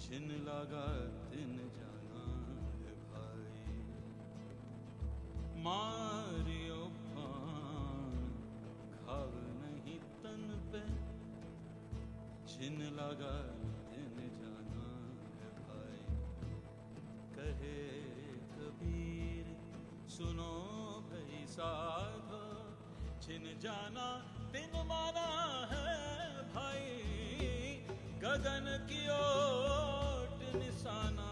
छिन लगा तिन जाना है भाई, मारियो पान घाव नहीं तन पे, छिन लगा तिन जाना है भाई। कहे कबीर सुनो भई साधो, छिन जाना तिन माना है भाई। गगन की ओट निशाना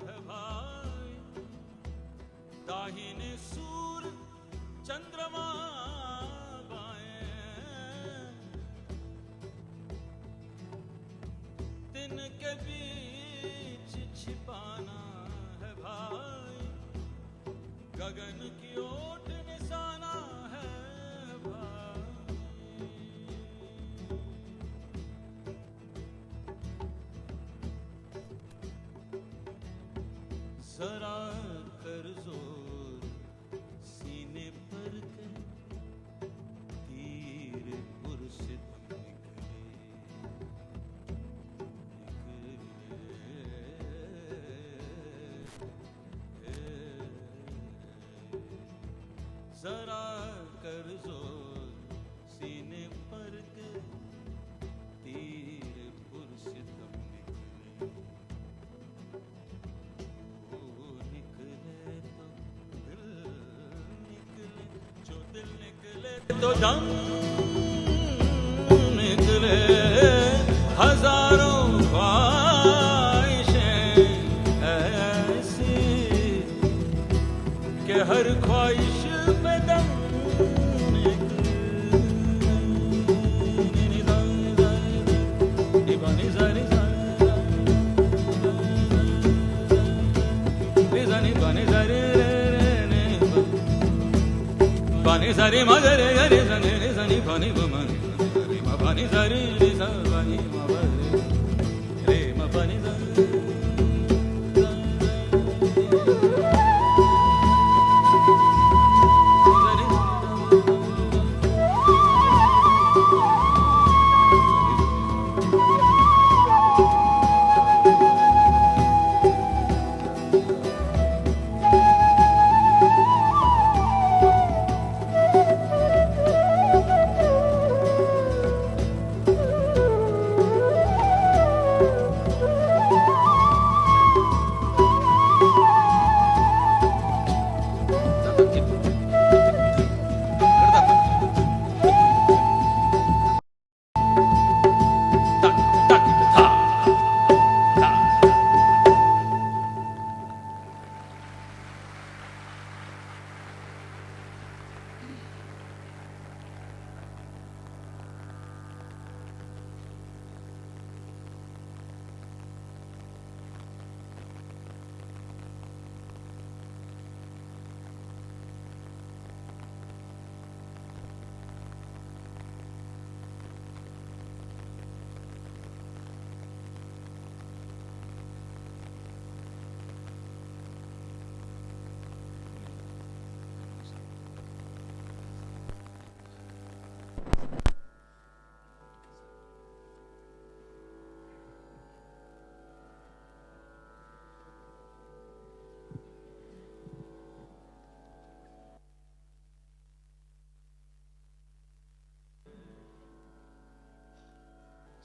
है भाई, दाहिने सूर्य चंद्रमा बाएं, दिन के बीच छिपाना है भाई। गगन की ओट निशाना है भाई। जरा कर जोर सीने पर के, तीर पुरसित निकले, जरा कर जोर सीने पर के, तीर पुरसित निकले। दिल निकले तो दम निकले, हजारों ख्वाहिशें ऐसी कि हर ख्वाहिश में दम Bani zari ma zari zari zani zani bani ma bani zari ma bani zari zani ma bani re ma bani zari.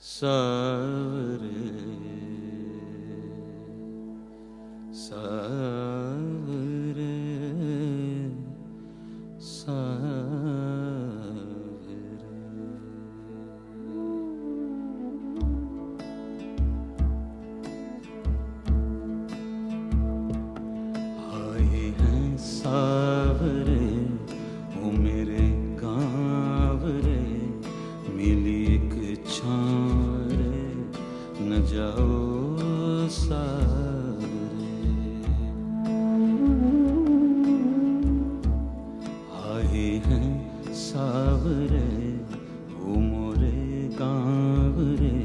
सावरे सावरे सावरे, आए हैं सावरे ओ मेरे गाँव रे, मिली एक छारे न जाओ सावरे। आए हैं सावरे ओ मोरे गाँव रे,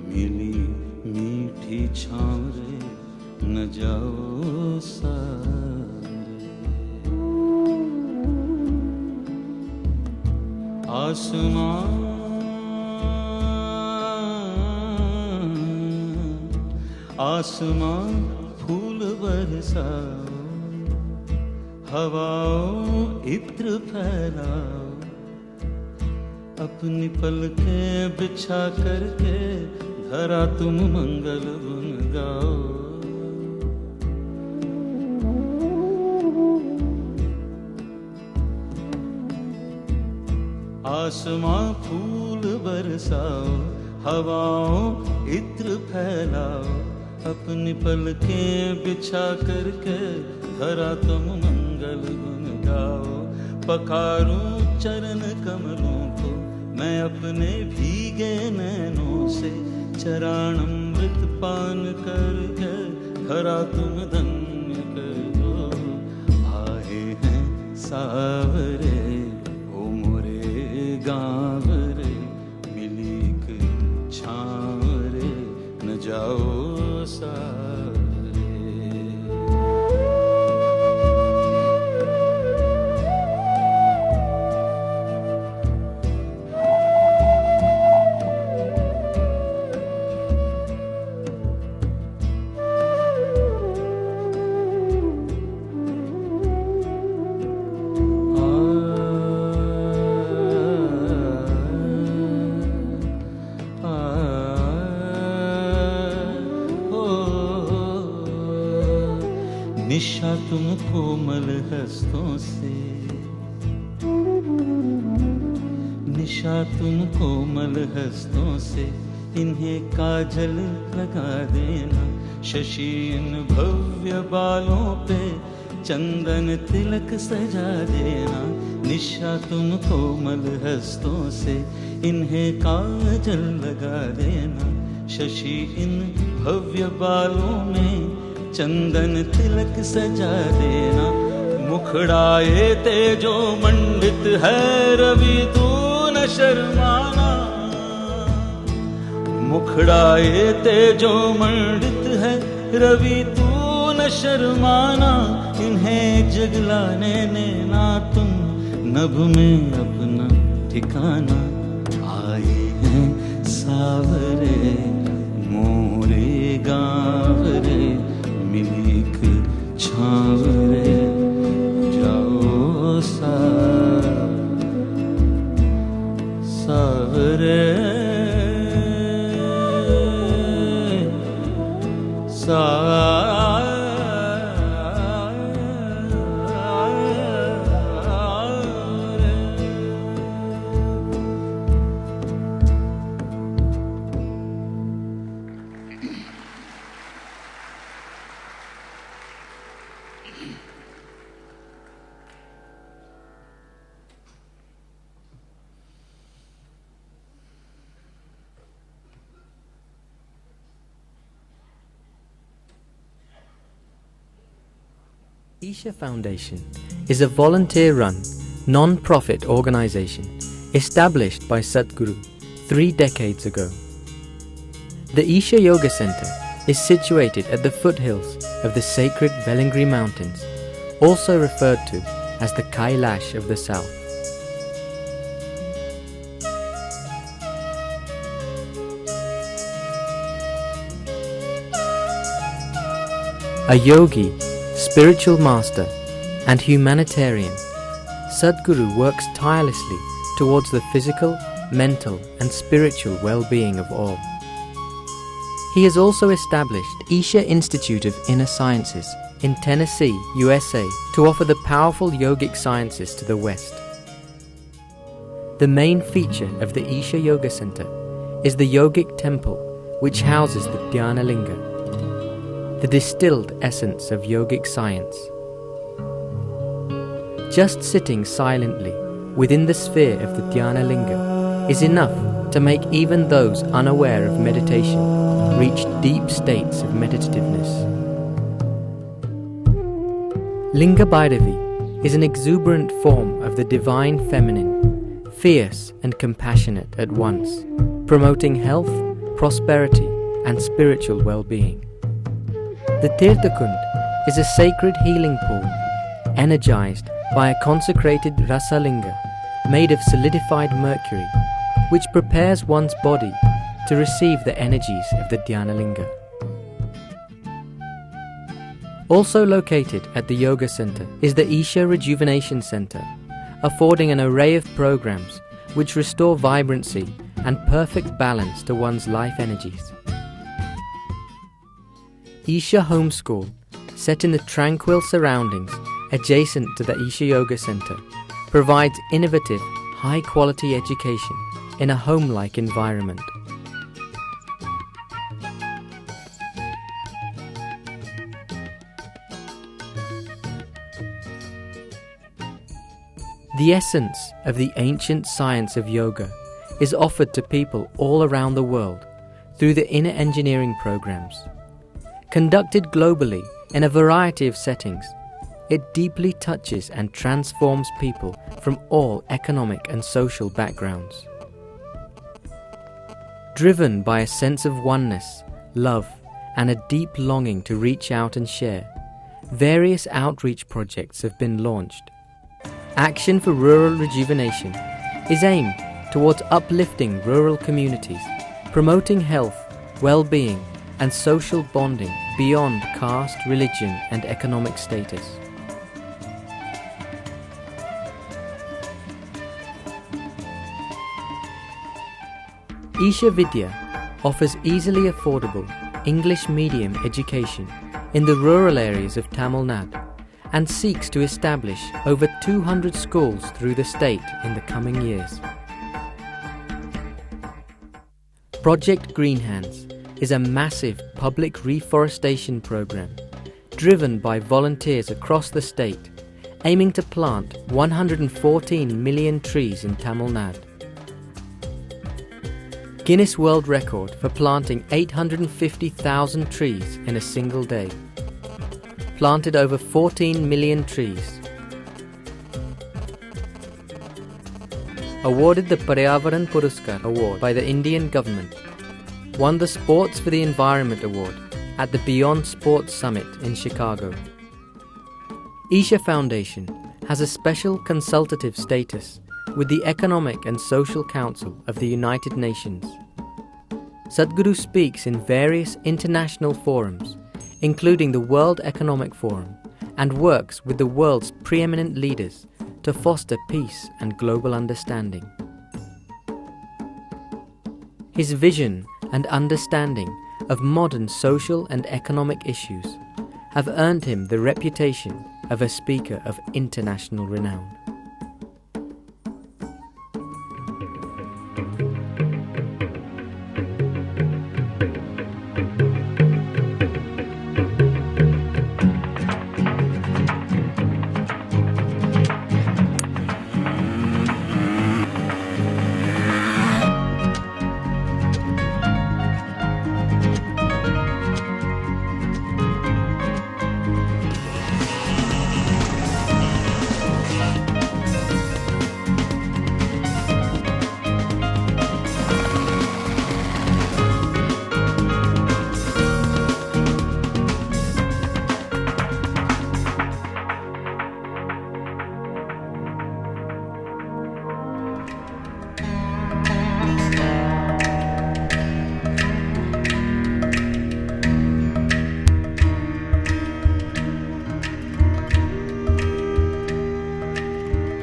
मिली मीठी छावरे न जाओ सावरे। आसमान आसमां फूल बरसाओ, हवाओं इत्र फैलाओ, अपनी पलकें बिछा करके धरा तुम मंगल गुन गाओ। आसमां फूल बरसाओ, हवाओं इत्र फैलाओ, अपनी पलकें बिछा करके धरा तुम मंगल गुन गाओ। पखारूं चरण कमलों को मैं अपने भीगे नैनों से, चरणामृत पान करके धरा तुम धन्य कर दो। आए हैं सावरे ओ मोरे गाँव रे, मिली के छाँव रे, न जाओ सावरे। निशा तुम कोमल हस्तों से, निशा तुम कोमल हस्तों से, इन्हें काजल लगा देना। शशि इन भव्य बालों पे चंदन तिलक सजा देना। निशा तुम कोमल हस्तों से, इन्हें काजल लगा देना। शशि इन भव्य बालों में चंदन तिलक सजा देना। मुखड़ाए तेजो मंडित है रवि तू न शर्माना। मुखड़ाए तेजो मंडित है रवि तू न शर्माना। इन्हें जगलाने देना तुम नभ में अपना ठिकाना। आए हैं सावरे मोरे गाँव रे, मिली के छाँव रे, जाओ सावरे Isha Foundation is a volunteer-run, non-profit organization established by Sadhguru 3 decades ago. The Isha Yoga Center is situated at the foothills of the sacred Velingri Mountains, also referred to as the Kailash of the South. A yogi, spiritual master and humanitarian, Sadhguru works tirelessly towards the physical, mental and spiritual well-being of all. He has also established Isha Institute of Inner Sciences in Tennessee, USA, to offer the powerful yogic sciences to the West. The main feature of the Isha Yoga Center is the yogic temple, which houses the Dhyana Linga, the distilled essence of yogic science. Just sitting silently within the sphere of the Dhyana Linga is enough to make even those unaware of meditation reach deep states of meditativeness. Linga Bhairavi is an exuberant form of the divine feminine, fierce and compassionate at once, promoting health, prosperity and spiritual well-being. The Tirthakund is a sacred healing pool, energized by a consecrated Rasalinga made of solidified mercury, which prepares one's body to receive the energies of the Dhyana Linga. Also located at the Yoga Center is the Isha Rejuvenation Center, affording an array of programs which restore vibrancy and perfect balance to one's life energies. Isha Home School, set in the tranquil surroundings adjacent to the Isha Yoga Center, provides innovative, high-quality education in a home-like environment. The essence of the ancient science of yoga is offered to people all around the world through the inner engineering programs. Conducted globally in a variety of settings, it deeply touches and transforms people from all economic and social backgrounds. Driven by a sense of oneness, love, and a deep longing to reach out and share, various outreach projects have been launched. Action for Rural Rejuvenation is aimed towards uplifting rural communities, promoting health, well-being, and social bonding beyond caste, religion, and economic status. Isha Vidya offers easily affordable English medium education in the rural areas of Tamil Nadu and seeks to establish over 200 schools through the state in the coming years. Project Green Hands is a massive public reforestation program driven by volunteers across the state, aiming to plant 114 million trees in Tamil Nadu. Guinness World Record for planting 850,000 trees in a single day. Planted over 14 million trees. Awarded the Paryavaran Puraskar Award by the Indian government. Won the Sports for the Environment Award at the Beyond Sports Summit in Chicago. Isha Foundation has a special consultative status with the Economic and Social Council of the United Nations. Sadhguru speaks in various international forums, including the World Economic Forum, and works with the world's preeminent leaders to foster peace and global understanding. His vision and understanding of modern social and economic issues have earned him the reputation of a speaker of international renown.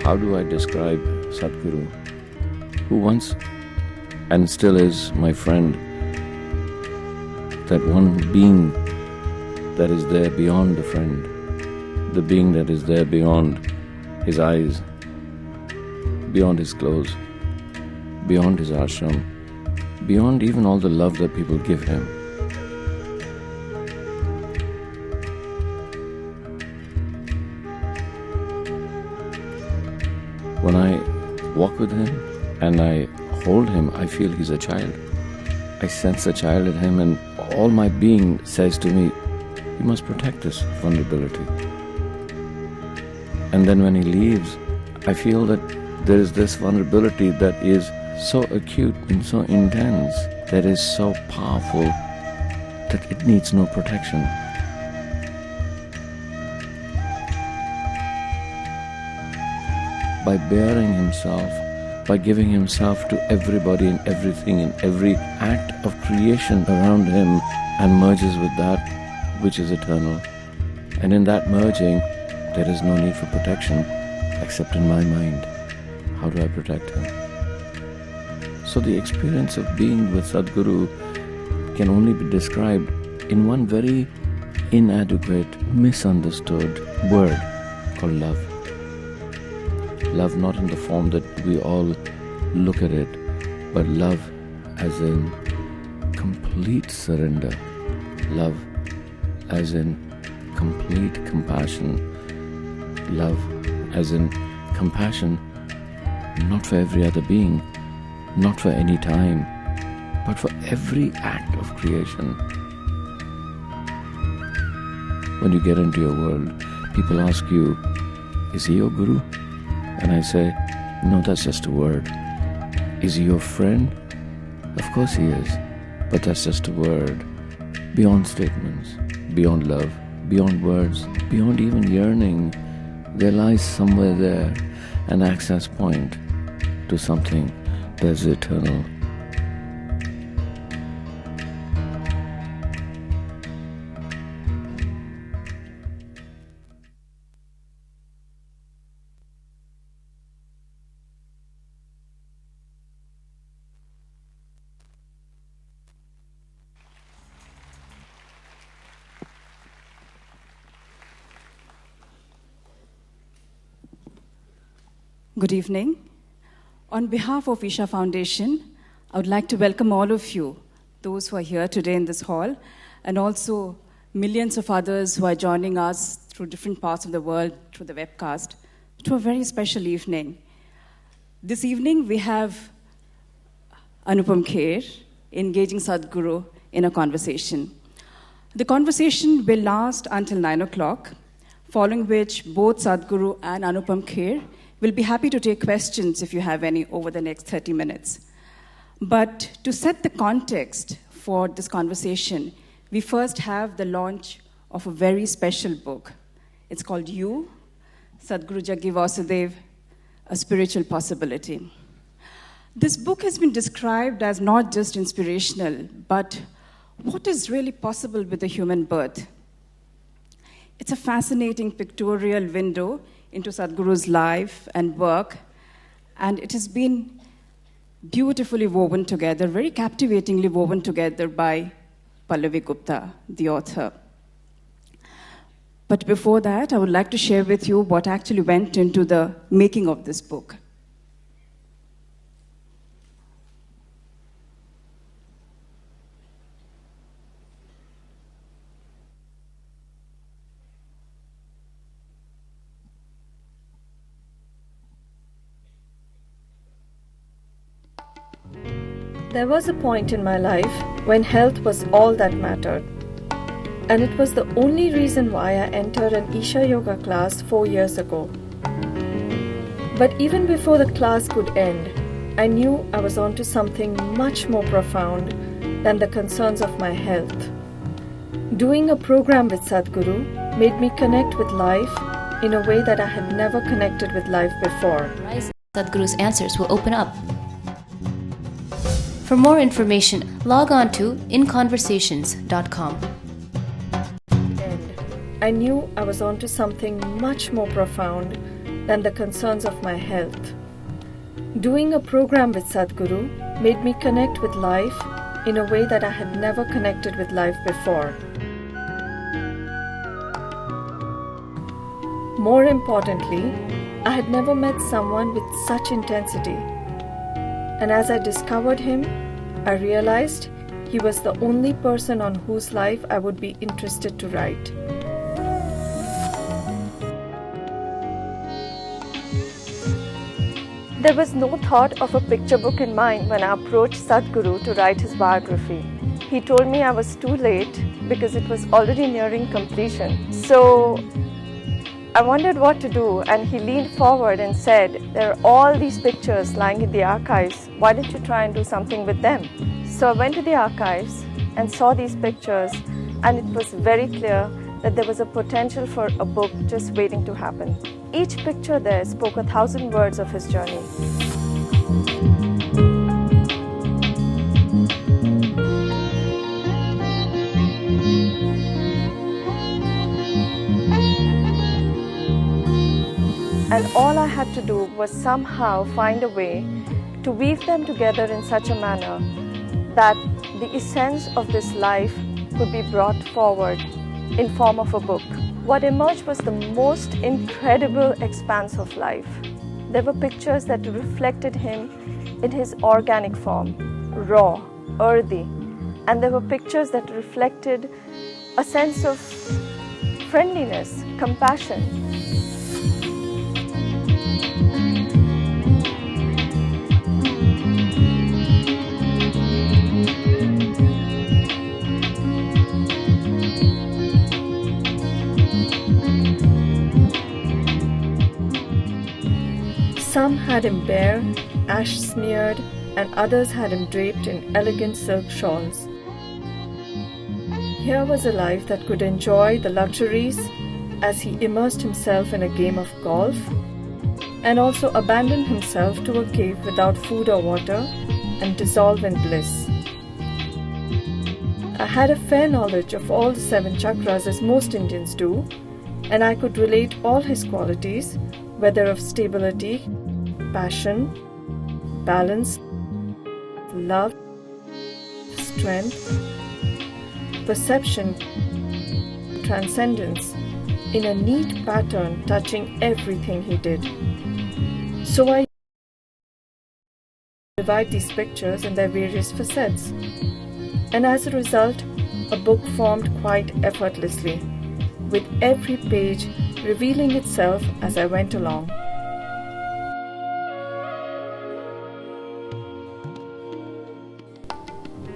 How do I describe Sadhguru, who once and still is my friend, that one being that is there beyond the friend, the being that is there beyond his eyes, beyond his clothes, beyond his ashram, beyond even all the love that people give him. When I walk with him and I hold him, I feel he's a child. I sense a child in him, and all my being says to me, you must protect this vulnerability. And then when he leaves, I feel that there is this vulnerability that is so acute and so intense, that is so powerful, that it needs no protection. By bearing himself, by giving himself to everybody and everything in every act of creation around him, and merges with that which is eternal, And in that merging, there is no need for protection except in my mind. How do I protect him? So the experience of being with Sadhguru can only be described in one very inadequate, misunderstood word called love. Love not in the form that we all look at it, but love as in complete surrender. Love as in complete compassion. Love as in compassion not for every other being, not for any time, but for every act of creation. When you get into your world, people ask you, is he your guru? And I say, no, that's just a word. Is he your friend? Of course he is, but that's just a word. Beyond statements, beyond love, beyond words, beyond even yearning, there lies somewhere there an access point to something that's eternal. Good evening. On behalf of Isha Foundation, I would like to welcome all of you, those who are here today in this hall, and also millions of others who are joining us through different parts of the world through the webcast, to a very special evening. This evening, we have Anupam Kher engaging Sadhguru in a conversation. The conversation will last until 9 o'clock, following which both Sadhguru and Anupam Kher will be happy to take questions if you have any over the next 30 minutes. But to set the context for this conversation, we first have the launch of a very special book. It's called You, Sadhguru Jaggi Vasudev, A Spiritual Possibility. This book has been described as not just inspirational, but what is really possible with the human birth. It's a fascinating pictorial window into Sadhguru's life and work, and it has been beautifully woven together, very captivatingly woven together by Pallavi Gupta, the author. But before that, I would like to share with you what actually went into the making of this book. There was a point in my life when health was all that mattered. And it was the only reason why I entered an Isha yoga class 4 years ago. But even before the class could end, I knew I was onto something much more profound than the concerns of my health. Doing a program with Sadhguru made me connect with life in a way that I had never connected with life before. Sadhguru's answers will open up. For more information, log on to inconversations.com. I knew I was onto something much more profound than the concerns of my health. Doing a program with Sadhguru made me connect with life in a way that I had never connected with life before. More importantly, I had never met someone with such intensity. And as I discovered him, I realized he was the only person on whose life I would be interested to write. There was no thought of a picture book in mind when I approached Sadhguru to write his biography. He told me I was too late because it was already nearing completion. So I wondered what to do, and he leaned forward and said, "There are all these pictures lying in the archives. Why don't you try and do something with them?" So I went to the archives and saw these pictures, and it was very clear that there was a potential for a book just waiting to happen. Each picture there spoke 1,000 words of his journey. And all I had to do was somehow find a way to weave them together in such a manner that the essence of this life could be brought forward in form of a book. What emerged was the most incredible expanse of life. There were pictures that reflected him in his organic form, raw, earthy, and there were pictures that reflected a sense of friendliness, compassion. Some had him bare, ash-smeared, and others had him draped in elegant silk shawls. Here was a life that could enjoy the luxuries as he immersed himself in a game of golf and also abandoned himself to a cave without food or water and dissolve in bliss. I had a fair knowledge of all the 7 chakras as most Indians do, and I could relate all his qualities, whether of stability, passion, balance, love, strength, perception, transcendence, in a neat pattern touching everything he did. So I divide these pictures in their various facets, and as a result, a book formed quite effortlessly, with every page revealing itself as I went along.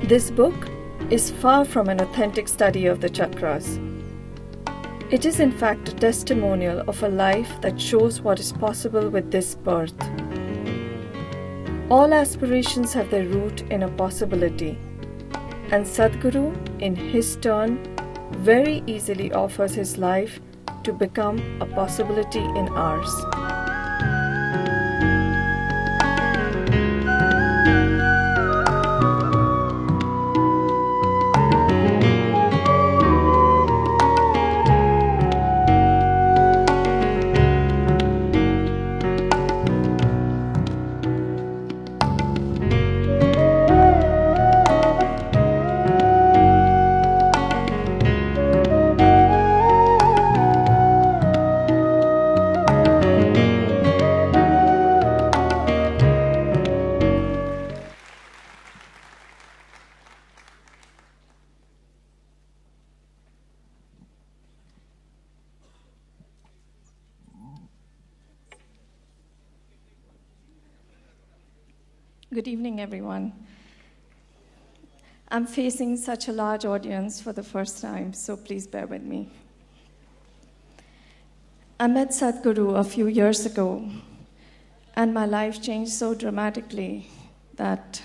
This book is far from an authentic study of the chakras. It is in fact a testimonial of a life that shows what is possible with this birth. All aspirations have their root in a possibility, and Sadhguru, in his turn, very easily offers his life to become a possibility in ours. Good evening, everyone. I'm facing such a large audience for the first time, so please bear with me. I met Sadhguru a few years ago, and my life changed so dramatically that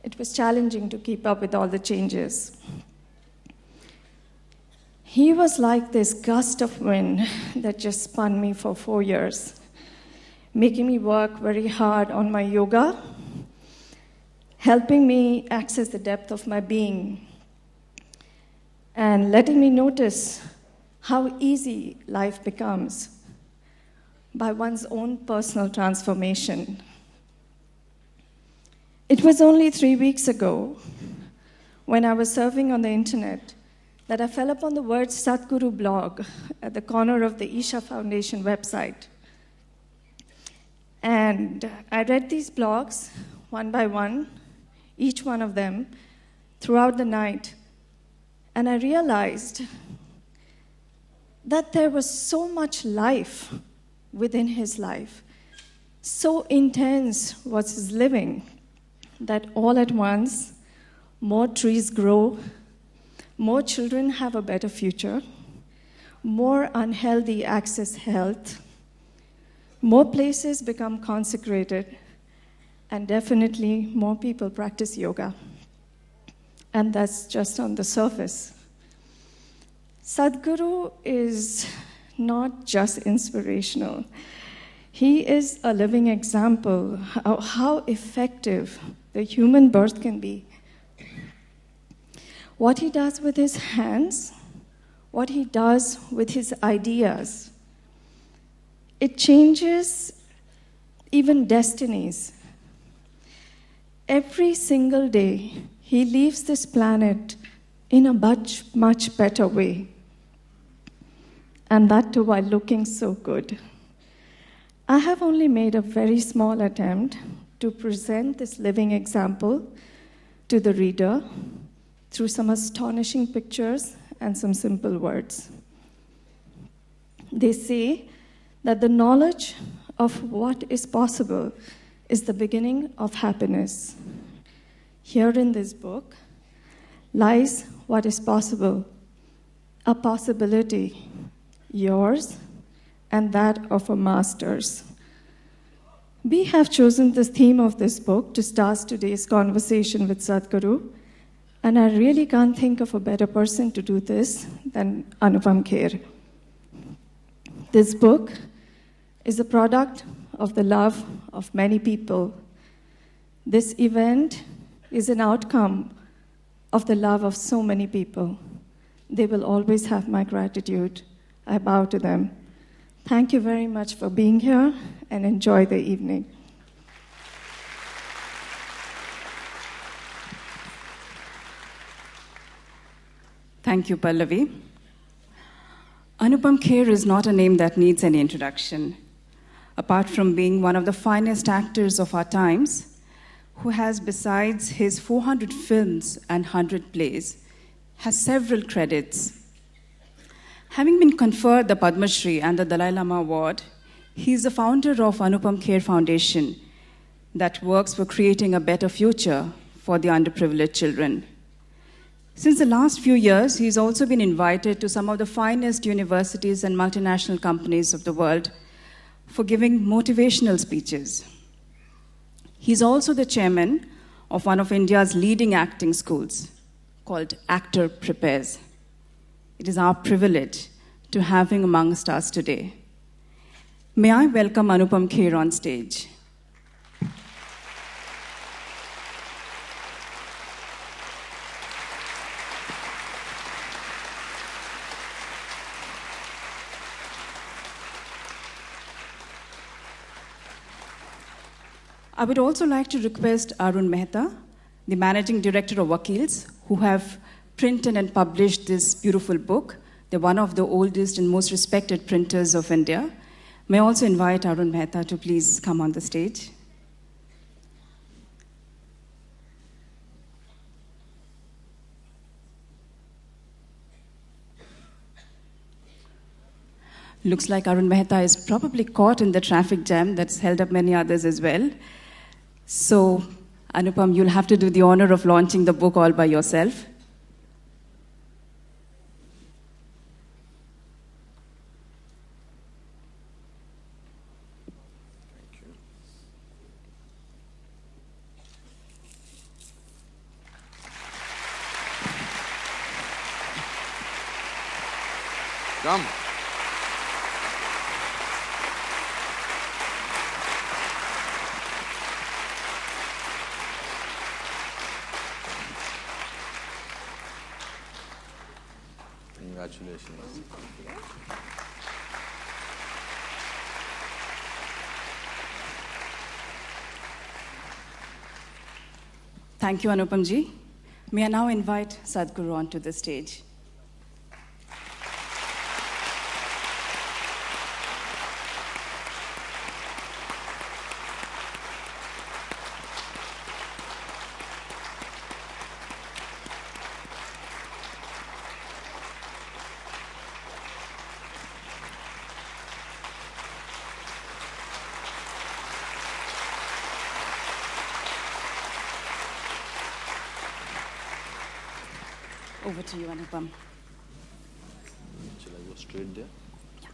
it was challenging to keep up with all the changes. He was like this gust of wind that just spun me for 4 years, making me work very hard on my yoga, helping me access the depth of my being, and letting me notice how easy life becomes by one's own personal transformation. It was only 3 weeks ago, when I was surfing on the internet, that I fell upon the word Sadhguru blog at the corner of the Isha Foundation website. And I read these blogs one by one, each one of them, throughout the night. And I realized that there was so much life within his life. So intense was his living that all at once, more trees grow, more children have a better future, more unhealthy access health, more places become consecrated, and definitely more people practice yoga. And that's just on the surface. Sadhguru is not just inspirational. He is a living example of how effective the human birth can be. What he does with his hands, what he does with his ideas, It changes even destinies. Every single day, he leaves this planet in a much, much better way. And that too while looking so good. I have only made a very small attempt to present this living example to the reader through some astonishing pictures and some simple words. They say that the knowledge of what is possible is the beginning of happiness. Here in this book lies what is possible, a possibility, yours and that of our masters. We have chosen the theme of this book to start today's conversation with Sadhguru, and I really can't think of a better person to do this than Anupam Kher. This book is a product of the love of many people. This event is an outcome of the love of so many people. They will always have my gratitude. I bow to them. Thank you very much for being here, and enjoy the evening. Thank you, Pallavi. Anupam Kher is not a name that needs any introduction. Apart from being one of the finest actors of our times, who has, besides his 400 films and 100 plays, has several credits. Having been conferred the Padma Shri and the Dalai Lama Award, he is the founder of Anupam Kher Foundation that works for creating a better future for the underprivileged children. Since the last few years, he's also been invited to some of the finest universities and multinational companies of the world for giving motivational speeches. He's also the chairman of one of India's leading acting schools called Actor Prepares. It is our privilege to have him amongst us today. May I welcome Anupam Kher on stage. I would also like to request Arun Mehta, the Managing Director of Vakils, who have printed and published this beautiful book. They're one of the oldest and most respected printers of India. May I also invite Arun Mehta to please come on the stage. Looks like Arun Mehta is probably caught in the traffic jam that's held up many others as well. So, Anupam, you'll have to do the honor of launching the book all by yourself. Come. Congratulations. Thank you, Anupam ji. May I now invite Sadhguru onto the stage. Over to you, Anupam. Shall I go straight there? Yeah.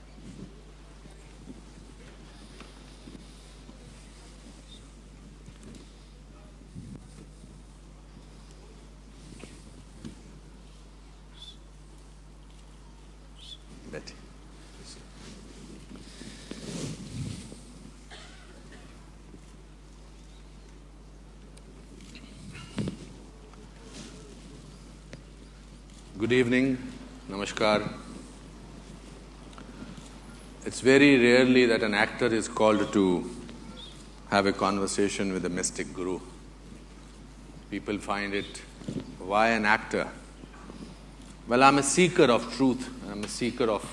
Betty. Good evening, namaskar. It's very rarely that an actor is called to have a conversation with a mystic guru. People find it, why an actor? Well, I'm a seeker of truth. I'm a seeker of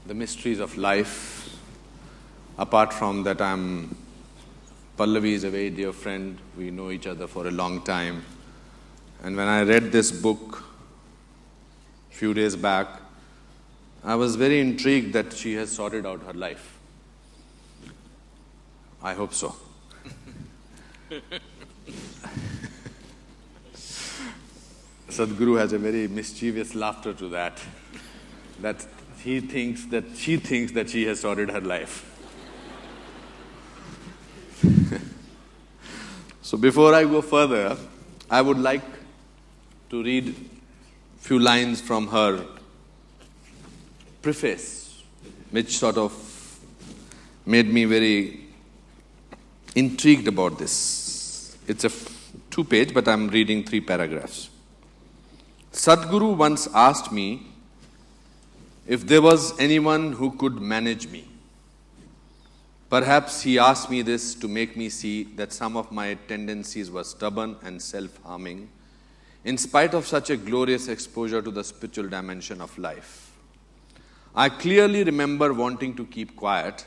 the mysteries of life. Apart from that, Pallavi is a very dear friend. We know each other for a long time. And when I read this book a few days back, I was very intrigued that she has sorted out her life. I hope so. Sadhguru has a very mischievous laughter to that she thinks that she has sorted her life. So before I go further, I would like to read a few lines from her preface, which sort of made me very intrigued about this. It's a 2-page, but I'm reading 3 paragraphs. Sadhguru once asked me if there was anyone who could manage me. Perhaps he asked me this to make me see that some of my tendencies were stubborn and self-harming, in spite of such a glorious exposure to the spiritual dimension of life. I clearly remember wanting to keep quiet,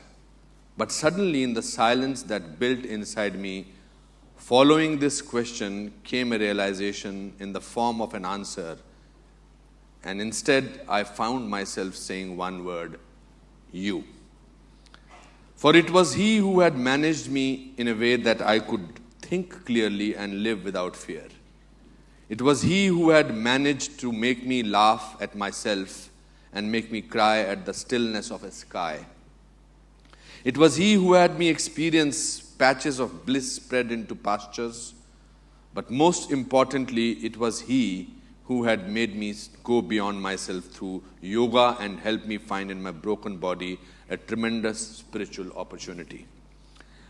but suddenly in the silence that built inside me, following this question came a realization in the form of an answer, and instead I found myself saying one word, you. For it was he who had managed me in a way that I could think clearly and live without fear. It was he who had managed to make me laugh at myself and make me cry at the stillness of a sky. It was he who had me experience patches of bliss spread into pastures, but most importantly, it was he who had made me go beyond myself through yoga and helped me find in my broken body a tremendous spiritual opportunity.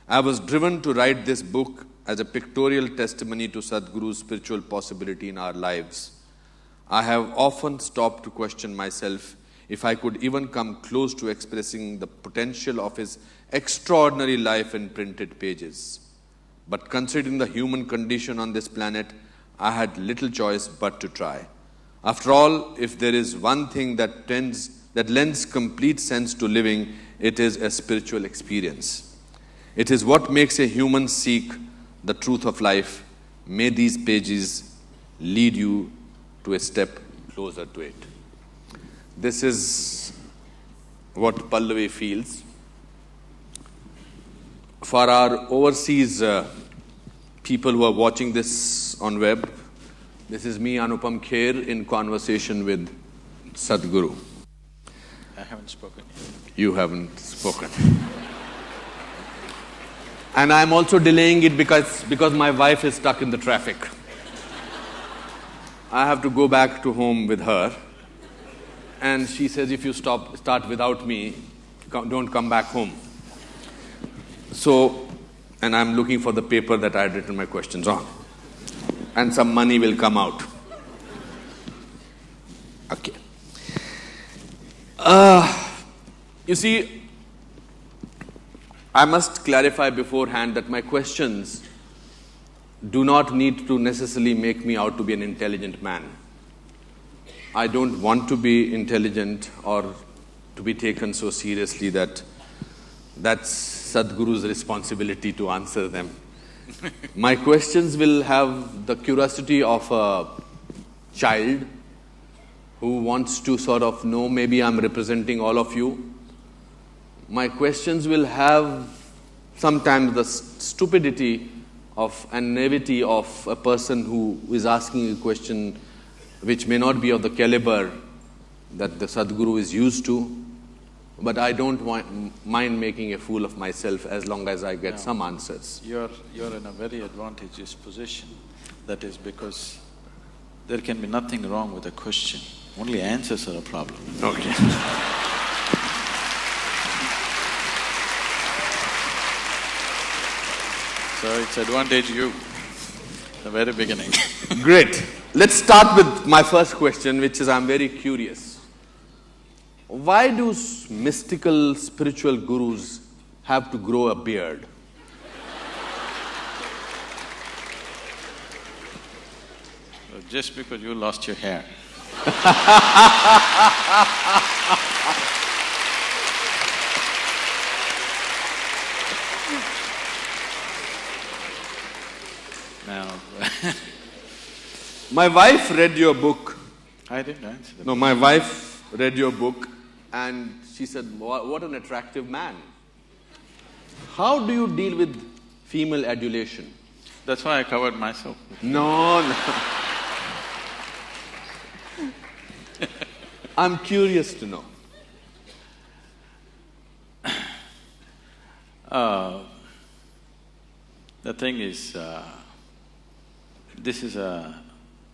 I was driven to write this book as a pictorial testimony to Sadhguru's spiritual possibility in our lives. I have often stopped to question myself if I could even come close to expressing the potential of his extraordinary life in printed pages. But considering the human condition on this planet, I had little choice but to try. After all, if there is one thing that lends complete sense to living, it is a spiritual experience. It is what makes a human seek the truth of life. May these pages lead you to a step closer to it. This is what Pallavi feels. For our overseas people who are watching this on web, this is me, Anupam Kher, in conversation with Sadhguru. I haven't spoken yet. You haven't spoken. And I'm also delaying it because my wife is stuck in the traffic. I have to go back to home with her. And she says, if you start without me, don't come back home. So, and I'm looking for the paper that I had written my questions on. And some money will come out. Okay. You see, I must clarify beforehand that my questions do not need to necessarily make me out to be an intelligent man. I don't want to be intelligent or to be taken so seriously that that's Sadhguru's responsibility to answer them. My questions will have the curiosity of a child who wants to sort of know, maybe I'm representing all of you. My questions will have sometimes the stupidity of and naivety of a person who is asking a question which may not be of the caliber that the Sadhguru is used to, but I don't mind making a fool of myself as long as I get some answers. You're in a very advantageous position. That is because there can be nothing wrong with a question. Only answers are a problem. Okay. So it's advantage you, the very beginning. Great. Let's start with my first question, which is I'm very curious. why do mystical spiritual gurus have to grow a beard? Just because you lost your hair. Now, my wife read your book. I didn't answer that. No, my wife read your book and she said, what an attractive man. How do you deal with female adulation? That's why I covered myself. No. I'm curious to know. The thing is, this is a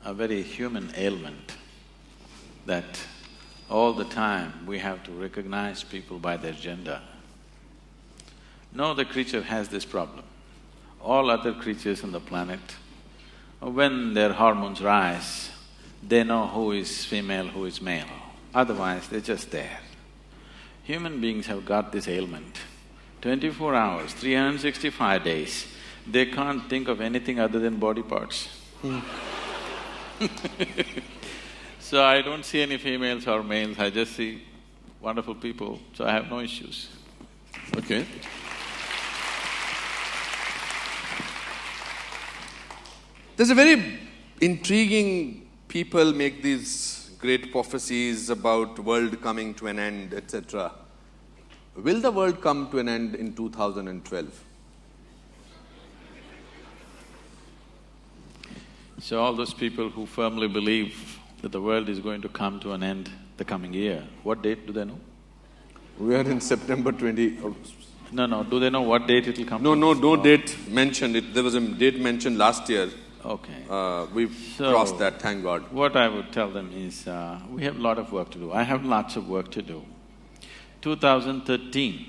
very human ailment that all the time we have to recognize people by their gender. No other creature has this problem. All other creatures on the planet, when their hormones rise, they know who is female, who is male. Otherwise, they're just there. Human beings have got this ailment. 24 hours, 365 days, they can't think of anything other than body parts. So I don't see any females or males, I just see wonderful people, so I have no issues. Okay. There's a very intriguing… people make these great prophecies about world coming to an end, etc. Will the world come to an end in 2012? So all those people who firmly believe that the world is going to come to an end the coming year, what date do they know? We are in September 20… No, do they know what date it will come to? No date mentioned. There was a date mentioned last year. Okay. We've crossed that, thank God. What I would tell them is, we have a lot of work to do. I have lots of work to do. 2013,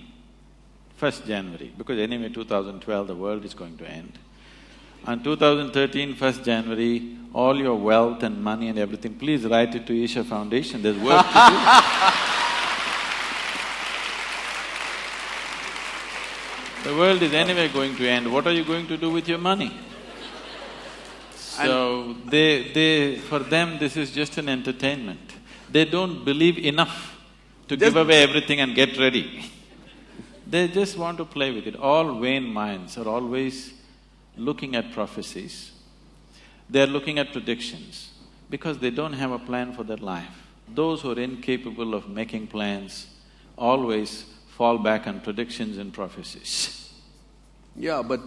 1st January, because anyway 2012 the world is going to end. On 2013, 1st January, all your wealth and money and everything, please write it to Isha Foundation, there's work to do. The world is anyway going to end, what are you going to do with your money? So for them this is just an entertainment. They don't believe enough to give away everything and get ready. They just want to play with it. All vain minds are always looking at prophecies. They're looking at predictions because they don't have a plan for their life. Those who are incapable of making plans always fall back on predictions and prophecies. Yeah, but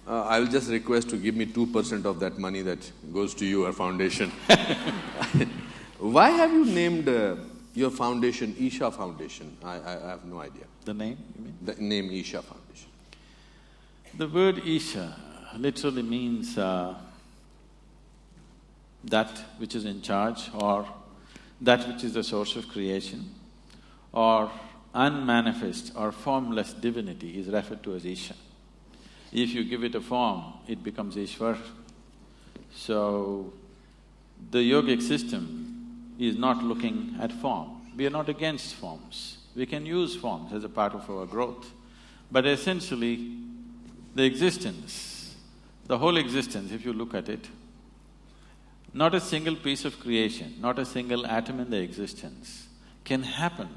I'll just request to give me 2% of that money that goes to your foundation. Why have you named your foundation Isha Foundation? I have no idea. The name, you mean? The name Isha Foundation. The word Isha literally means that which is in charge, or that which is the source of creation, or unmanifest or formless divinity is referred to as Isha. If you give it a form, it becomes Ishwar. So, the yogic system is not looking at form. We are not against forms. We can use forms as a part of our growth. But essentially, the existence, the whole existence, if you look at it, not a single piece of creation, not a single atom in the existence can happen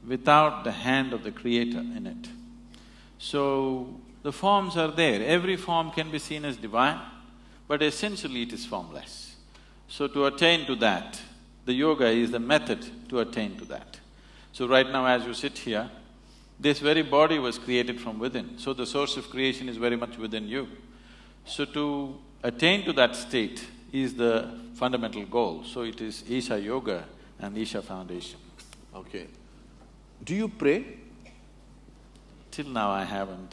without the hand of the Creator in it. So, the forms are there. Every form can be seen as divine, but essentially it is formless. So to attain to that, the yoga is the method to attain to that. So right now as you sit here, this very body was created from within, so the source of creation is very much within you. So to attain to that state is the fundamental goal. So it is Isha Yoga and Isha Foundation. Okay. Do you pray? Till now I haven't.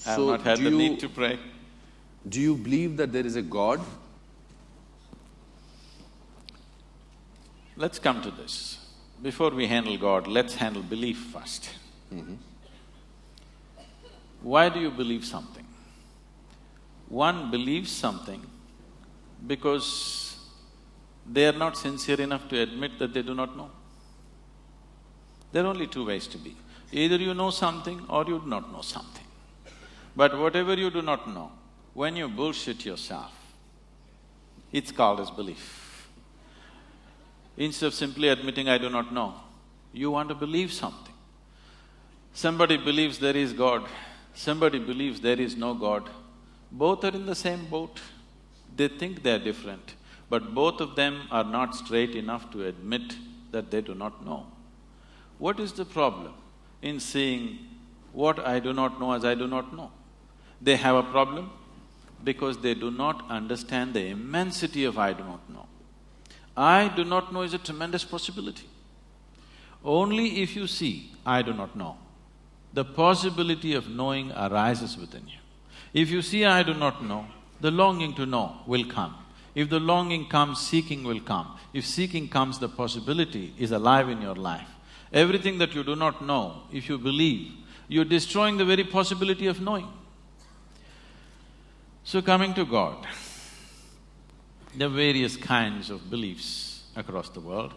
I have not had the need to pray. Do you believe that there is a God? Let's come to this. Before we handle God, let's handle belief first. Why do you believe something? One believes something because they are not sincere enough to admit that they do not know. There are only two ways to be. Either you know something or you do not know something. But whatever you do not know, when you bullshit yourself, it's called as belief. Instead of simply admitting, I do not know, you want to believe something. Somebody believes there is God, somebody believes there is no God. Both are in the same boat. They think they are different, but both of them are not straight enough to admit that they do not know. What is the problem in seeing what I do not know as I do not know? They have a problem because they do not understand the immensity of I do not know. I do not know is a tremendous possibility. Only if you see I do not know, the possibility of knowing arises within you. If you see I do not know, the longing to know will come. If the longing comes, seeking will come. If seeking comes, the possibility is alive in your life. Everything that you do not know, if you believe, you're destroying the very possibility of knowing. So coming to God, there are various kinds of beliefs across the world.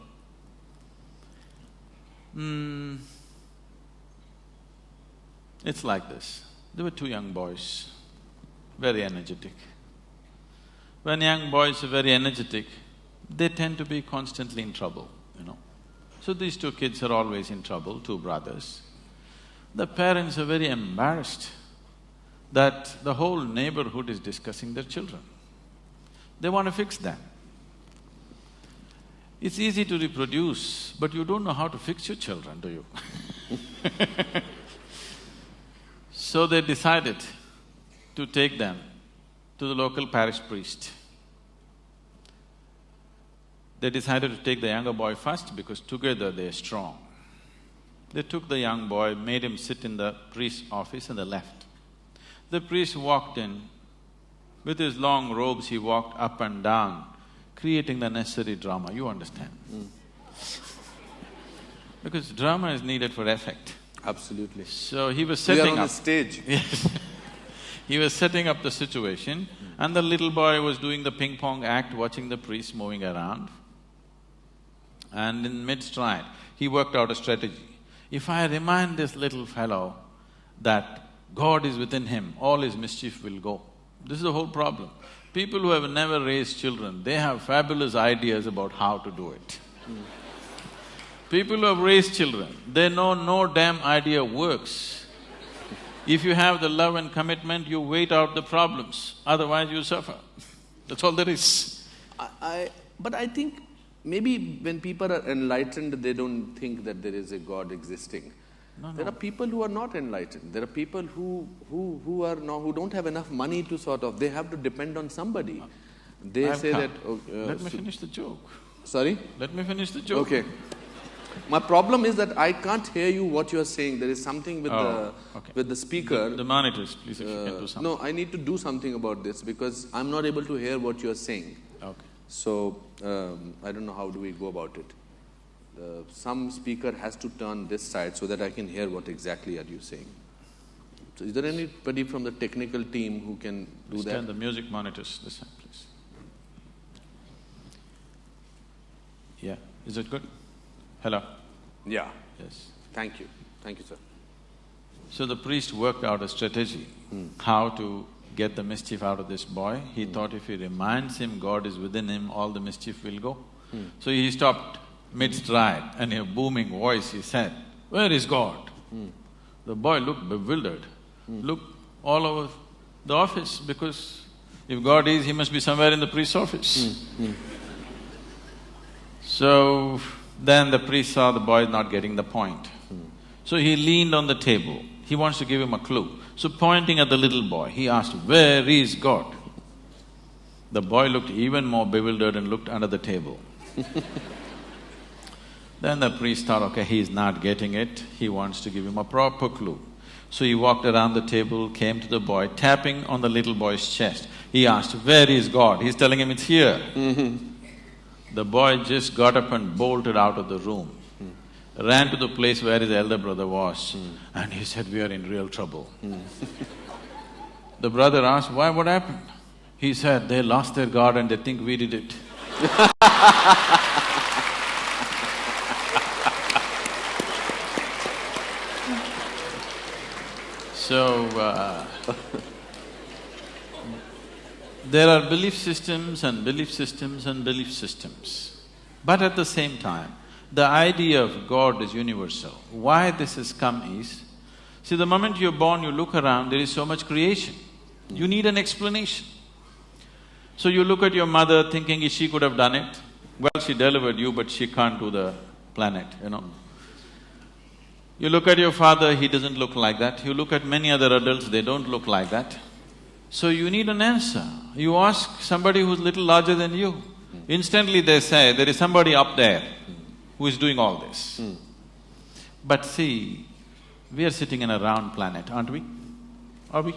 It's like this. There were two young boys, very energetic. When young boys are very energetic, they tend to be constantly in trouble, you know. So these two kids are always in trouble, two brothers. The parents are very embarrassed that the whole neighborhood is discussing their children. They want to fix them. It's easy to reproduce, but you don't know how to fix your children, do you? So they decided to take them to the local parish priest. They decided to take the younger boy first because together they are strong. They took the young boy, made him sit in the priest's office and they left. The priest walked in. With his long robes, he walked up and down, creating the necessary drama, you understand? Because drama is needed for effect. Absolutely. So he was setting up… We are on the stage. Yes. He was setting up the situation and the little boy was doing the ping-pong act, watching the priest moving around. And in mid-stride, he worked out a strategy. If I remind this little fellow that God is within him, all his mischief will go. This is the whole problem. People who have never raised children, they have fabulous ideas about how to do it. People who have raised children, they know no damn idea works. If you have the love and commitment, you wait out the problems, otherwise you suffer. That's all there is. But I think maybe when people are enlightened, they don't think that there is a God existing. There are people who are not enlightened. There are people who don't have enough money to they have to depend on somebody. They say that… Let me finish the joke. Sorry? Let me finish the joke. Okay. My problem is that I can't hear you what you are saying. There is something with the speaker. The monitors, please, if you can do something. No, I need to do something about this because I'm not able to hear what you are saying. Okay. So, I don't know how do we go about it. Some speaker has to turn this side so that I can hear what exactly are you saying. So is there anybody from the technical team who can do that? Turn the music monitors this side, please. Yeah, is it good? Hello? Yeah. Yes. Thank you. Thank you, sir. So the priest worked out a strategy, how to get the mischief out of this boy. He thought if he reminds him God is within him, all the mischief will go. So he stopped mid-stride and in a booming voice he said, "Where is God?" The boy looked bewildered, looked all over the office because if God is, he must be somewhere in the priest's office. So then the priest saw the boy not getting the point. So he leaned on the table. He wants to give him a clue. So pointing at the little boy, he asked, "Where is God?" The boy looked even more bewildered and looked under the table. Then the priest thought, okay, he's not getting it, he wants to give him a proper clue. So he walked around the table, came to the boy, tapping on the little boy's chest. He asked, "Where is God?" He's telling him it's here. The boy just got up and bolted out of the room, ran to the place where his elder brother was, and he said, "We are in real trouble." The brother asked, "Why, what happened?" He said, "They lost their God and they think we did it." So, there are belief systems and belief systems and belief systems. But at the same time, the idea of God is universal. Why this has come is, see, the moment you're born, you look around, there is so much creation. You need an explanation. So you look at your mother thinking she could have done it. Well, she delivered you, but she can't do the planet, you know. You look at your father, he doesn't look like that. You look at many other adults, they don't look like that. So you need an answer. You ask somebody who's little larger than you. Instantly they say, there is somebody up there who is doing all this. But see, we are sitting in a round planet, aren't we? Are we?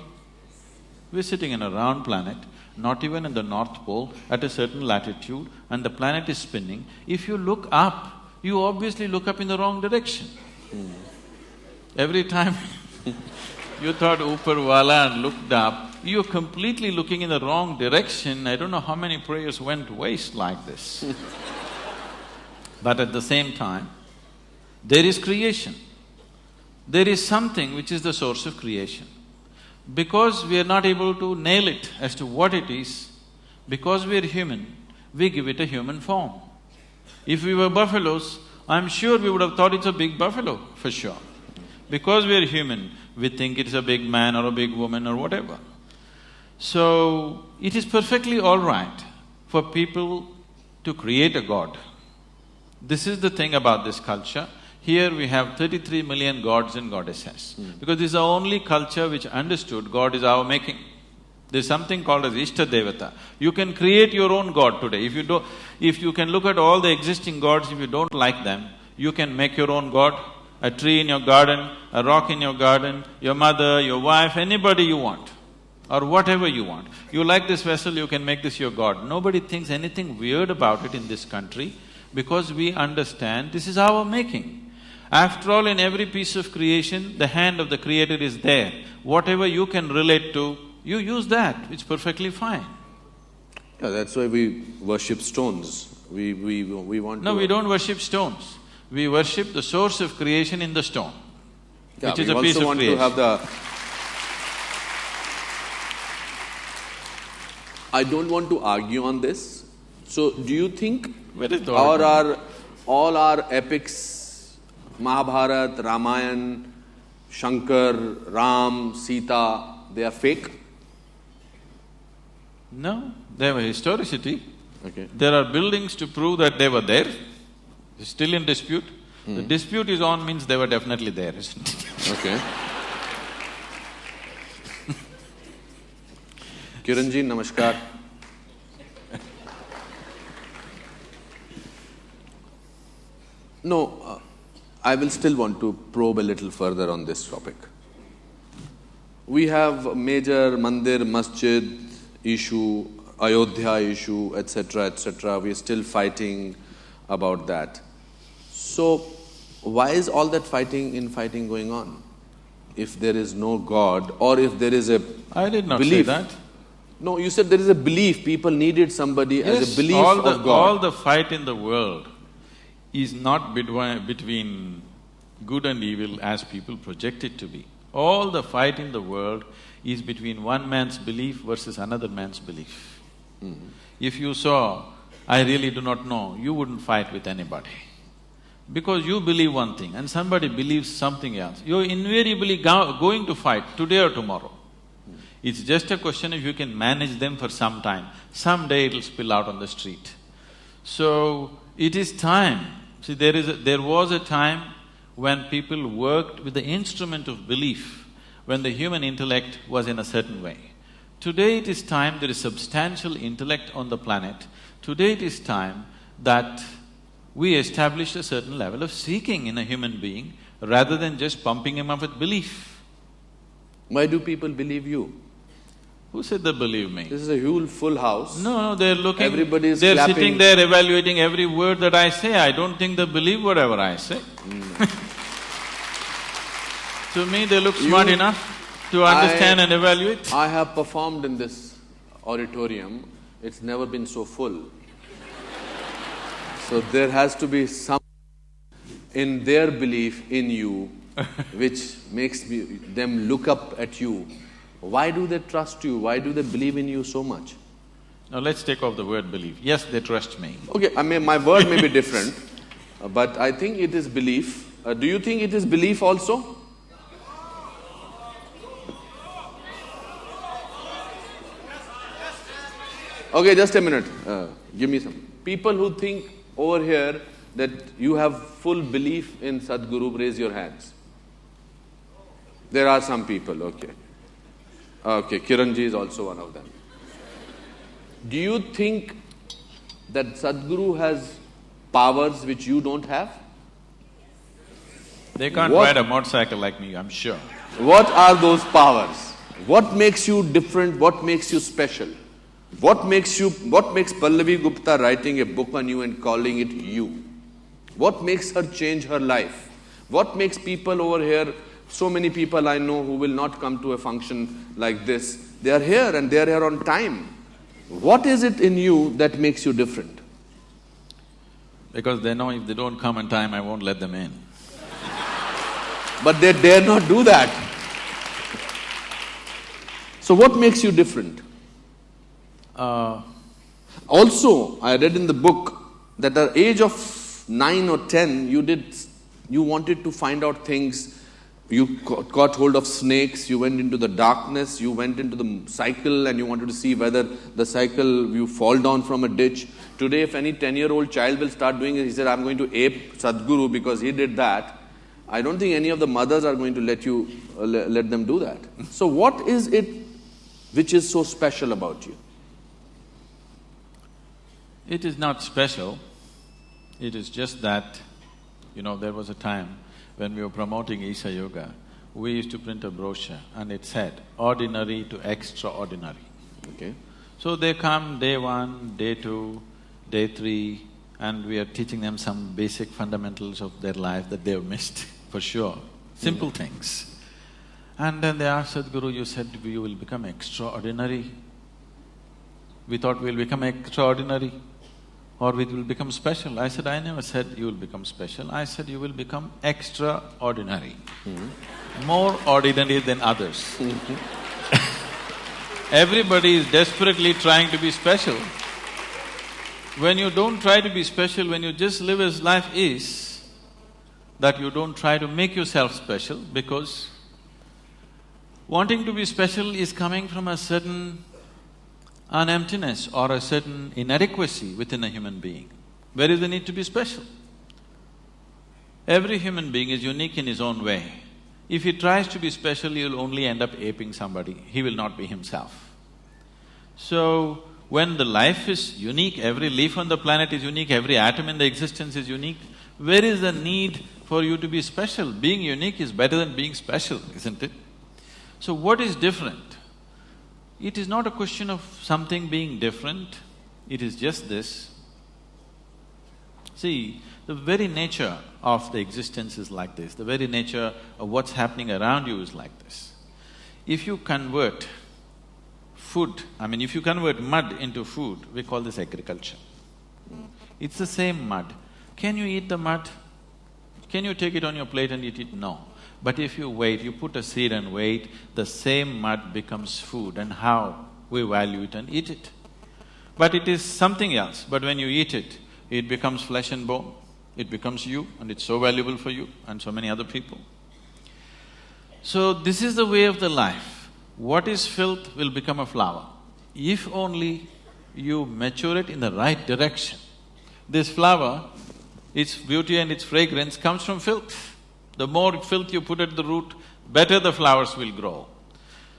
We're sitting in a round planet, not even in the North Pole, at a certain latitude, and the planet is spinning. If you look up, you obviously look up in the wrong direction. Every time you thought Upar Wala and looked up, you're completely looking in the wrong direction. I don't know how many prayers went waste like this. But at the same time, there is creation. There is something which is the source of creation. Because we are not able to nail it as to what it is, because we are human, we give it a human form. If we were buffaloes, I'm sure we would have thought it's a big buffalo, for sure. Because we are human, we think it's a big man or a big woman or whatever. So, it is perfectly all right for people to create a god. This is the thing about this culture. Here we have 33 million gods and goddesses. Because this is the only culture which understood God is our making. There's something called as Ishta Devata. You can create your own god today. If you can look at all the existing gods, if you don't like them, you can make your own god. A tree in your garden, a rock in your garden, your mother, your wife, anybody you want, or whatever you want. You like this vessel, you can make this your god. Nobody thinks anything weird about it in this country because we understand this is our making. After all, in every piece of creation, the hand of the Creator is there. Whatever you can relate to, you use that, it's perfectly fine. Yeah, that's why we worship stones. We want No, we don't worship stones. We worship the source of creation in the stone, which is a piece of creation. We also want to have the… I don't want to argue on this. So, do you think all our epics, Mahabharata, Ramayana, Shankar, Ram, Sita, they are fake? No, they have a historicity. Okay. There are buildings to prove that they were there. It's still in dispute. The dispute is on means they were definitely there, isn't it? Okay. Kiranji, namaskar. No, I will still want to probe a little further on this topic. We have major mandir, masjid issue, Ayodhya issue, etc. We are still fighting about that. So, why is all that fighting going on? If there is no God, or if there is a I did not belief. say that. No, you said there is a belief, people needed somebody as a belief of God. All the fight in the world is not between good and evil as people project it to be. All the fight in the world is between one man's belief versus another man's belief. If you saw, I really do not know, you wouldn't fight with anybody. Because you believe one thing and somebody believes something else, you're invariably going to fight today or tomorrow. It's just a question if you can manage them for some time. Someday it'll spill out on the street. So, it is time. See, there was a time when people worked with the instrument of belief, when the human intellect was in a certain way. Today it is time, there is substantial intellect on the planet. Today it is time that we establish a certain level of seeking in a human being rather than just pumping him up with belief. Why do people believe you? Who said they believe me? This is a huge full house. No, they're looking… Everybody is they're clapping. Sitting there evaluating every word that I say. I don't think they believe whatever I say. To me, they look smart enough to understand and evaluate. I have performed in this auditorium. It's never been so full. So there has to be some in their belief in you which makes them look up at you. Why do they trust you? Why do they believe in you so much? Now let's take off the word belief. Yes, they trust me. Okay, I mean, my word may be different, but I think it is belief. Do you think it is belief also? Okay, just a minute. Give me some. People who think over here that you have full belief in Sadhguru, raise your hands. There are some people, okay. Okay, Kiranji is also one of them. Do you think that Sadhguru has powers which you don't have? They can't ride a motorcycle like me, I'm sure. What are those powers? What makes you different? What makes you special? What makes Pallavi Gupta writing a book on you and calling it you? What makes her change her life? What makes people over here, so many people I know who will not come to a function like this, they are here and they are here on time. What is it in you that makes you different? Because they know if they don't come on time, I won't let them in. But they dare not do that. So what makes you different? Also, I read in the book that at the age of 9 or 10, you wanted to find out things. You caught hold of snakes, you went into the darkness, you went into the cycle and you wanted to see whether the cycle, you fall down from a ditch. Today, if any 10-year-old child will start doing it, he said, I'm going to ape Sadhguru because he did that. I don't think any of the mothers are going to let them do that. So what is it which is so special about you? It is not special. It is just that, there was a time when we were promoting Isha Yoga, we used to print a brochure and it said, ordinary to extraordinary. Okay. So they come day 1, day 2, day 3, and we are teaching them some basic fundamentals of their life that they've missed, for sure. Simple things. And then they asked Sadhguru, you said you will become extraordinary. We thought we'll become extraordinary or we will become special. I said, I never said you will become special. I said you will become extraordinary. More ordinary than others. Everybody is desperately trying to be special. When you don't try to be special, when you just live as life is, that you don't try to make yourself special, because wanting to be special is coming from a certain an emptiness or a certain inadequacy within a human being. Where is the need to be special? Every human being is unique in his own way. If he tries to be special, he'll only end up aping somebody, he will not be himself. So, when the life is unique, every leaf on the planet is unique, every atom in the existence is unique, where is the need for you to be special? Being unique is better than being special, isn't it? So what is different? It is not a question of something being different, it is just this. See, the very nature of the existence is like this, the very nature of what's happening around you is like this. If you convert if you convert mud into food, we call this agriculture. It's the same mud. Can you eat the mud? Can you take it on your plate and eat it? No. But if you wait, you put a seed and wait, the same mud becomes food, and how we value it and eat it. But it is something else, but when you eat it, it becomes flesh and bone, it becomes you, and it's so valuable for you and so many other people. So this is the way of the life. What is filth will become a flower, if only you mature it in the right direction. This flower, its beauty and its fragrance comes from filth. The more filth you put at the root, better the flowers will grow.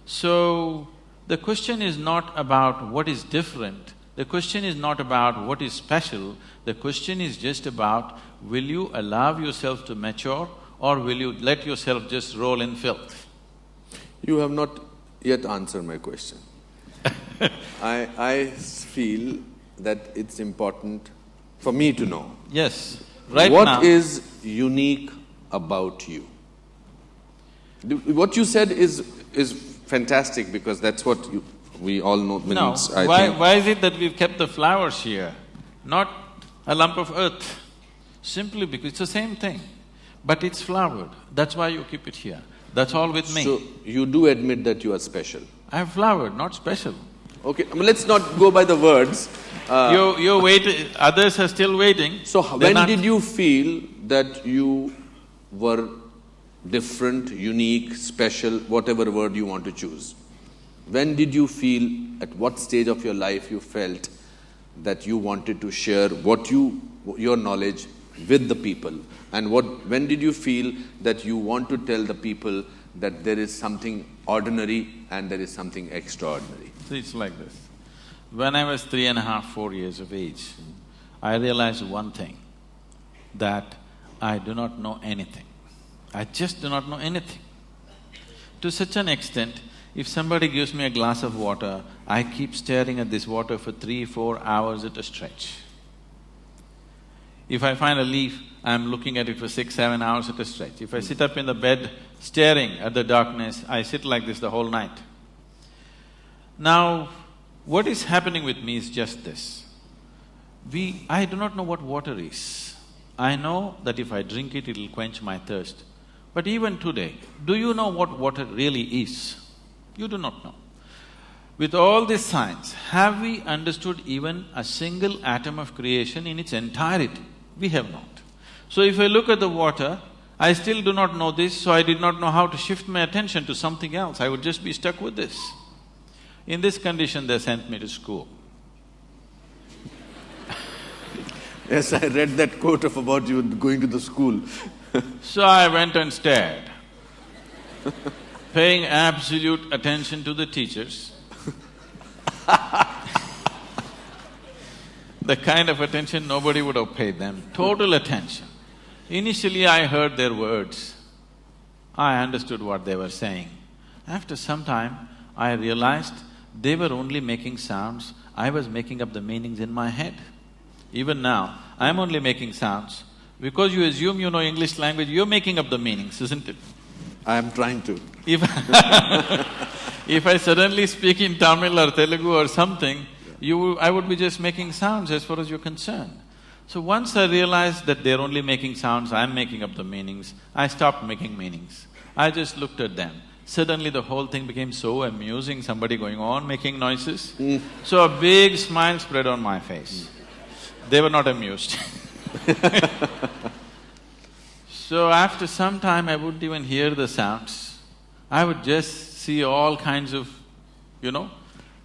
So, the question is not about what is different, the question is not about what is special, the question is just about, will you allow yourself to mature or will you let yourself just roll in filth? You have not yet answered my question. I feel that it's important for me to know. Yes, right now. What is unique about you? What you said is fantastic, because that's what we all know means, why is it that we've kept the flowers here? a lump of earth, simply because it's the same thing, but it's flowered. That's why you keep it here. That's all with me. So, you do admit that you are special? I have flowered, not special. Okay, let's not go by the words. You're waiting, others are still waiting. So, when did you feel that you were different, unique, special, whatever word you want to choose? When did you feel, at what stage of your life you felt that you wanted to share your knowledge with the people? And when did you feel that you want to tell the people that there is something ordinary and there is something extraordinary? See, it's like this. When I was 3.5, 4 years of age, I realized one thing, that I do not know anything. I just do not know anything. To such an extent, if somebody gives me a glass of water, I keep staring at this water for 3-4 hours at a stretch. If I find a leaf, I'm looking at it for 6-7 hours at a stretch. If I sit up in the bed staring at the darkness, I sit like this the whole night. Now, what is happening with me is just this. I do not know what water is. I know that if I drink it, it'll quench my thirst. But even today, do you know what water really is? You do not know. With all this science, have we understood even a single atom of creation in its entirety? We have not. So if I look at the water, I still do not know this, so I did not know how to shift my attention to something else. I would just be stuck with this. In this condition, they sent me to school. Yes, I read that quote about you going to the school. So I went and stared, paying absolute attention to the teachers. The kind of attention nobody would have paid them, total attention. Initially I heard their words, I understood what they were saying. After some time, I realized they were only making sounds, I was making up the meanings in my head. Even now, I'm only making sounds. Because you assume you know English language, you're making up the meanings, isn't it? I am trying to. If I suddenly speak in Tamil or Telugu or something, I would be just making sounds as far as you're concerned. So once I realized that they're only making sounds, I'm making up the meanings, I stopped making meanings. I just looked at them. Suddenly the whole thing became so amusing, somebody going on making noises. So a big smile spread on my face. They were not amused. So after some time I wouldn't even hear the sounds. I would just see all kinds of,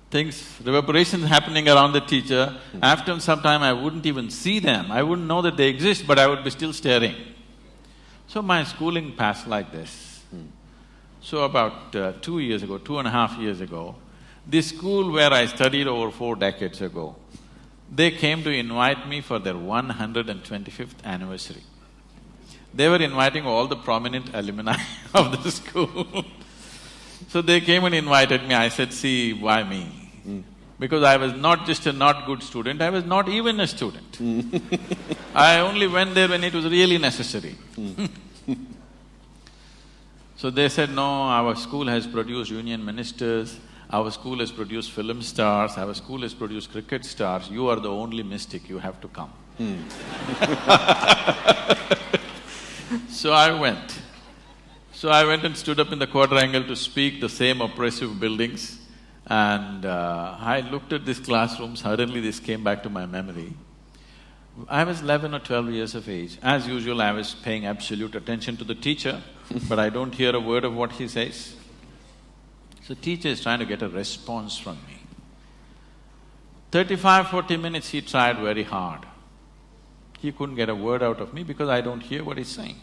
things, reverberations happening around the teacher. After some time I wouldn't even see them, I wouldn't know that they exist, but I would be still staring. So my schooling passed like this. So about 2 years ago, 2.5 years ago, this school where I studied over 4 decades ago, they came to invite me for their 125th anniversary. They were inviting all the prominent alumni of the school. So they came and invited me. I said, see, why me? Because I was not just a not good student, I was not even a student. I only went there when it was really necessary. So they said, no, our school has produced union ministers, our school has produced film stars, our school has produced cricket stars, you are the only mystic, you have to come. So I went. So I went and stood up in the quadrangle to speak the same oppressive buildings, and I looked at this classroom, suddenly this came back to my memory. I was 11 or 12 years of age. As usual, I was paying absolute attention to the teacher, but I don't hear a word of what he says. So teacher is trying to get a response from me. 35-40 minutes he tried very hard. He couldn't get a word out of me because I don't hear what he's saying.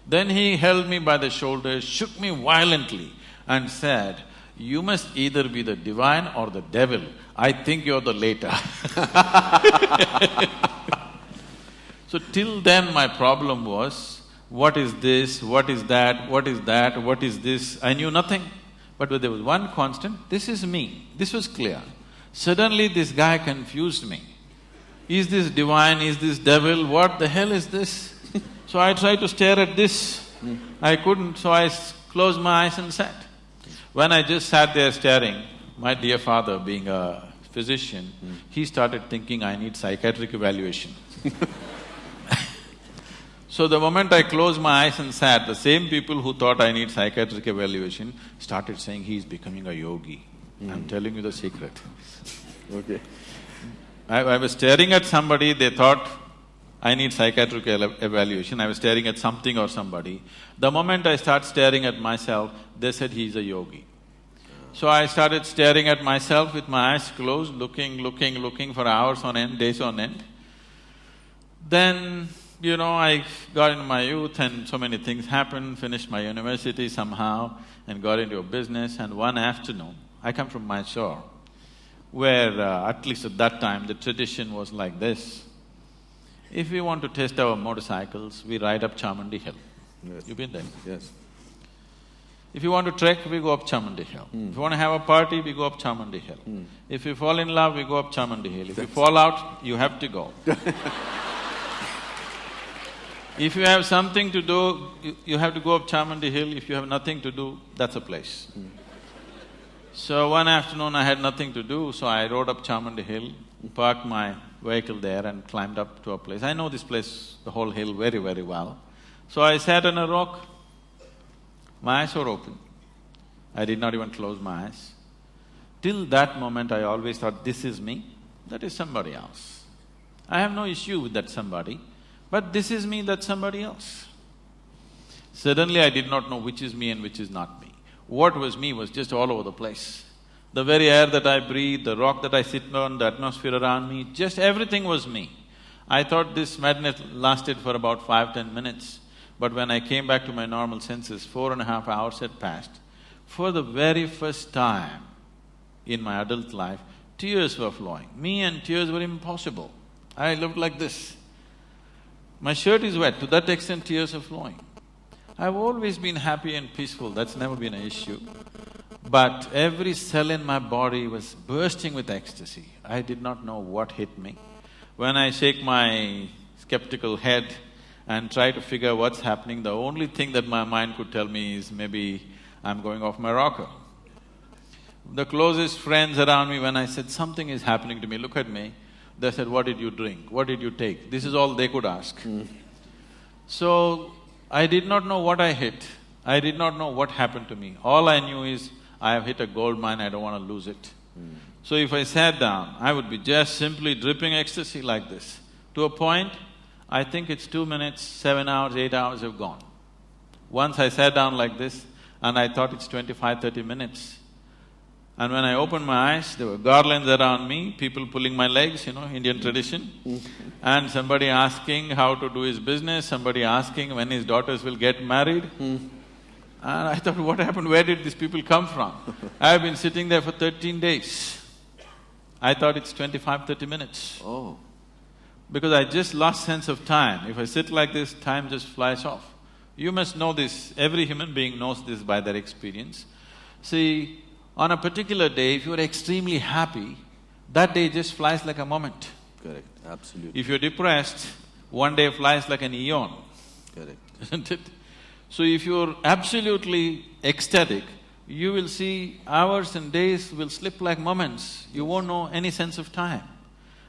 Then he held me by the shoulders, shook me violently and said, you must either be the divine or the devil. I think you're the later. So till then my problem was, what is this, what is that, what is that, what is this? I knew nothing. But there was one constant, this is me. This was clear. Suddenly this guy confused me. Is this divine, is this devil, what the hell is this? So I tried to stare at this. I couldn't, so I closed my eyes and sat. When I just sat there staring, my dear father, being a physician, he started thinking I need psychiatric evaluation. So the moment I closed my eyes and sat, the same people who thought I need psychiatric evaluation started saying, he's becoming a yogi. I'm telling you the secret. Okay. I was staring at somebody, they thought I need psychiatric evaluation, I was staring at something or somebody. The moment I start staring at myself, they said he's a yogi. So I started staring at myself with my eyes closed, looking for hours on end, days on end. Then, I got into my youth and so many things happened, finished my university somehow and got into a business, and one afternoon, I come from Mysore, where at least at that time the tradition was like this. If we want to test our motorcycles, we ride up Chamandi Hill. Yes. You've been there? Yes. If you want to trek, we go up Chamandi Hill. If you want to have a party, we go up Chamandi Hill. If you fall in love, we go up Chamandi Hill. If you fall out, you have to go. If you have something to do, you have to go up Chamandi Hill. If you have nothing to do, that's a place. So one afternoon I had nothing to do, so I rode up Chamandi Hill, parked my vehicle there and climbed up to a place. I know this place, the whole hill, very, very well. So I sat on a rock, my eyes were open. I did not even close my eyes. Till that moment I always thought, this is me, that is somebody else. I have no issue with that somebody, but this is me, that's somebody else. Suddenly I did not know which is me and which is not me. What was me was just all over the place. The very air that I breathe, the rock that I sit on, the atmosphere around me, just everything was me. I thought this madness lasted for about 5–10 minutes, but when I came back to my normal senses, 4.5 hours had passed. For the very first time in my adult life, tears were flowing. Me and tears were impossible. I looked like this. My shirt is wet, to that extent tears are flowing. I've always been happy and peaceful, that's never been an issue. But every cell in my body was bursting with ecstasy. I did not know what hit me. When I shake my skeptical head and try to figure what's happening, the only thing that my mind could tell me is maybe I'm going off my rocker. The closest friends around me, when I said something is happening to me, look at me, they said, what did you drink? What did you take? This is all they could ask. So, I did not know what I hit. I did not know what happened to me. All I knew is, I have hit a gold mine, I don't want to lose it. So if I sat down, I would be just simply dripping ecstasy like this. To a point, I think it's 2 minutes, 7 hours, 8 hours have gone. Once I sat down like this, and I thought it's 25–30 minutes. And when I opened my eyes, there were garlands around me, people pulling my legs, Indian tradition. And somebody asking how to do his business, somebody asking when his daughters will get married. And I thought, what happened? Where did these people come from? I've been sitting there for 13 days. I thought it's 25–30 minutes. Oh. Because I just lost sense of time. If I sit like this, time just flies off. You must know this, every human being knows this by their experience. See, on a particular day, if you're extremely happy, that day just flies like a moment. Correct, absolutely. If you're depressed, one day flies like an eon. Correct. Isn't it? So if you're absolutely ecstatic, you will see hours and days will slip like moments. You won't know any sense of time.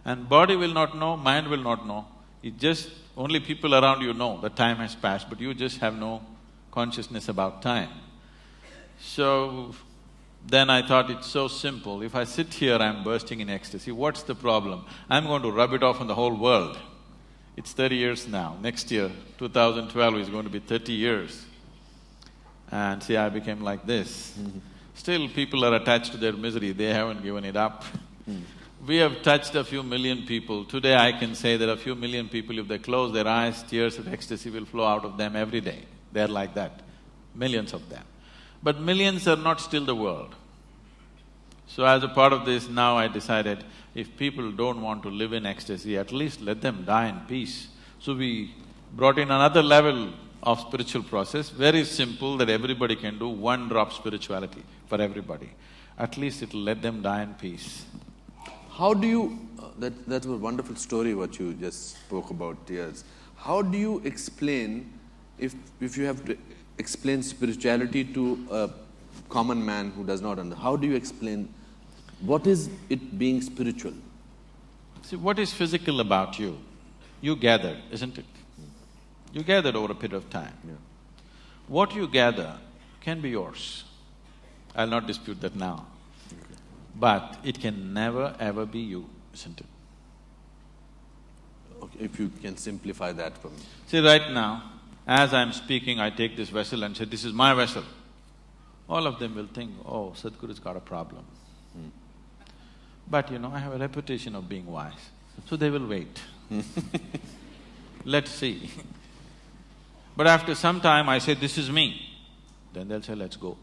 And body will not know, mind will not know. It just… only people around you know that time has passed, but you just have no consciousness about time. So, then I thought it's so simple. If I sit here, I'm bursting in ecstasy. What's the problem? I'm going to rub it off on the whole world. It's 30 years now. Next year, 2012 is going to be 30 years. And see, I became like this. Still, people are attached to their misery. They haven't given it up. We have touched a few million people. Today I can say that a few million people, if they close their eyes, tears of ecstasy will flow out of them every day. They're like that. Millions of them. But millions are not still the world. So as a part of this, now I decided, if people don't want to live in ecstasy, at least let them die in peace. So we brought in another level of spiritual process, very simple, that everybody can do, 1 drop spirituality for everybody. At least it'll let them die in peace. How do you… that's a wonderful story what you just spoke about, tears. How do you explain, if you have to explain spirituality to a common man who does not understand, how do you explain what is it being spiritual? See, what is physical about you you gathered, isn't it? You gathered over a period of time. What you gather can be yours. I'll not dispute that now. But it can never ever be you, isn't it? Okay, if you can simplify that for me. See, right now, as I'm speaking, I take this vessel and say, this is my vessel. All of them will think, oh, Sadhguru's got a problem. But you know, I have a reputation of being wise, so they will wait. Let's see. But after some time, I say, this is me. Then they'll say, let's go.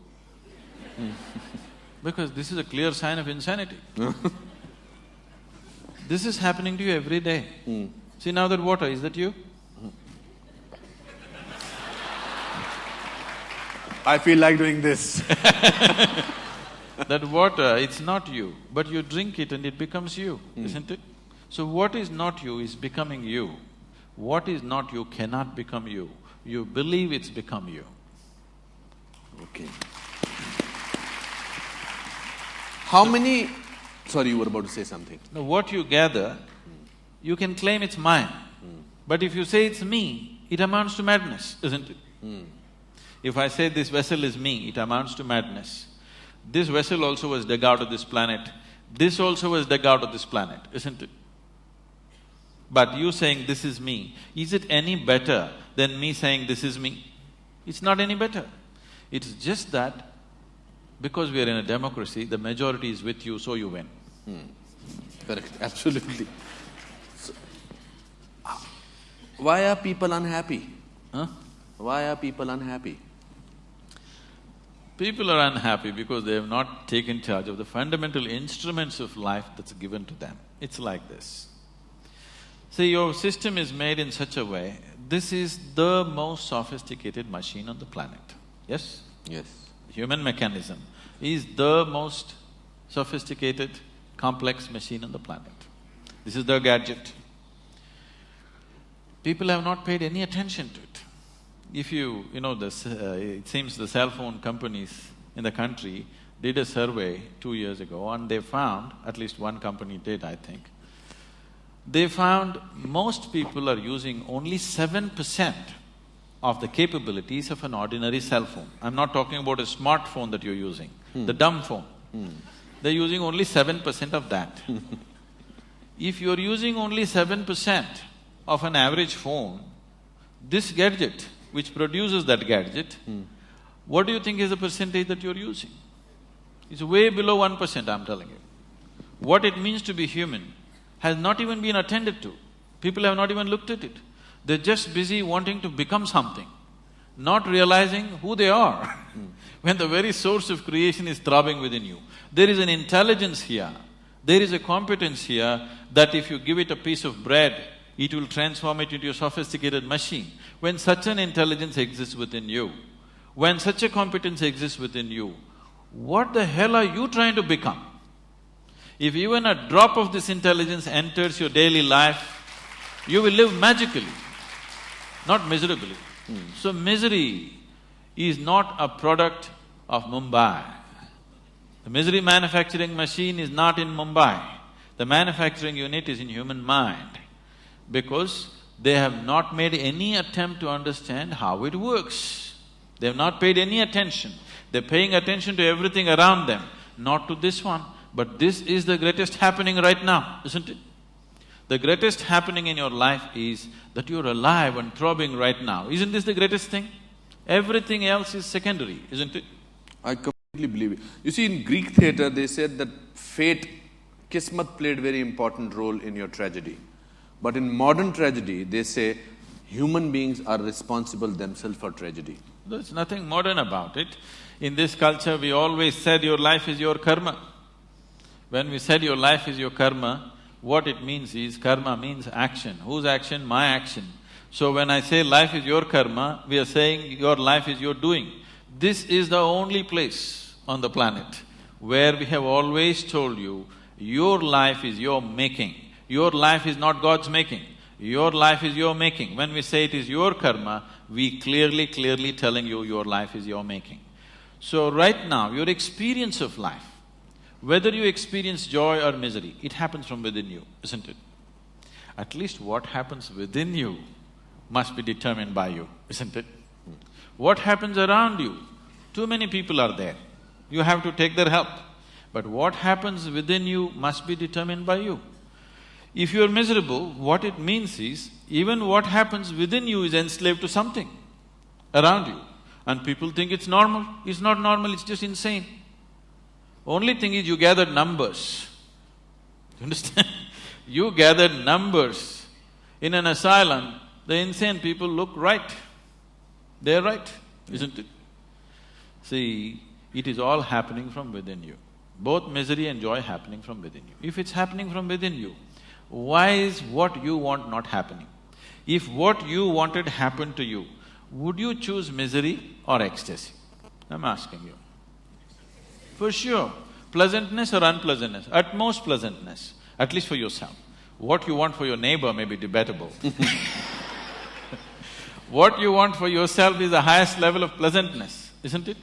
Because this is a clear sign of insanity. This is happening to you every day. See now that water, is that you? I feel like doing this. That water, it's not you, but you drink it and it becomes you, isn't it? So what is not you is becoming you. What is not you cannot become you. You believe it's become you. Okay. How many… Sorry, you were about to say something. Now what you gather, you can claim it's mine. But if you say it's me, it amounts to madness, isn't it? If I say this vessel is me, it amounts to madness. This vessel also was dug out of this planet, this also was dug out of this planet, isn't it? But you saying this is me, is it any better than me saying this is me? It's not any better. It's just that because we are in a democracy, the majority is with you, so you win. Correct, absolutely. So, why are people unhappy? Why are people unhappy? People are unhappy because they have not taken charge of the fundamental instruments of life that's given to them. It's like this. See, your system is made in such a way, this is the most sophisticated machine on the planet, yes? Yes. Human mechanism is the most sophisticated, complex machine on the planet. This is the gadget. People have not paid any attention to it. If you know, it seems the cell phone companies in the country did a survey 2 years ago and they found, at least one company did, I think, they found most people are using only 7% of the capabilities of an ordinary cell phone. I'm not talking about a smartphone that you're using, the dumb phone. They're using only 7% of that. If you're using only 7% of an average phone, this gadget, which produces that gadget, what do you think is the percentage that you're using? It's way below 1%, I'm telling you. What it means to be human has not even been attended to. People have not even looked at it. They're just busy wanting to become something, not realizing who they are. When the very source of creation is throbbing within you, there is an intelligence here, there is a competence here that if you give it a piece of bread, it will transform it into a sophisticated machine. When such an intelligence exists within you, when such a competence exists within you, what the hell are you trying to become? If even a drop of this intelligence enters your daily life, you will live magically, not miserably. So misery is not a product of Mumbai. The misery manufacturing machine is not in Mumbai. The manufacturing unit is in human mind, because they have not made any attempt to understand how it works. They have not paid any attention. They're paying attention to everything around them, not to this one. But this is the greatest happening right now, isn't it? The greatest happening in your life is that you're alive and throbbing right now. Isn't this the greatest thing? Everything else is secondary, isn't it? I completely believe it. You see, in Greek theatre, they said that fate, kismat, played a very important role in your tragedy. But in modern tragedy, they say human beings are responsible themselves for tragedy. There's nothing modern about it. In this culture, we always said your life is your karma. When we said your life is your karma, what it means is, karma means action. Whose action? My action. So when I say life is your karma, we are saying your life is your doing. This is the only place on the planet where we have always told you, your life is your making. Your life is not God's making. Your life is your making. When we say it is your karma, we clearly telling you your life is your making. So right now, your experience of life, whether you experience joy or misery, it happens from within you, isn't it? at least what happens within you must be determined by you, isn't it? What happens around you? Too many people are there. You have to take their help. But what happens within you must be determined by you. If you are miserable, what it means is, even what happens within you is enslaved to something around you. And people think it's normal. It's not normal, it's just insane. Only thing is you gathered numbers. You understand? You gathered numbers. In an asylum, the insane people look right. They're right, isn't it? See, it is all happening from within you. Both misery and joy happening from within you. If it's happening from within you, why is what you want not happening? If what you wanted happened to you, would you choose misery or ecstasy? I'm asking you. For sure, pleasantness or unpleasantness, at most pleasantness, at least for yourself. What you want for your neighbor may be debatable. What you want for yourself is the highest level of pleasantness, isn't it?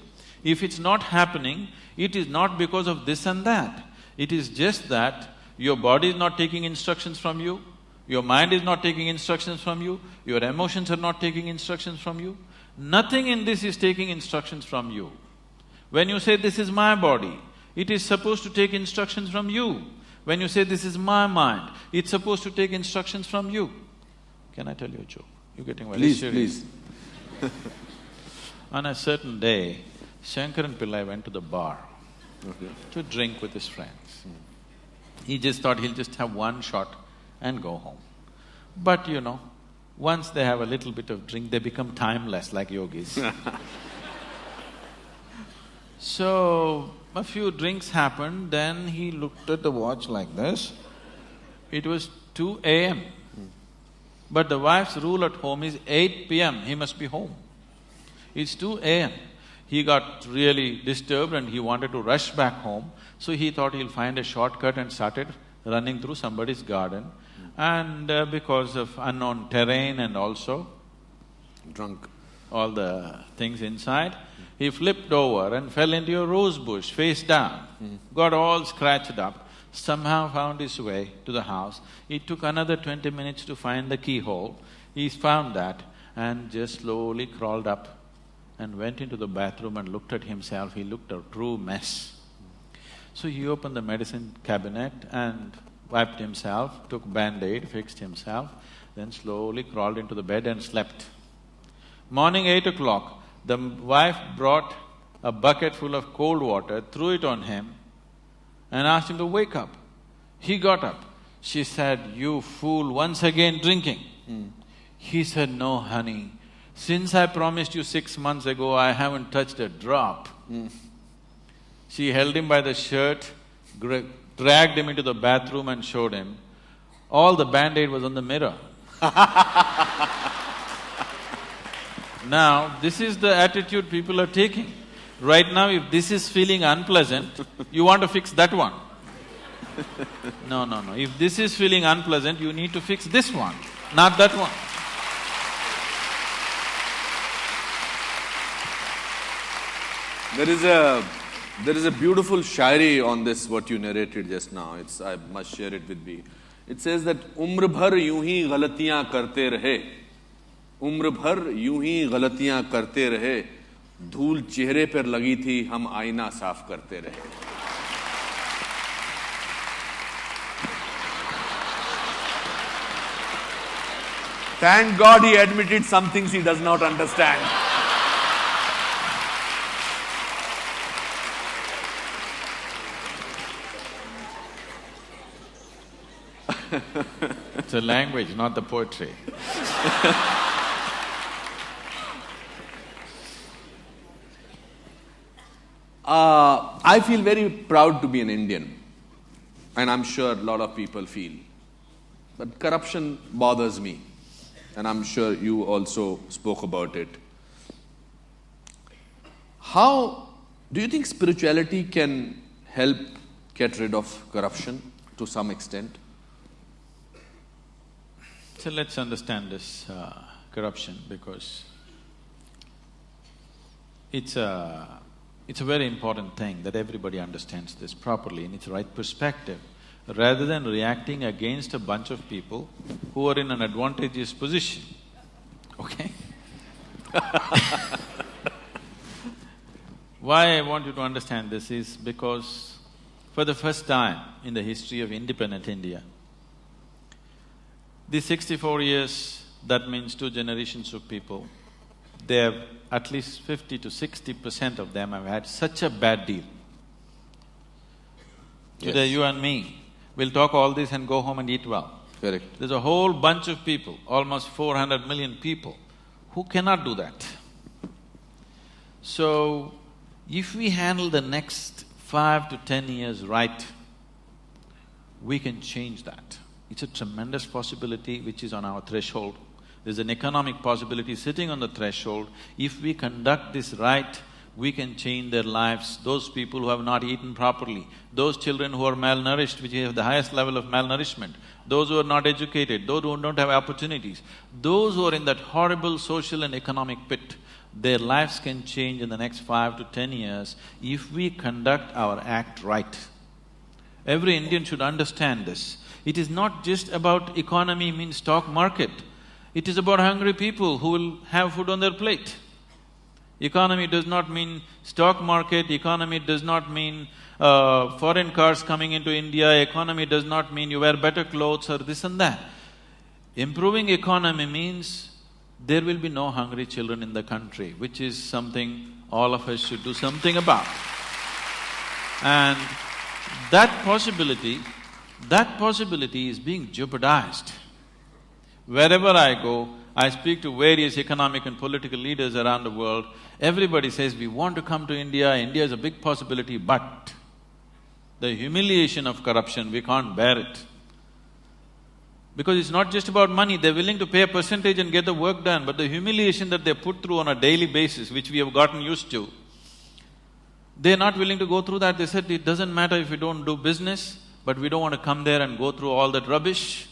If it's not happening, it is not because of this and that. It is just that your body is not taking instructions from you, your mind is not taking instructions from you, your emotions are not taking instructions from you. Nothing in this is taking instructions from you. When you say, this is my body, it is supposed to take instructions from you. When you say, this is my mind, it's supposed to take instructions from you. Can I tell you a joke? You're getting very serious. Please. On a certain day, Shankaran Pillai went to the bar to drink with his friends. He just thought he'll just have one shot and go home. But you know, once they have a little bit of drink, they become timeless like yogis. So, a few drinks happened, then he looked at the watch like this. It was 2 a.m. But the wife's rule at home is 8 p.m., he must be home. It's 2 a.m. He got really disturbed and he wanted to rush back home, so he thought he'll find a shortcut and started running through somebody's garden. And because of unknown terrain and also Drunk. all the things inside, he flipped over and fell into a rose bush, face down, got all scratched up, somehow found his way to the house. It took another 20 minutes to find the keyhole. He found that and just slowly crawled up and went into the bathroom and looked at himself. He looked a true mess. So he opened the medicine cabinet and wiped himself, took Band-Aid, fixed himself, then slowly crawled into the bed and slept. Morning 8 o'clock, the wife brought a bucket full of cold water, threw it on him and asked him to wake up. He got up. She said, "You fool, once again drinking." He said, "No, honey, since I promised you 6 months ago, I haven't touched a drop." She held him by the shirt, dragged him into the bathroom and showed him. All the Band-Aid was on the mirror. Now, this is the attitude people are taking. Right now, if this is feeling unpleasant, you want to fix that one. No, no, no. If this is feeling unpleasant, you need to fix this one, not that one. There is a beautiful shairi on this, what you narrated just now. I must share it with me. It says that umr bhar यूं ही गलतियां करते रहे, उम्र भर यूं ही गलतियां करते रहे, धूल चेहरे पर लगी थी, हम आईना साफ करते रहे. Thank God he admitted some things he does not understand. It's a language, not the poetry. I feel very proud to be an Indian, and I'm sure a lot of people feel. But corruption bothers me, and I'm sure you also spoke about it. How do you think spirituality can help get rid of corruption to some extent? So let's understand this corruption, because it's a very important thing that everybody understands this properly in its right perspective. rather than reacting against a bunch of people who are in an advantageous position, okay? Why I want you to understand this is because for the first time in the history of independent India, these 64 years, that means 2 generations of people, they have at least 50 to 60% of them have had such a bad deal. Today you and me will talk all this and go home and eat well. Correct. There's a whole bunch of people, almost 400 million people, who cannot do that. So, if we handle the next 5 to 10 years right, we can change that. It's a tremendous possibility which is on our threshold. There's an economic possibility sitting on the threshold. If we conduct this right, we can change their lives. Those people who have not eaten properly, those children who are malnourished, which have the highest level of malnourishment, those who are not educated, those who don't have opportunities, those who are in that horrible social and economic pit, their lives can change in the next 5 to 10 years if we conduct our act right. Every Indian should understand this. It is not just about economy means stock market. It is about hungry people who will have food on their plate. Economy does not mean stock market, economy does not mean foreign cars coming into India, economy does not mean you wear better clothes or this and that. Improving economy means there will be no hungry children in the country, which is something all of us should do something about. And that possibility is being jeopardized. Wherever I go, I speak to various economic and political leaders around the world, everybody says, we want to come to India, India is a big possibility, but the humiliation of corruption, we can't bear it. Because it's not just about money, they're willing to pay a percentage and get the work done, but the humiliation that they put through on a daily basis, which we have gotten used to, they're not willing to go through that. They said, it doesn't matter if we don't do business, but we don't want to come there and go through all that rubbish.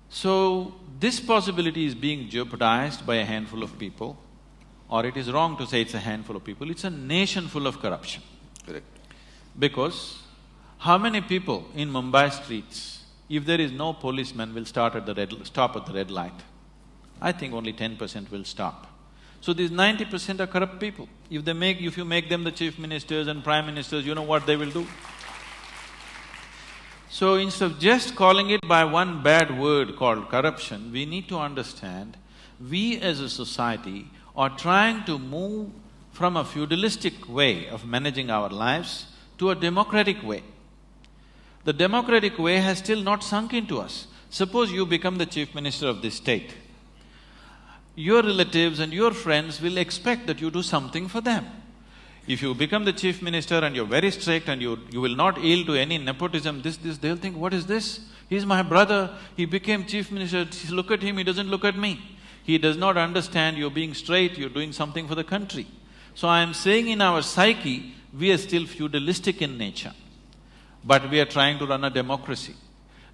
So, this possibility is being jeopardized by a handful of people, or it is wrong to say it's a handful of people, it's a nation full of corruption. Correct. Because how many people in Mumbai streets, if there is no policeman, will stop at the red light? I think only 10% will stop. So these 90% are corrupt people. If you make them the chief ministers and prime ministers, you know what they will do? So instead of just calling it by one bad word called corruption, we need to understand, we as a society are trying to move from a feudalistic way of managing our lives to a democratic way. The democratic way has still not sunk into us. Suppose you become the chief minister of this state. Your relatives and your friends will expect that you do something for them. If you become the chief minister and you're very strict and you will not yield to any nepotism, they'll think, what is this? He's my brother, he became chief minister, look at him, he doesn't look at me. He does not understand you're being straight, you're doing something for the country. So I am saying in our psyche, we are still feudalistic in nature, but we are trying to run a democracy.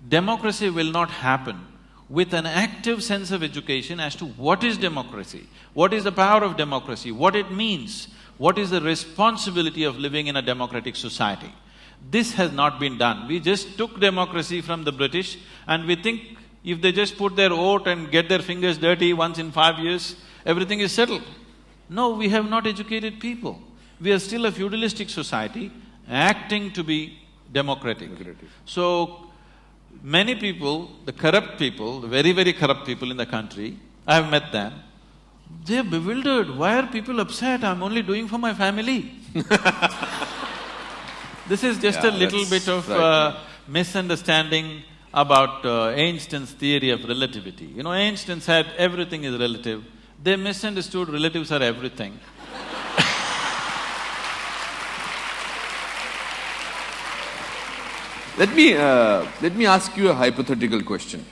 Democracy will not happen with an active sense of education as to what is democracy, what is the power of democracy, what it means, what is the responsibility of living in a democratic society. This has not been done. We just took democracy from the British and we think if they just put their vote and get their fingers dirty once in 5 years, everything is settled. No, we have not educated people. We are still a feudalistic society acting to be democratic. So, many people, the corrupt people, the very, very corrupt people in the country, I have met them, they're bewildered. Why are people upset? I'm only doing for my family. This is just a little bit of misunderstanding about Einstein's theory of relativity. You know, Einstein said everything is relative. They misunderstood relatives are everything. Let me ask you a hypothetical question.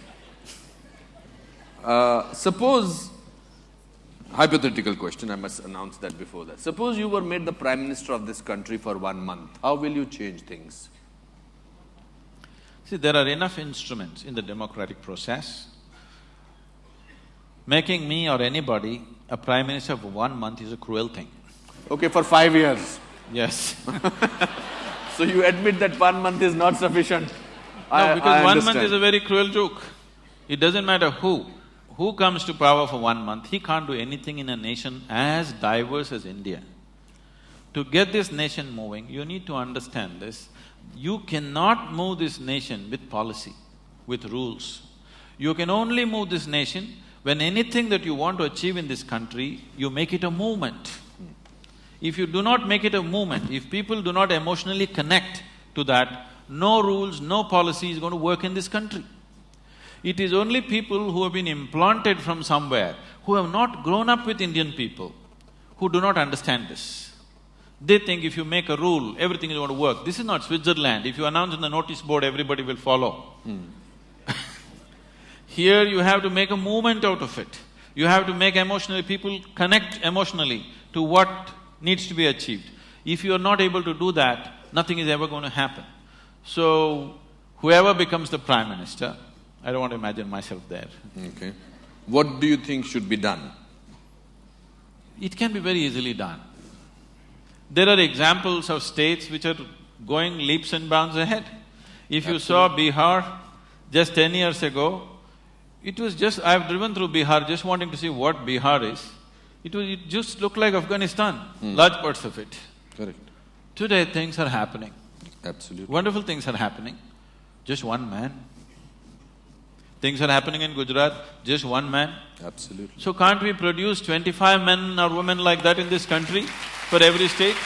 Hypothetical question, I must announce that before that. Suppose you were made the Prime Minister of this country for 1 month, how will you change things? See, there are enough instruments in the democratic process. Making me or anybody a Prime Minister for 1 month is a cruel thing. Okay, for 5 years. Yes. So you admit that 1 month is not sufficient. No, because 1 month understand. is a very cruel joke. It doesn't matter who comes to power for 1 month, he can't do anything in a nation as diverse as India. To get this nation moving, you need to understand this. You cannot move this nation with policy, with rules. You can only move this nation when anything that you want to achieve in this country, you make it a movement. If you do not make it a movement, if people do not emotionally connect to that, no rules, no policy is going to work in this country. It is only people who have been implanted from somewhere, who have not grown up with Indian people, who do not understand this. They think if you make a rule, everything is going to work. This is not Switzerland. If you announce on the notice board, everybody will follow. Here you have to make a movement out of it. You have to make people connect emotionally to what needs to be achieved. If you are not able to do that, nothing is ever going to happen. So, whoever becomes the Prime Minister, I don't want to imagine myself there. Okay. What do you think should be done? It can be very easily done. There are examples of states which are going leaps and bounds ahead. If you saw Bihar just 10 years ago, it was just… I've driven through Bihar just wanting to see what Bihar is. It just looked like Afghanistan, large parts of it. Correct. Today things are happening. Absolutely. Wonderful things are happening. Just one man. Things are happening in Gujarat, just one man. Absolutely. So can't we produce 25 men or women like that in this country for every state?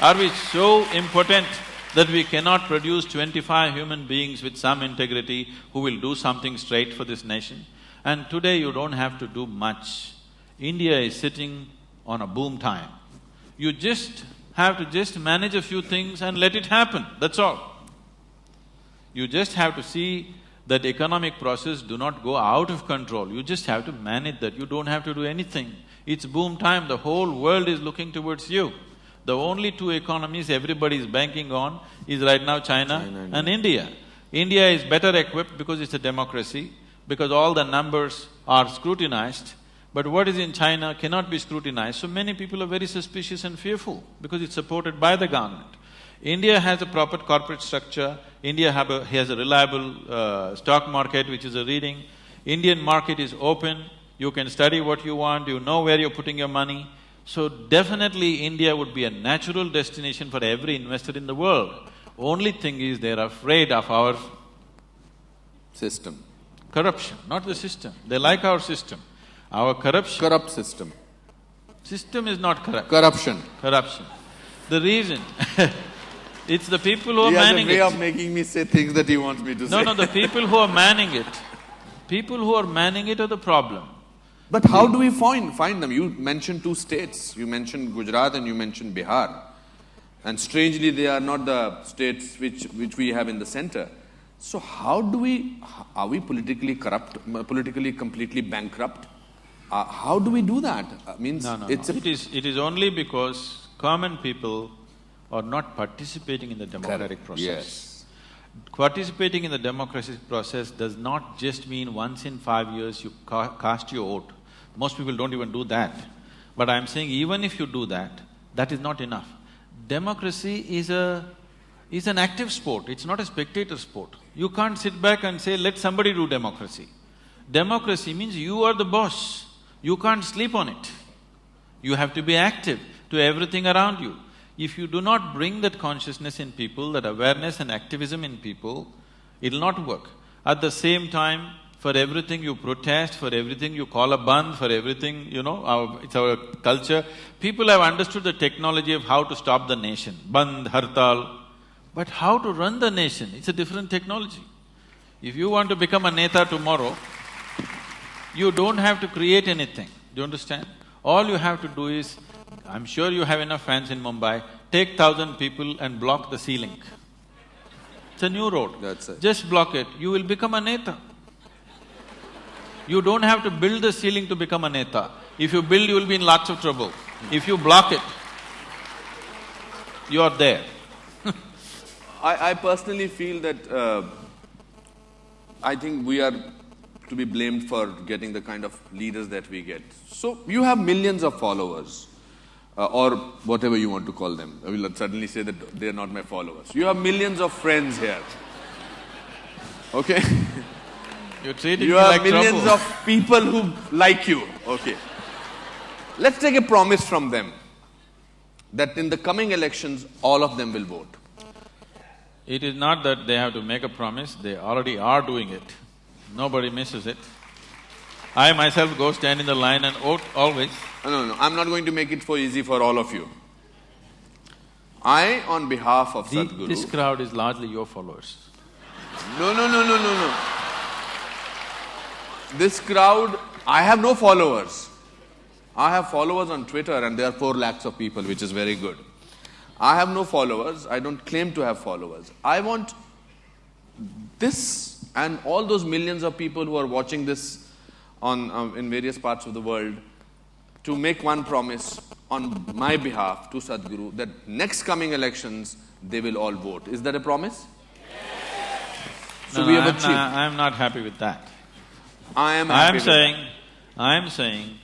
Are we so impotent that we cannot produce 25 human beings with some integrity who will do something straight for this nation? And today you don't have to do much. India is sitting on a boom time. You just have to manage a few things and let it happen, that's all. You just have to see that economic process do not go out of control. You just have to manage that. You don't have to do anything. It's boom time, the whole world is looking towards you. The only two economies everybody is banking on is right now China and India. India is better equipped because it's a democracy, because all the numbers are scrutinized, but what is in China cannot be scrutinized. So many people are very suspicious and fearful because it's supported by the government. India has a proper corporate structure, India has a reliable stock market which is a reading. Indian market is open, you can study what you want, you know where you're putting your money. So definitely India would be a natural destination for every investor in the world. Only thing is they're afraid of our… System. Corruption, not the system. They like our system. Our corruption… Corrupt system. System is not corrupt. Corruption. Corruption. The reason it's the people who are manning it. He has a way of making me say things that he wants me to say. No, the people who are manning it. People who are manning it are the problem. But how do we find them? You mentioned two states. You mentioned Gujarat and you mentioned Bihar. And strangely, they are not the states which we have in the center. So how do we… are we politically corrupt, politically completely bankrupt? How do we do that? It is only because common people are not participating in the democratic process. Yes. Participating in the democratic process does not just mean once in 5 years you cast your vote. Most people don't even do that. But I'm saying even if you do that, that is not enough. Democracy is an active sport, it's not a spectator sport. You can't sit back and say, let somebody do democracy. Democracy means you are the boss, you can't sleep on it. You have to be active to everything around you. If you do not bring that consciousness in people, that awareness and activism in people, it'll not work. At the same time, for everything you protest, for everything you call a bandh, for everything, it's our culture. People have understood the technology of how to stop the nation, bandh, hartal. But how to run the nation, it's a different technology. If you want to become a neta tomorrow, you don't have to create anything, do you understand? All you have to do is, I'm sure you have enough fans in Mumbai, take 1,000 people and block the sea link. It's a new road. That's it. Just block it, you will become a neta. You don't have to build the ceiling to become a neta. If you build, you will be in lots of trouble. If you block it, you are there. I personally feel that I think we are to be blamed for getting the kind of leaders that we get. So, you have millions of followers. or whatever you want to call them. I will suddenly say that they are not my followers. You have millions of friends here. Okay? You're treating You me have like millions trouble. of people who like you. Okay. Let's take a promise from them that in the coming elections, all of them will vote. It is not that they have to make a promise, they already are doing it. Nobody misses it. I myself go stand in the line and vote always. No, I'm not going to make it so easy for all of you. I, on behalf of Sadhguru… This crowd is largely your followers. No. This crowd, I have no followers. I have followers on Twitter and there are 4 lakhs of people, which is very good. I have no followers, I don't claim to have followers. I want this and all those millions of people who are watching this in various parts of the world to make one promise on my behalf to Sadhguru that next coming elections, they will all vote. Is that a promise? So we have achieved. I'm not happy with that. I am happy with that. I'm saying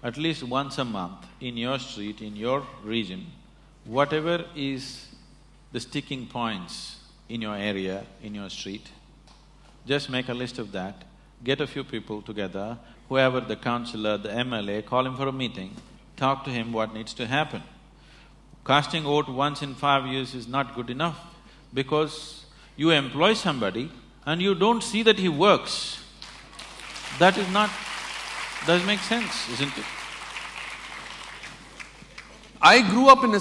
at least once a month in your street, in your region, whatever is the sticking points in your area, in your street, just make a list of that, get a few people together, whoever the councillor, the MLA, call him for a meeting, talk to him what needs to happen. Casting vote once in 5 years is not good enough because you employ somebody and you don't see that he works. That is not… doesn't make sense, isn't it? I grew up in a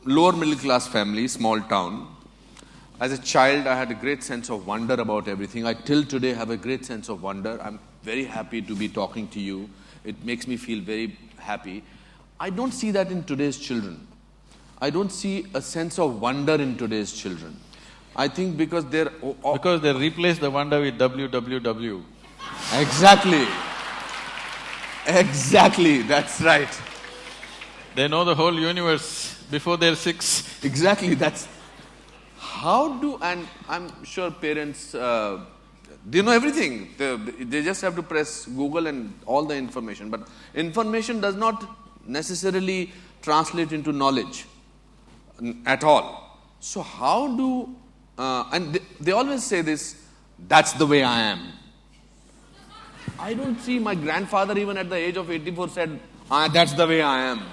lower middle class family, small town. As a child, I had a great sense of wonder about everything. I till today have a great sense of wonder. I'm very happy to be talking to you. It makes me feel very happy. I don't see that in today's children. I don't see a sense of wonder in today's children. I think because they're… Because they replace the wonder with www. Exactly. Exactly, that's right. They know the whole universe before they're 6. Exactly, that's… How do… and I'm sure parents… they know everything. They just have to press Google and all the information. But information does not necessarily translate into knowledge at all. So how do… and they always say this, that's the way I am. I don't see… my grandfather even at the age of 84 said, that's the way I am.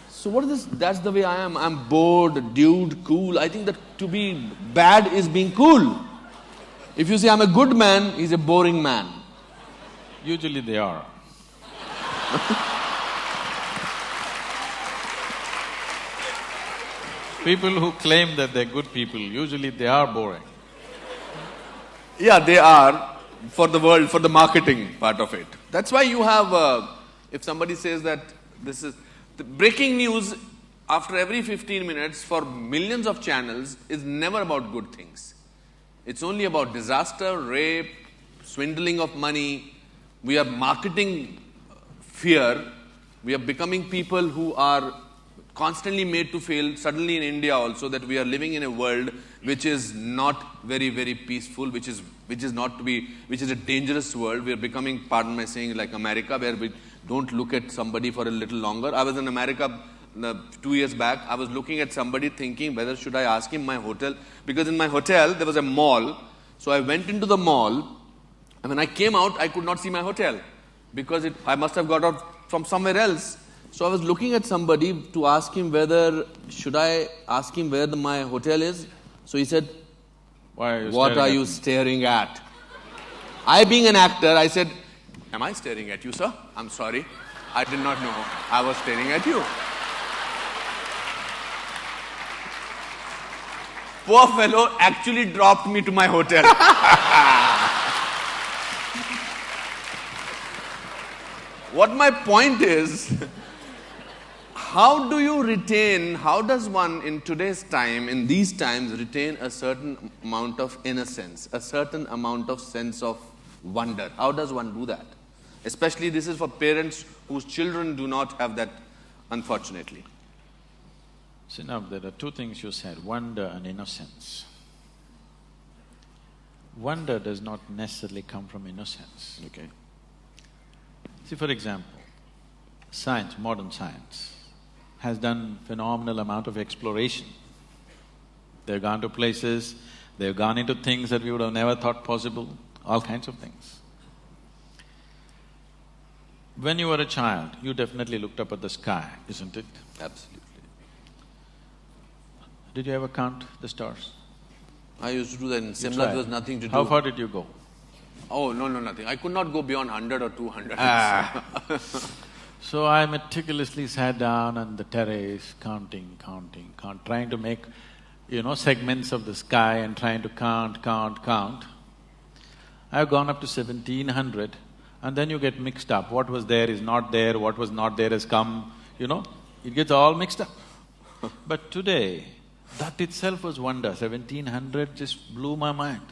So what is this, that's the way I am? I'm bored, dude, cool. I think that to be bad is being cool. If you say I'm a good man, he's a boring man. Usually they are. People who claim that they're good people, usually they are boring. Yeah, they are, for the world, for the marketing part of it. That's why you have… if somebody says that this is… the breaking news after every 15 minutes for millions of channels is never about good things. It's only about disaster, rape, swindling of money. We are marketing fear. We are becoming people who are constantly made to feel, suddenly in India also, that we are living in a world which is not very, very peaceful, which is a dangerous world. We are becoming, pardon my saying, like America, where we don't look at somebody for a little longer. I was in America 2 years back. I was looking at somebody thinking whether should I ask him my hotel, because in my hotel there was a mall. So I went into the mall, and when I came out, I could not see my hotel because I must have got out from somewhere else. So I was looking at somebody to ask him whether should I ask him where my hotel is. So he said, what are you staring at? I, being an actor, I said, am I staring at you, sir? I'm sorry. I did not know I was staring at you. Poor fellow actually dropped me to my hotel. What my point is, how does one in today's time, in these times, retain a certain amount of innocence, a certain amount of sense of wonder? How does one do that? Especially this is for parents whose children do not have that, unfortunately. See, now there are two things you said, wonder and innocence. Wonder does not necessarily come from innocence. Okay. See, for example, Science, modern science, has done phenomenal amount of exploration. They've gone to places, they've gone into things that we would have never thought possible, all kinds of things. When you were a child, you definitely looked up at the sky, isn't it? Absolutely. Did you ever count the stars? I used to do that in Simla, there was nothing to do. How far did you go? Oh, no, nothing. I could not go beyond 100 or 200. So I meticulously sat down on the terrace, counting, trying to make, segments of the sky and trying to count. I've gone up to 1700, and then you get mixed up. What was there is not there, what was not there has come, it gets all mixed up. But today, that itself was wonder. 1700 just blew my mind.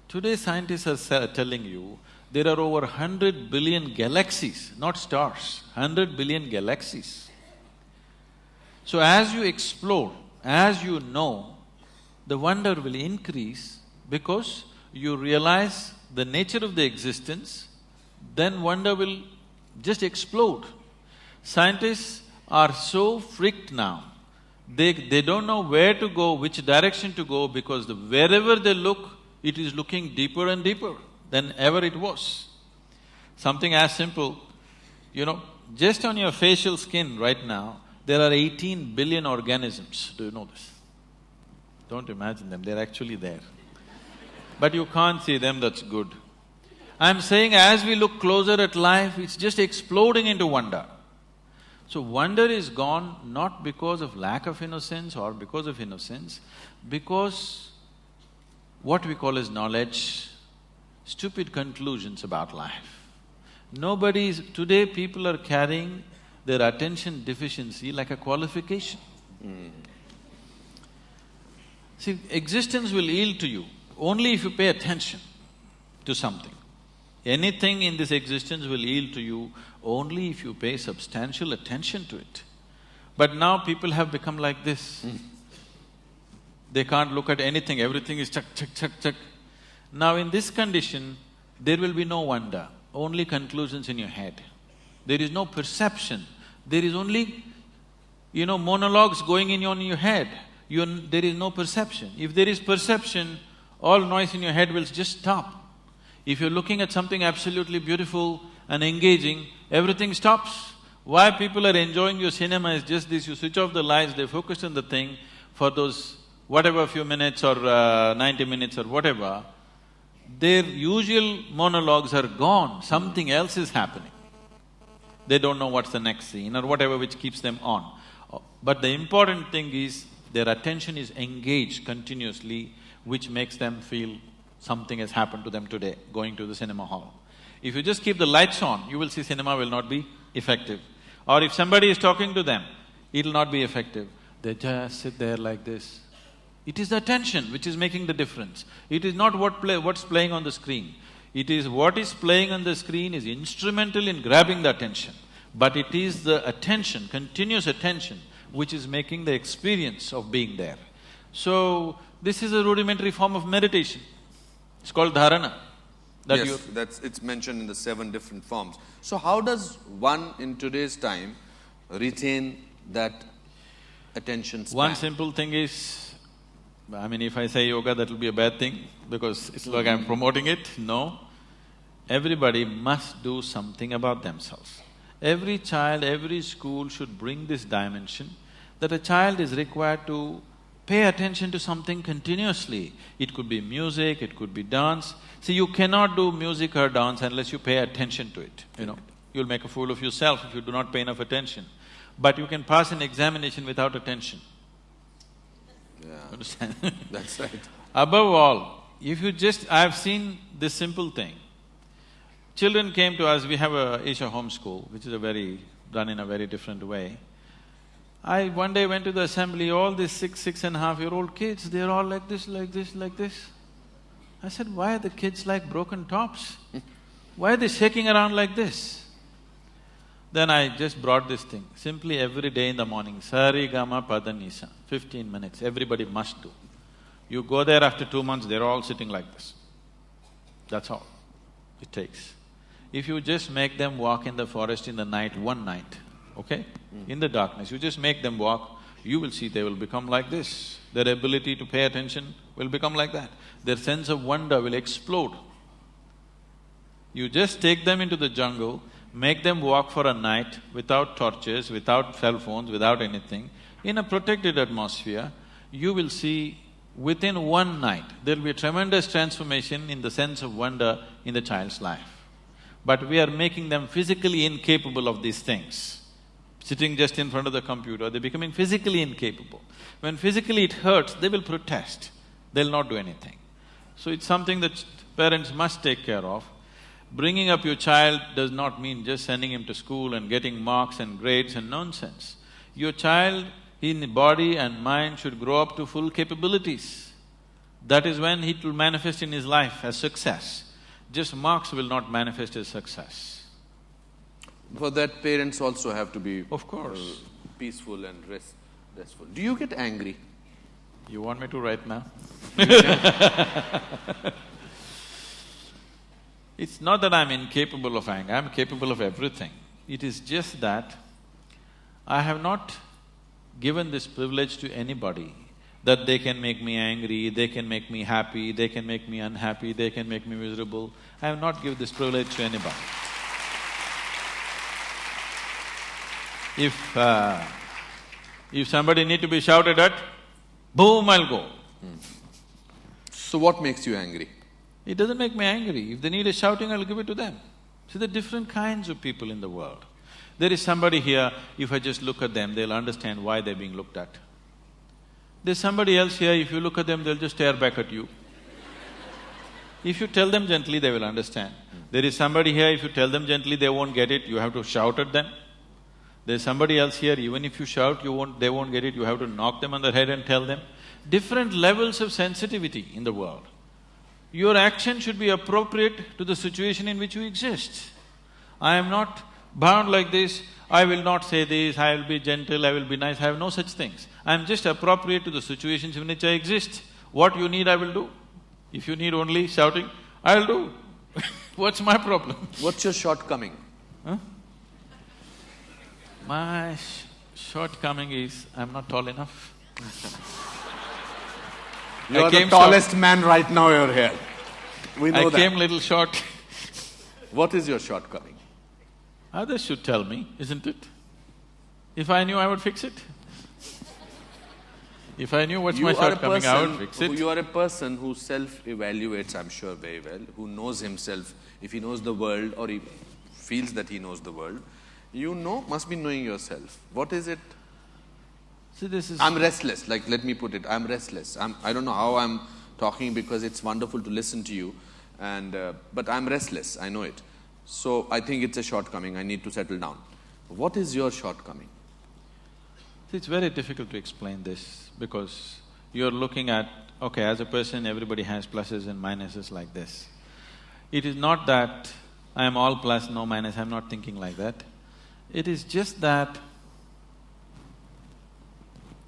Today scientists are telling you there are over 100 billion galaxies, not stars, 100 billion galaxies. So as you explore, as you know, the wonder will increase because you realize the nature of the existence, then wonder will just explode. Scientists are so freaked now, they don't know where to go, which direction to go, because wherever they look, it is looking deeper and deeper than ever it was. Something as simple, just on your facial skin right now, there are 18 billion organisms. Do you know this? Don't imagine them, they're actually there. But you can't see them, that's good. I'm saying as we look closer at life, it's just exploding into wonder. So wonder is gone not because of lack of innocence or because of innocence, because what we call as knowledge, stupid conclusions about life. Today people are carrying their attention deficiency like a qualification. See, existence will yield to you only if you pay attention to something. Anything in this existence will yield to you only if you pay substantial attention to it. But now people have become like this. They can't look at anything, everything is check. Now in this condition, there will be no wonder, only conclusions in your head. There is no perception, there is only, monologues going on in your head. There is no perception. If there is perception, all noise in your head will just stop. If you're looking at something absolutely beautiful and engaging, everything stops. Why people are enjoying your cinema is just this, you switch off the lights, they focus on the thing for those whatever few minutes or 90 minutes or whatever, their usual monologues are gone, something else is happening. They don't know what's the next scene or whatever which keeps them on. But the important thing is their attention is engaged continuously, which makes them feel something has happened to them today, going to the cinema hall. If you just keep the lights on, you will see cinema will not be effective. Or if somebody is talking to them, it'll not be effective. They just sit there like this. It is the attention which is making the difference. It is not what's playing on the screen. It is what is playing on the screen is instrumental in grabbing the attention. But it is the attention, continuous attention, which is making the experience of being there. So, this is a rudimentary form of meditation. It's called dharana. It's mentioned in the 7 different forms. So how does one in today's time retain that attention span? One simple thing is, if I say yoga, that will be a bad thing because it's like I'm promoting it. No. Everybody must do something about themselves. Every child, every school should bring this dimension that a child is required to pay attention to something continuously. It could be music, it could be dance. See, you cannot do music or dance unless you pay attention to it, You'll make a fool of yourself if you do not pay enough attention. But you can pass an examination without attention. Yeah. Understand? That's right. Above all, if you I've seen this simple thing. Children came to us, we have a Isha home school, which is done in a very different way. I one day went to the assembly, all these 6.5-year-old kids, they're all like this. I said, why are the kids like broken tops? Why are they shaking around like this? Then I just brought this thing, simply every day in the morning, Sari Gama Pada Nisa, 15 minutes, everybody must do. You go there after 2 months, they're all sitting like this. That's all it takes. if you just make them walk in the forest in the night, one night, okay? In the darkness, you just make them walk, you will see they will become like this. Their ability to pay attention will become like that. Their sense of wonder will explode. You just take them into the jungle, make them walk for a night without torches, without cell phones, without anything, in a protected atmosphere, you will see within one night, there'll be a tremendous transformation in the sense of wonder in the child's life. But we are making them physically incapable of these things. Sitting just in front of the computer, they're becoming physically incapable. When physically it hurts, they will protest, they'll not do anything. So it's something that parents must take care of. Bringing up your child does not mean just sending him to school and getting marks and grades and nonsense. Your child in body and mind should grow up to full capabilities. That is when it will manifest in his life as success. Just marks will not manifest as success. For that, parents also have to be… Of course. Peaceful and restful. Do you get angry? You want me to right now? It's not that I'm incapable of anger, I'm capable of everything. It is just that I have not given this privilege to anybody that they can make me angry, they can make me happy, they can make me unhappy, they can make me miserable. I have not given this privilege to anybody. If somebody need to be shouted at, boom, I'll go. So what makes you angry? It doesn't make me angry. If they need a shouting, I'll give it to them. See, there are different kinds of people in the world. There is somebody here, if I just look at them, they'll understand why they're being looked at. There's somebody else here, if you look at them, they'll just stare back at you. If you tell them gently, they will understand. There is somebody here, if you tell them gently, they won't get it, you have to shout at them. There's somebody else here, even if you shout, they won't get it, you have to knock them on the head and tell them. Different levels of sensitivity in the world. Your action should be appropriate to the situation in which you exist. I am not bound like this, I will not say this, I will be gentle, I will be nice, I have no such things. I am just appropriate to the situations in which I exist. What you need, I will do. If you need only shouting, I'll do. What's my problem? What's your shortcoming? Huh? My shortcoming is, I'm not tall enough. You're the tallest man right now you're here. We know I that. came little short. What is your shortcoming? Others should tell me, isn't it? If I knew, I would fix it. If I knew what's my shortcoming, I would fix it. You are a person who self-evaluates, I'm sure, very well, who knows himself. If he knows the world or he feels that he knows the world, you know, must be knowing yourself. What is it? See, this is… I'm restless, like let me put it, I'm restless. I don't know how I'm talking because it's wonderful to listen to you, but I'm restless, I know it. So I think it's a shortcoming, I need to settle down. What is your shortcoming? See, it's very difficult to explain this because you're looking at, okay, as a person everybody has pluses and minuses like this. It is not that I am all plus, no minus, I'm not thinking like that. It is just that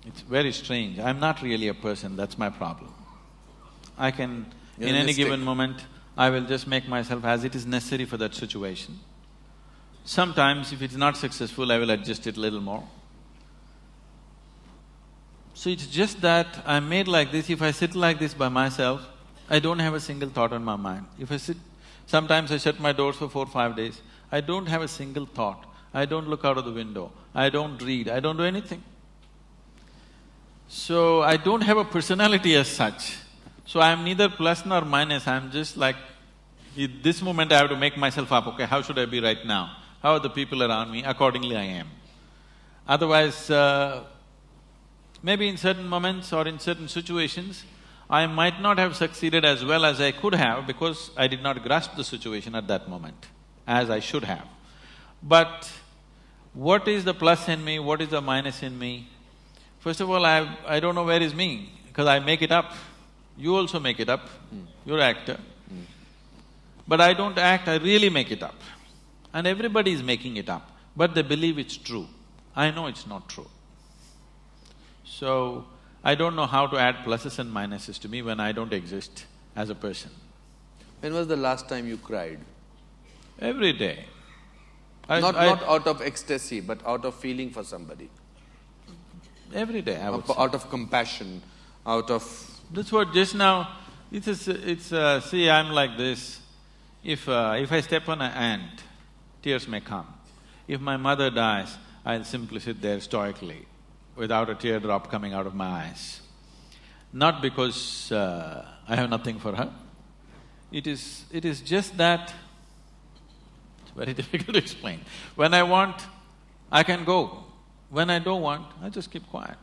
it's very strange. I'm not really a person, that's my problem. I can… in any given moment, I will just make myself as it is necessary for that situation. Sometimes if it's not successful, I will adjust it a little more. So it's just that I'm made like this, if I sit like this by myself, I don't have a single thought on my mind. If I sit… sometimes I shut my doors for 4-5 days, I don't have a single thought. I don't look out of the window, I don't read, I don't do anything. So I don't have a personality as such. So I'm neither plus nor minus, I'm just like, at this moment I have to make myself up, okay, how should I be right now? How are the people around me? Accordingly I am. Otherwise, maybe in certain moments or in certain situations, I might not have succeeded as well as I could have because I did not grasp the situation at that moment, as I should have. But what is the plus in me, what is the minus in me? First of all, I don't know where is me, because I make it up. You also make it up, you're an actor. But I don't act, I really make it up. And everybody is making it up, but they believe it's true. I know it's not true. So, I don't know how to add pluses and minuses to me when I don't exist as a person. When was the last time you cried? Every day. Not out of ecstasy, but out of feeling for somebody. Every day, I would say. Out of compassion, out of… That's what just now, see, I'm like this. If I step on an ant, tears may come. If my mother dies, I'll simply sit there stoically, without a teardrop coming out of my eyes. Not because I have nothing for her. It is just that… it's very difficult to explain. When I want, I can go. When I don't want, I just keep quiet.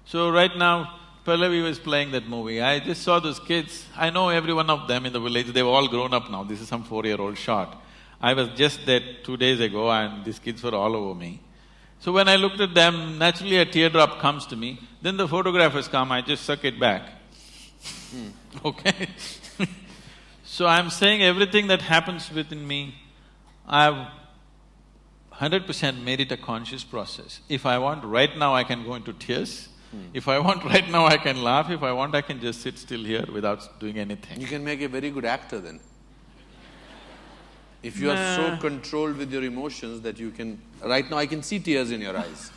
So right now, Pallavi was playing that movie. I just saw those kids. I know every one of them in the village. They've all grown up now. This is some 4-year-old shot. I was just there 2 days ago and these kids were all over me. So when I looked at them, naturally a teardrop comes to me. Then the photographers come, I just suck it back. Okay? So I'm saying everything that happens within me, I've 100% made it a conscious process. If I want right now, I can go into tears. If I want right now, I can laugh. If I want, I can just sit still here without doing anything. You can make a very good actor then. If you are so controlled with your emotions that you can… Right now I can see tears in your eyes.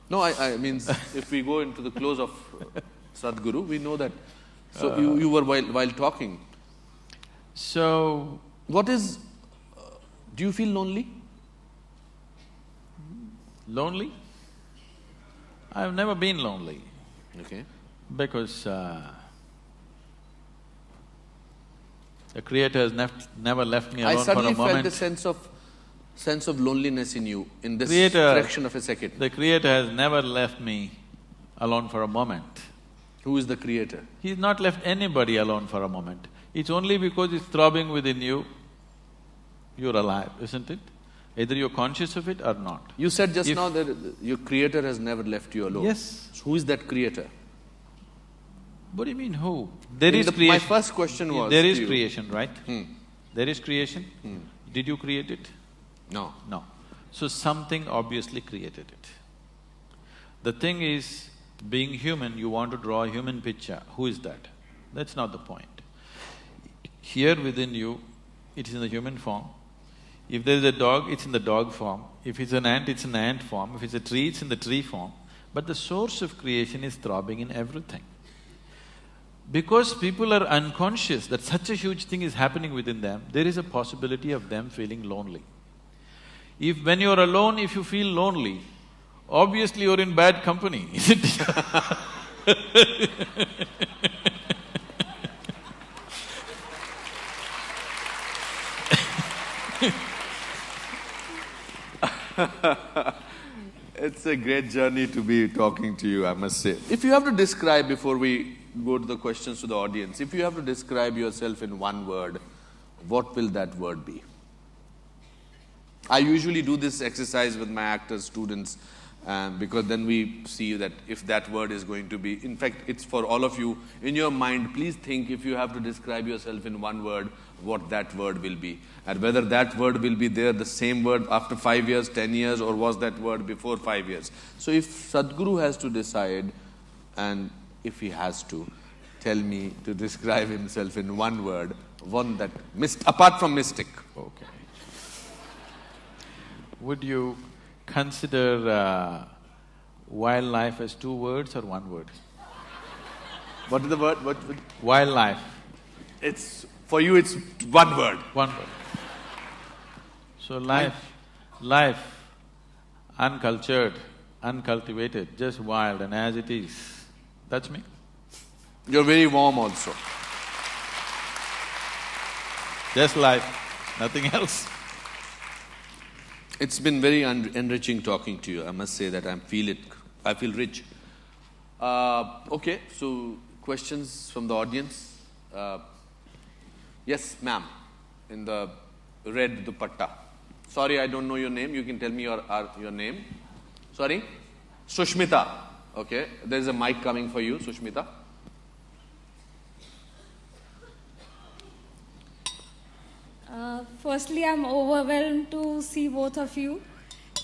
No, I mean, if we go into the close of Sadhguru, we know that. So you were while talking. So… What is… do you feel lonely? Lonely? I've never been lonely. Okay. Because the Creator has never left me alone for a moment. I suddenly felt a sense of loneliness in you, in this fraction of a second. The Creator has never left me alone for a moment. Who is the Creator? He's not left anybody alone for a moment. It's only because it's throbbing within you, you're alive, isn't it? Either you're conscious of it or not. You said just now that your Creator has never left you alone. Yes. So who is that Creator? What do you mean, who? There is creation. My first question was… There is creation, right? There is creation. Did you create it? No. No. So something obviously created it. The thing is, being human, you want to draw a human picture. Who is that? That's not the point. Here within you, it is in the human form. If there is a dog, it's in the dog form. If it's an ant, it's in the ant form. If it's a tree, it's in the tree form. But the source of creation is throbbing in everything. Because people are unconscious that such a huge thing is happening within them, there is a possibility of them feeling lonely. When you're alone, if you feel lonely, obviously you're in bad company, isn't it? It's a great journey to be talking to you, I must say. If you have to describe, before we go to the questions to the audience, if you have to describe yourself in one word, what will that word be? I usually do this exercise with my actor students because then we see that if that word is going to be… In fact, it's for all of you. In your mind, please think if you have to describe yourself in one word, what that word will be. And whether that word will be there, the same word after 5 years, 10 years, or was that word before 5 years. So if Sadhguru has to decide, and if he has to, tell me to describe himself in one word, one that… apart from mystic. Okay. Would you consider wildlife as 2 words or 1 word? What is the word? Wildlife. It's… for you it's 1 word. 1 word. So life, uncultured, uncultivated, just wild and as it is, that's me. You're very warm also. Just life, nothing else. It's been very enriching talking to you, I must say that I feel rich. Okay, so questions from the audience? Yes, ma'am, in the red dupatta. Sorry, I don't know your name, you can tell me your name. Sorry? Sushmita. Okay, there's a mic coming for you, Sushmita. Firstly, I'm overwhelmed to see both of you.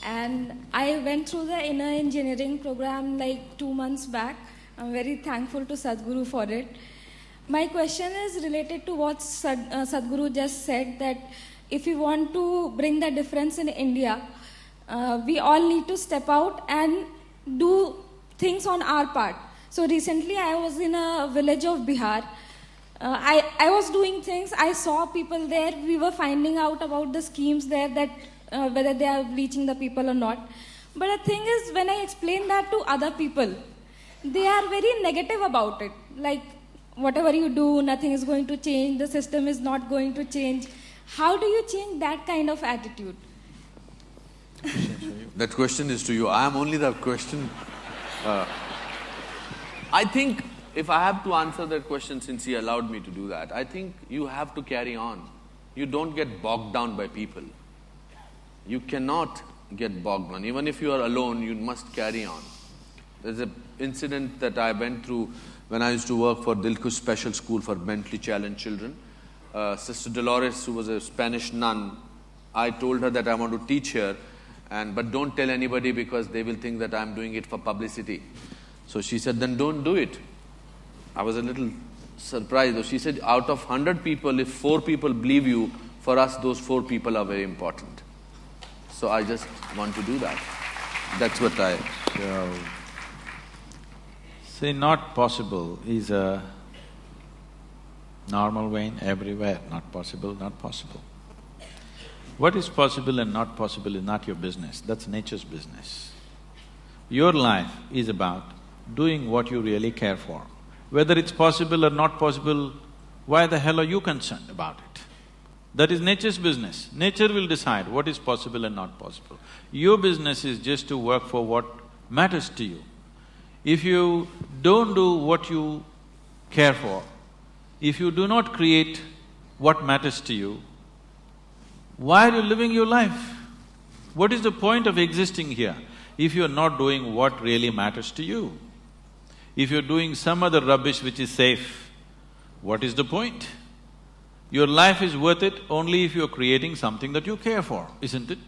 And I went through the inner engineering program like 2 months back. I'm very thankful to Sadhguru for it. My question is related to what Sadhguru just said, that if we want to bring the difference in India, we all need to step out and do things on our part. So recently I was in a village of Bihar. I was doing things, I saw people there, we were finding out about the schemes there, that whether they are reaching the people or not. But the thing is, when I explain that to other people, they are very negative about it. Like, whatever you do, nothing is going to change, the system is not going to change. How do you change that kind of attitude? That question is to you. I am only the question. I think if I have to answer that question, since he allowed me to do that, I think you have to carry on. You don't get bogged down by people. You cannot get bogged down. Even if you are alone, you must carry on. There's an incident that I went through when I used to work for Dilkush Special School for mentally challenged children. Sister Dolores, who was a Spanish nun, I told her that I want to teach here, but don't tell anybody because they will think that I'm doing it for publicity. So she said, then don't do it. I was a little surprised. She said, out of 100 people, if 4 people believe you, for us those 4 people are very important. So I just want to do that. That's what I… See, not possible is a normal vein everywhere. Not possible, not possible. What is possible and not possible is not your business, that's nature's business. Your life is about doing what you really care for. Whether it's possible or not possible, why the hell are you concerned about it? That is nature's business. Nature will decide what is possible and not possible. Your business is just to work for what matters to you. If you don't do what you care for, if you do not create what matters to you, why are you living your life? What is the point of existing here if you're not doing what really matters to you? If you're doing some other rubbish which is safe, what is the point? Your life is worth it only if you're creating something that you care for, isn't it?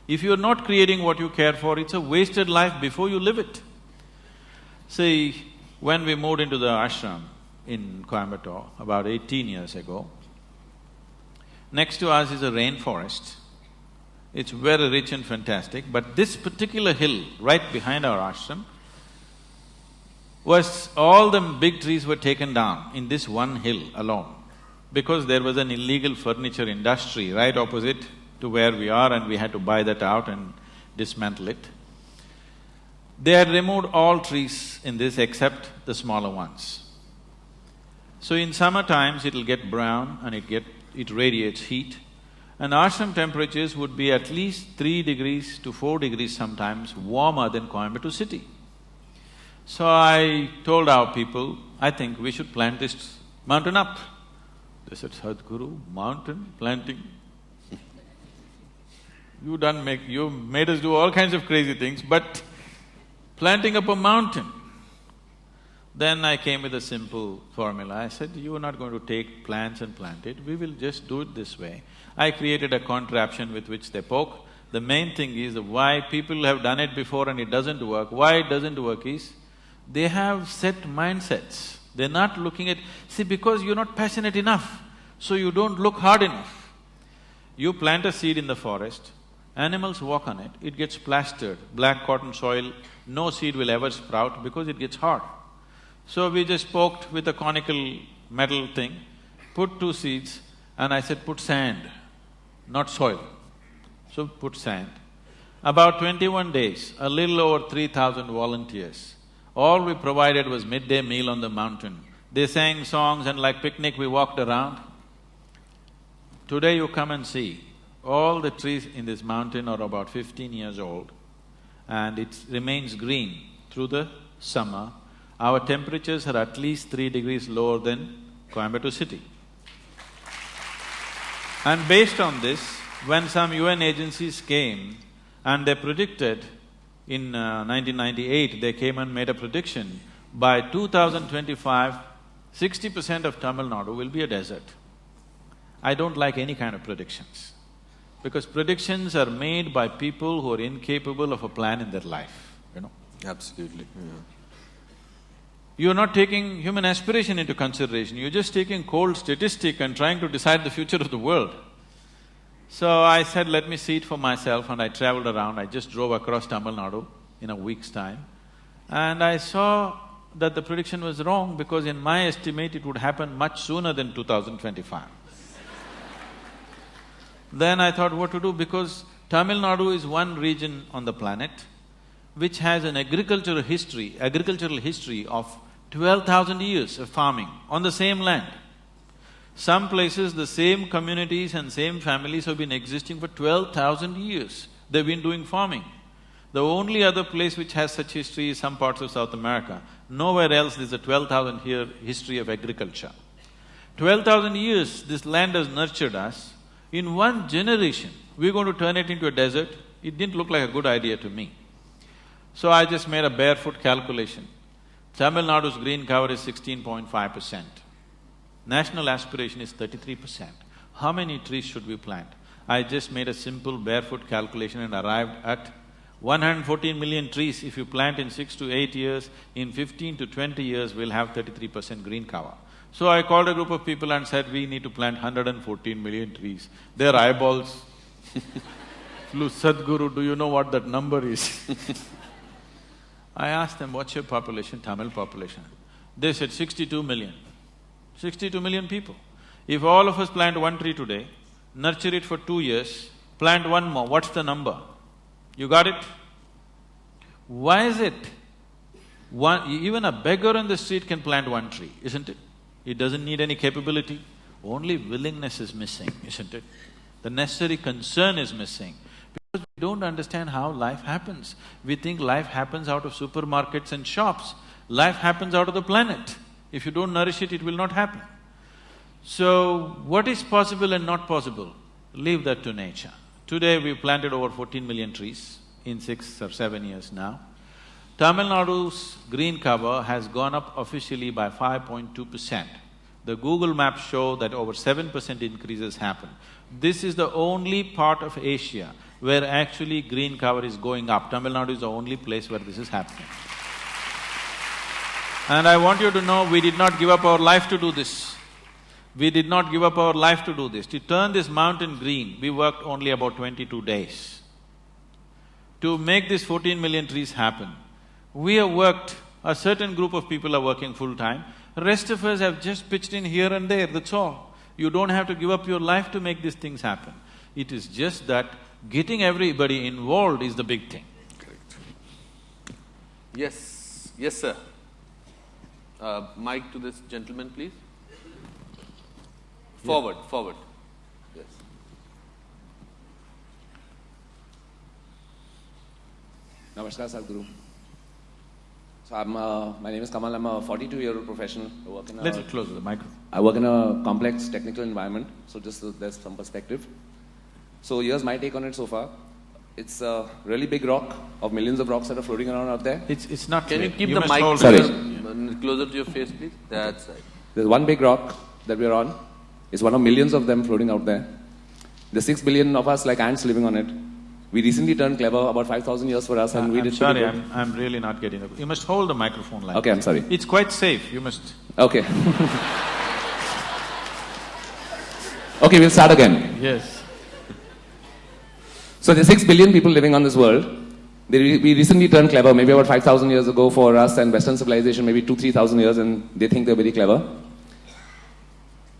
If you're not creating what you care for, it's a wasted life before you live it. See, when we moved into the ashram in Coimbatore about 18 years ago, next to us is a rainforest. It's very rich and fantastic, but this particular hill right behind our ashram all the big trees were taken down in this one hill alone because there was an illegal furniture industry right opposite to where we are, and we had to buy that out and dismantle it. They had removed all trees in this except the smaller ones. So in summer times it'll get brown and it radiates heat, and ashram temperatures would be at least 3 degrees to 4 degrees sometimes warmer than Coimbatore city. So I told our people, I think we should plant this mountain up. They said, Sadhguru, mountain planting? You made us do all kinds of crazy things, but planting up a mountain. Then I came with a simple formula. I said, you are not going to take plants and plant it, we will just do it this way. I created a contraption with which they poke. The main thing is why people have done it before and it doesn't work. Why it doesn't work is, they have set mindsets. They're not looking at… See, because you're not passionate enough, so you don't look hard enough. You plant a seed in the forest, animals walk on it, it gets plastered, black cotton soil, no seed will ever sprout because it gets hard. So we just poked with a conical metal thing, put 2 seeds, and I said, put sand, not soil. So put sand. About 21 days, a little over 3,000 volunteers. All we provided was midday meal on the mountain. They sang songs and like picnic we walked around. Today you come and see, all the trees in this mountain are about 15 years old and it remains green through the summer. Our temperatures are at least 3 degrees lower than Coimbatore city. And based on this, when some UN agencies came and they predicted, in 1998, they came and made a prediction, by 2025, 60% of Tamil Nadu will be a desert. I don't like any kind of predictions, because predictions are made by people who are incapable of a plan in their life, you know. Absolutely, yeah. You're not taking human aspiration into consideration, you're just taking cold statistic and trying to decide the future of the world. So I said, let me see it for myself, and I traveled around. I just drove across Tamil Nadu in a week's time. And I saw that the prediction was wrong, because in my estimate it would happen much sooner than 2025. Then I thought what to do, because Tamil Nadu is one region on the planet which has an agricultural history of 12,000 years of farming on the same land. Some places the same communities and same families have been existing for 12,000 years. They've been doing farming. The only other place which has such history is some parts of South America. Nowhere else is a 12,000 year history of agriculture. 12,000 years this land has nurtured us. In one generation, we're going to turn it into a desert. It didn't look like a good idea to me. So I just made a barefoot calculation. Tamil Nadu's green cover is 16.5%. National aspiration is 33%. How many trees should we plant? I just made a simple barefoot calculation and arrived at 114 million trees. If you plant in 6 to 8 years, in 15 to 20 years, we'll have 33% green cover. So I called a group of people and said, we need to plant 114 million trees. Their eyeballs flew, Sadhguru, do you know what that number is? I asked them, what's your population, Tamil population? They said 62 million. 62 million people. If all of us plant one tree today, nurture it for 2 years, plant one more, what's the number? You got it? Why is it? Even a beggar on the street can plant one tree, isn't it? It doesn't need any capability. Only willingness is missing, isn't it? The necessary concern is missing. Because we don't understand how life happens. We think life happens out of supermarkets and shops. Life happens out of the planet. If you don't nourish it, it will not happen. So, what is possible and not possible? Leave that to nature. Today we've planted over 14 million trees in 6 or 7 years now. Tamil Nadu's green cover has gone up officially by 5.2%. The Google Maps show that over 7% increases happen. This is the only part of Asia where actually green cover is going up. Tamil Nadu is the only place where this is happening. And I want you to know, we did not give up our life to do this. We did not give up our life to do this. To turn this mountain green, we worked only about 22 days. To make this 14 million trees happen, we have worked, a certain group of people are working full-time, rest of us have just pitched in here and there, that's all. You don't have to give up your life to make these things happen. It is just that getting everybody involved is the big thing. Correct. Yes, yes sir. Mic to this gentleman, please. Forward, forward. Yes. Namaskar, Sadhguru. So my name is Kamal, I'm a 42-year-old professional. I work in a… Little closer to the microphone. I work in a complex technical environment, so just so there's some perspective. So here's my take on it so far. It's a really big rock of millions of rocks that are floating around out there. It's not… Can you keep the mic closer to your face, please? That's right. There's one big rock that we're on. It's one of millions of them floating out there. There's 6 billion of us like ants living on it. We recently turned clever, about 5,000 years for us, and we did… Sorry, I'm really not getting it. You must hold the microphone like… Okay, I'm sorry. It's quite safe, you must… Okay. Okay, we'll start again. Yes. So there's 6 billion people living on this world. We recently turned clever, maybe about 5,000 years ago for us and Western civilization, maybe 2,000–3,000 years, and they think they're very clever.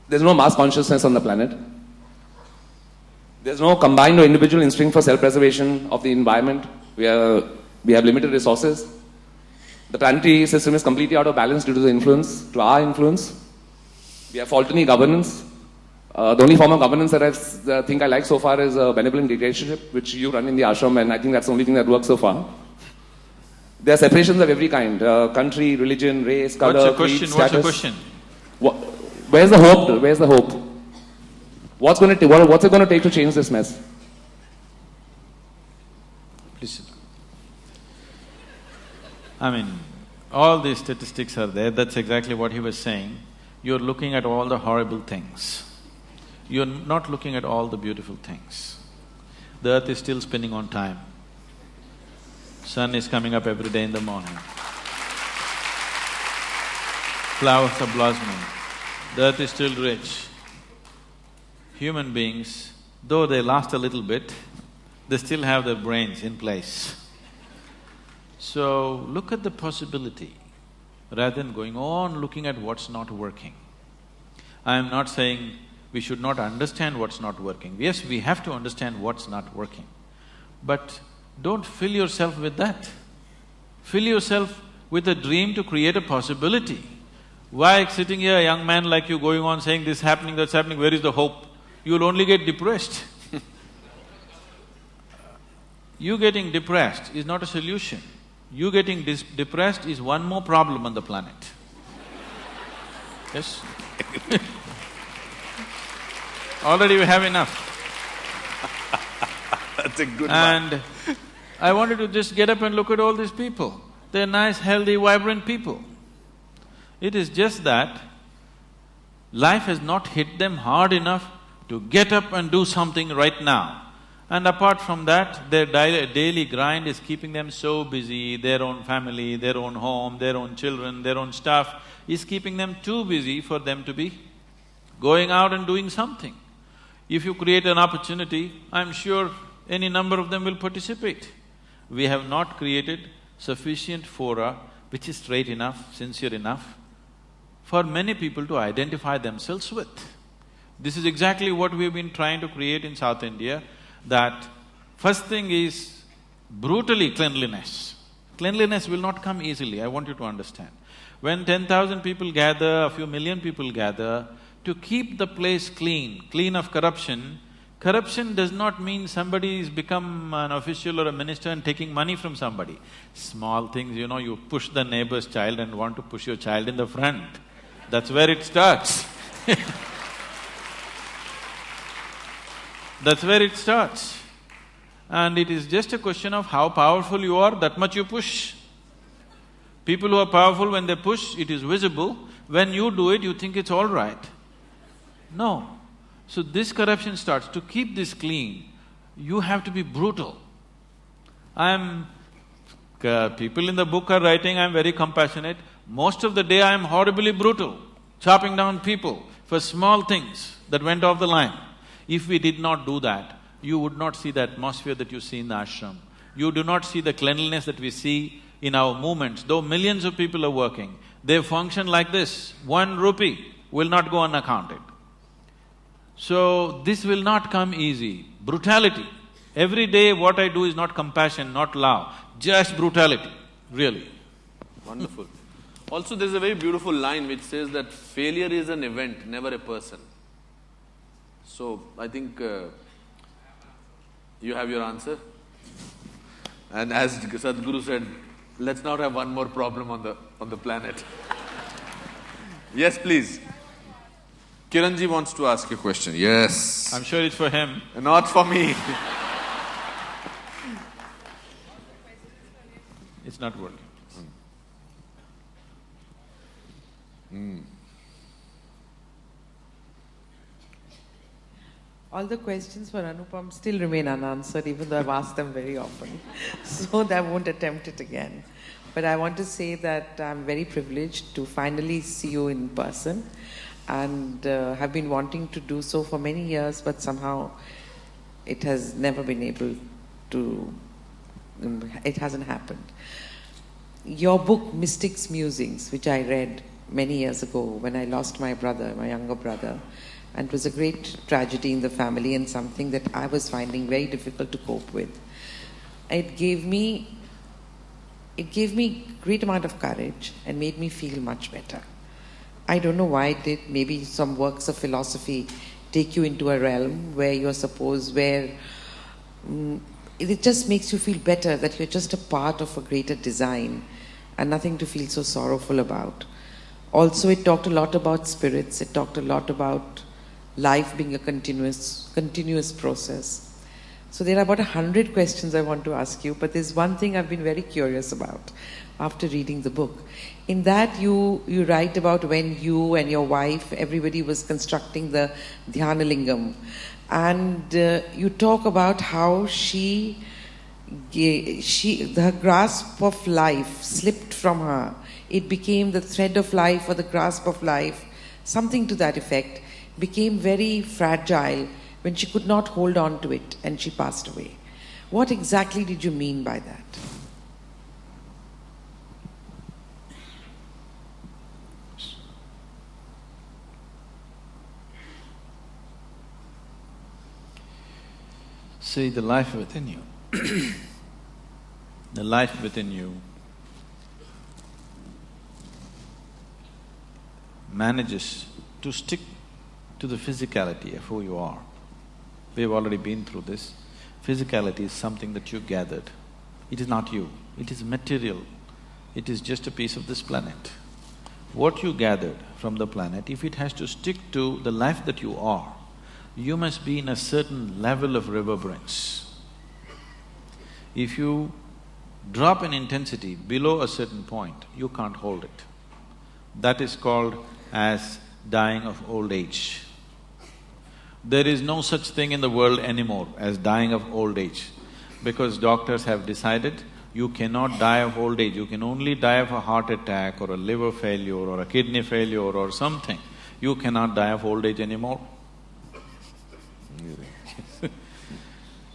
There's no mass consciousness on the planet. There's no combined or individual instinct for self-preservation of the environment. We have limited resources. The planetary system is completely out of balance due to our influence. We have faulty governance. The only form of governance that I think I like so far is benevolent dictatorship, which you run in the ashram, and I think that's the only thing that works so far. There are separations of every kind, country, religion, race, color, creed, status. What's your question? Where's the hope? Where's the hope? What's it going to take to change this mess? Please sit. I mean, all these statistics are there, that's exactly what he was saying. You're looking at all the horrible things. You're not looking at all the beautiful things. The earth is still spinning on time. Sun is coming up every day in the morning. flowers are blossoming, the earth is still rich. Human beings, though they last a little bit, they still have their brains in place. So, look at the possibility rather than going on looking at what's not working. I am not saying we should not understand what's not working. Yes, we have to understand what's not working. But don't fill yourself with that. Fill yourself with a dream to create a possibility. Why sitting here, a young man like you going on saying this happening, that's happening, where is the hope? You'll only get depressed. You getting depressed is not a solution. You getting depressed is one more problem on the planet. Yes? Already we have enough. That's a good one. And I wanted to just get up and look at all these people. They're nice, healthy, vibrant people. It is just that life has not hit them hard enough to get up and do something right now. And apart from that, their daily grind is keeping them so busy, their own family, their own home, their own children, their own stuff is keeping them too busy for them to be going out and doing something. If you create an opportunity, I'm sure any number of them will participate. We have not created sufficient fora which is straight enough, sincere enough for many people to identify themselves with. This is exactly what we've been trying to create in South India, that first thing is brutally cleanliness. Cleanliness will not come easily, I want you to understand. When 10,000 people gather, a few million people gather, to keep the place clean of corruption, corruption does not mean somebody's become an official or a minister and taking money from somebody. Small things, you push the neighbor's child and want to push your child in the front. That's where it starts. That's where it starts. And it is just a question of how powerful you are, that much you push. People who are powerful, when they push, it is visible. When you do it, you think it's all right. No. So this corruption starts. To keep this clean, you have to be brutal. People in the book are writing, I'm very compassionate. Most of the day I am horribly brutal, chopping down people for small things that went off the line. If we did not do that, you would not see the atmosphere that you see in the ashram. You do not see the cleanliness that we see in our movements. Though millions of people are working, they function like this. 1 rupee will not go unaccounted. So, this will not come easy. Brutality. Every day what I do is not compassion, not love, just brutality, really. Wonderful. Also, there's a very beautiful line which says that failure is an event, never a person. So, I think you have your answer. And as Sadhguru said, let's not have one more problem on the planet. Yes, please. Kiranji wants to ask a question. Yes. I'm sure it's for him. Not for me. It's not working. All the questions for Anupam still remain unanswered, even though I've asked them very often. So I won't attempt it again. But I want to say that I'm very privileged to finally see you in person, and have been wanting to do so for many years, but somehow it has never been able to… it hasn't happened. Your book, Mystics Musings, which I read many years ago when I lost my brother, my younger brother, and it was a great tragedy in the family and something that I was finding very difficult to cope with. It gave me great amount of courage and made me feel much better. I don't know why it did. Maybe some works of philosophy take you into a realm where you're supposed, where it just makes you feel better that you're just a part of a greater design and nothing to feel so sorrowful about. Also, it talked a lot about spirits. It talked a lot about life being a continuous process. So there are about 100 questions I want to ask you, but there's one thing I've been very curious about after reading the book. In that you write about when you and your wife, everybody was constructing the Dhyanalingam, and you talk about how her grasp of life slipped from her it became the thread of life or the grasp of life, something to that effect, became very fragile when she could not hold on to it and she passed away. What exactly did you mean by that? See, the life within you, the life within you manages to stick to the physicality of who you are. We've already been through this. Physicality is something that you gathered. It is not you, it is material. It is just a piece of this planet. What you gathered from the planet, if it has to stick to the life that you are, you must be in a certain level of reverberance. If you drop in intensity below a certain point, you can't hold it. That is called as dying of old age. There is no such thing in the world anymore as dying of old age, because doctors have decided you cannot die of old age, you can only die of a heart attack or a liver failure or a kidney failure or something. You cannot die of old age anymore.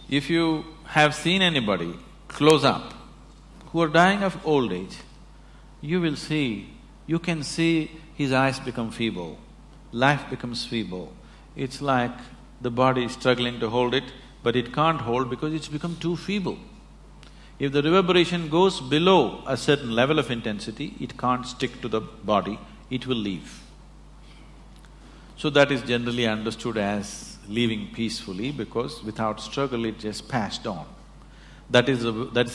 If you have seen anybody close up who are dying of old age, you will see, you can see his eyes become feeble, life becomes feeble. It's like the body is struggling to hold it, but it can't hold because it's become too feeble. If the reverberation goes below a certain level of intensity, it can't stick to the body, it will leave. So that is generally understood as leaving peacefully, because without struggle it just passed on. That's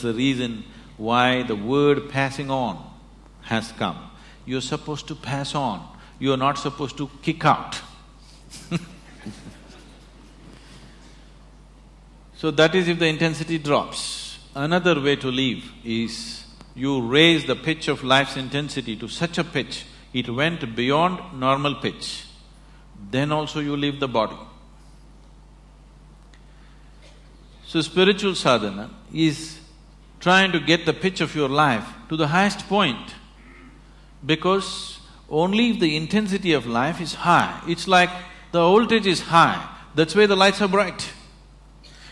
the reason why the word passing on has come. You're supposed to pass on, you're not supposed to kick out. So that is if the intensity drops. Another way to leave is you raise the pitch of life's intensity to such a pitch, it went beyond normal pitch, then also you leave the body. So spiritual sadhana is trying to get the pitch of your life to the highest point, because only if the intensity of life is high, it's like the voltage is high, that's why the lights are bright.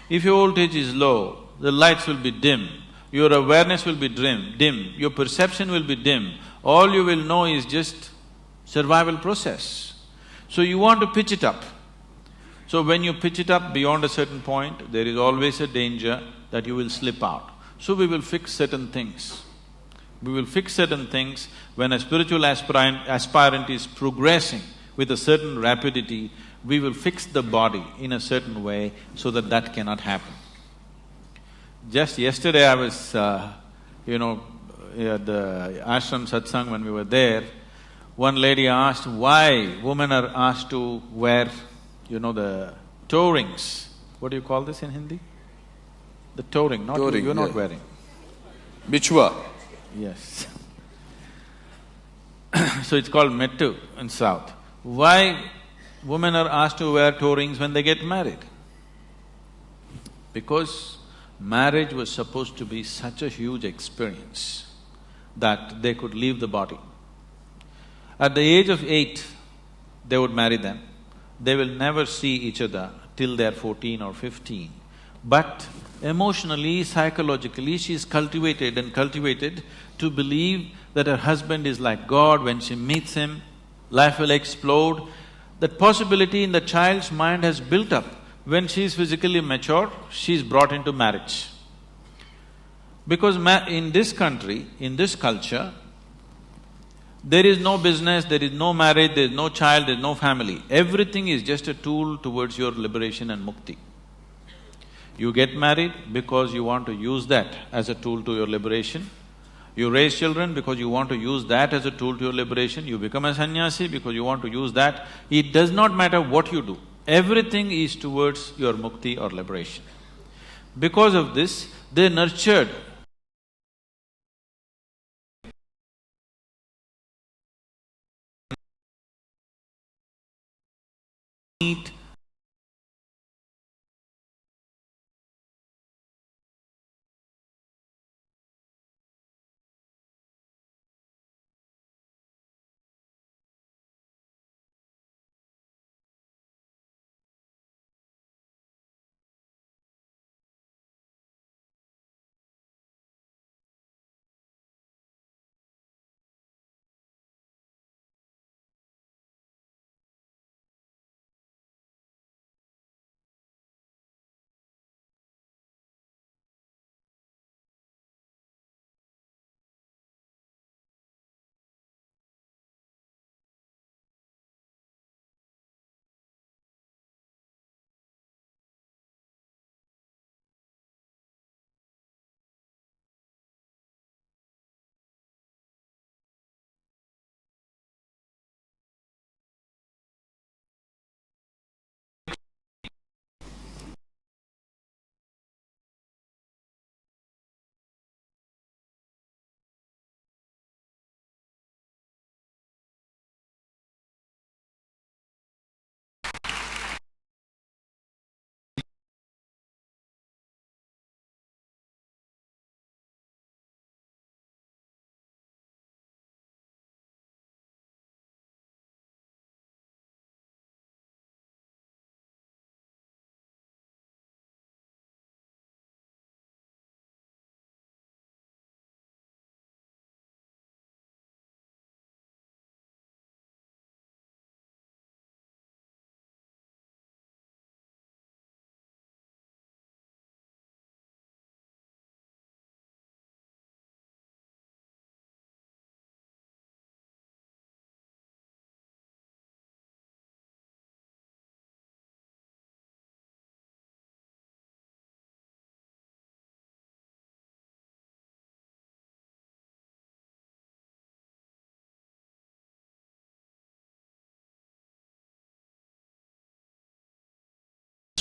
If your voltage is low, the lights will be dim, your awareness will be dim, your perception will be dim, all you will know is just survival process. So you want to pitch it up. So when you pitch it up beyond a certain point, there is always a danger that you will slip out. So we will fix certain things. We will fix certain things. When a spiritual aspirant is progressing with a certain rapidity, we will fix the body in a certain way so that that cannot happen. Just yesterday I was, at the ashram satsang when we were there, one lady asked why women are asked to wear, the toe rings. What do you call this in Hindi? The toe ring, not you, you're not wearing. Bichwa. Yes. So it's called mettu in South. Why women are asked to wear toe rings when they get married? Because marriage was supposed to be such a huge experience that they could leave the body. At the age of 8, they would marry them. They will never see each other till they're 14 or 15. But emotionally, psychologically, she is cultivated to believe that her husband is like God. When she meets him, life will explode. That possibility in the child's mind has built up. When she is physically mature, she is brought into marriage. Because in this country, in this culture, there is no business, there is no marriage, there is no child, there is no family. Everything is just a tool towards your liberation and mukti. You get married because you want to use that as a tool to your liberation. You raise children because you want to use that as a tool to your liberation. You become a sannyasi because you want to use that. It does not matter what you do. Everything is towards your mukti or liberation. Because of this, they nurtured need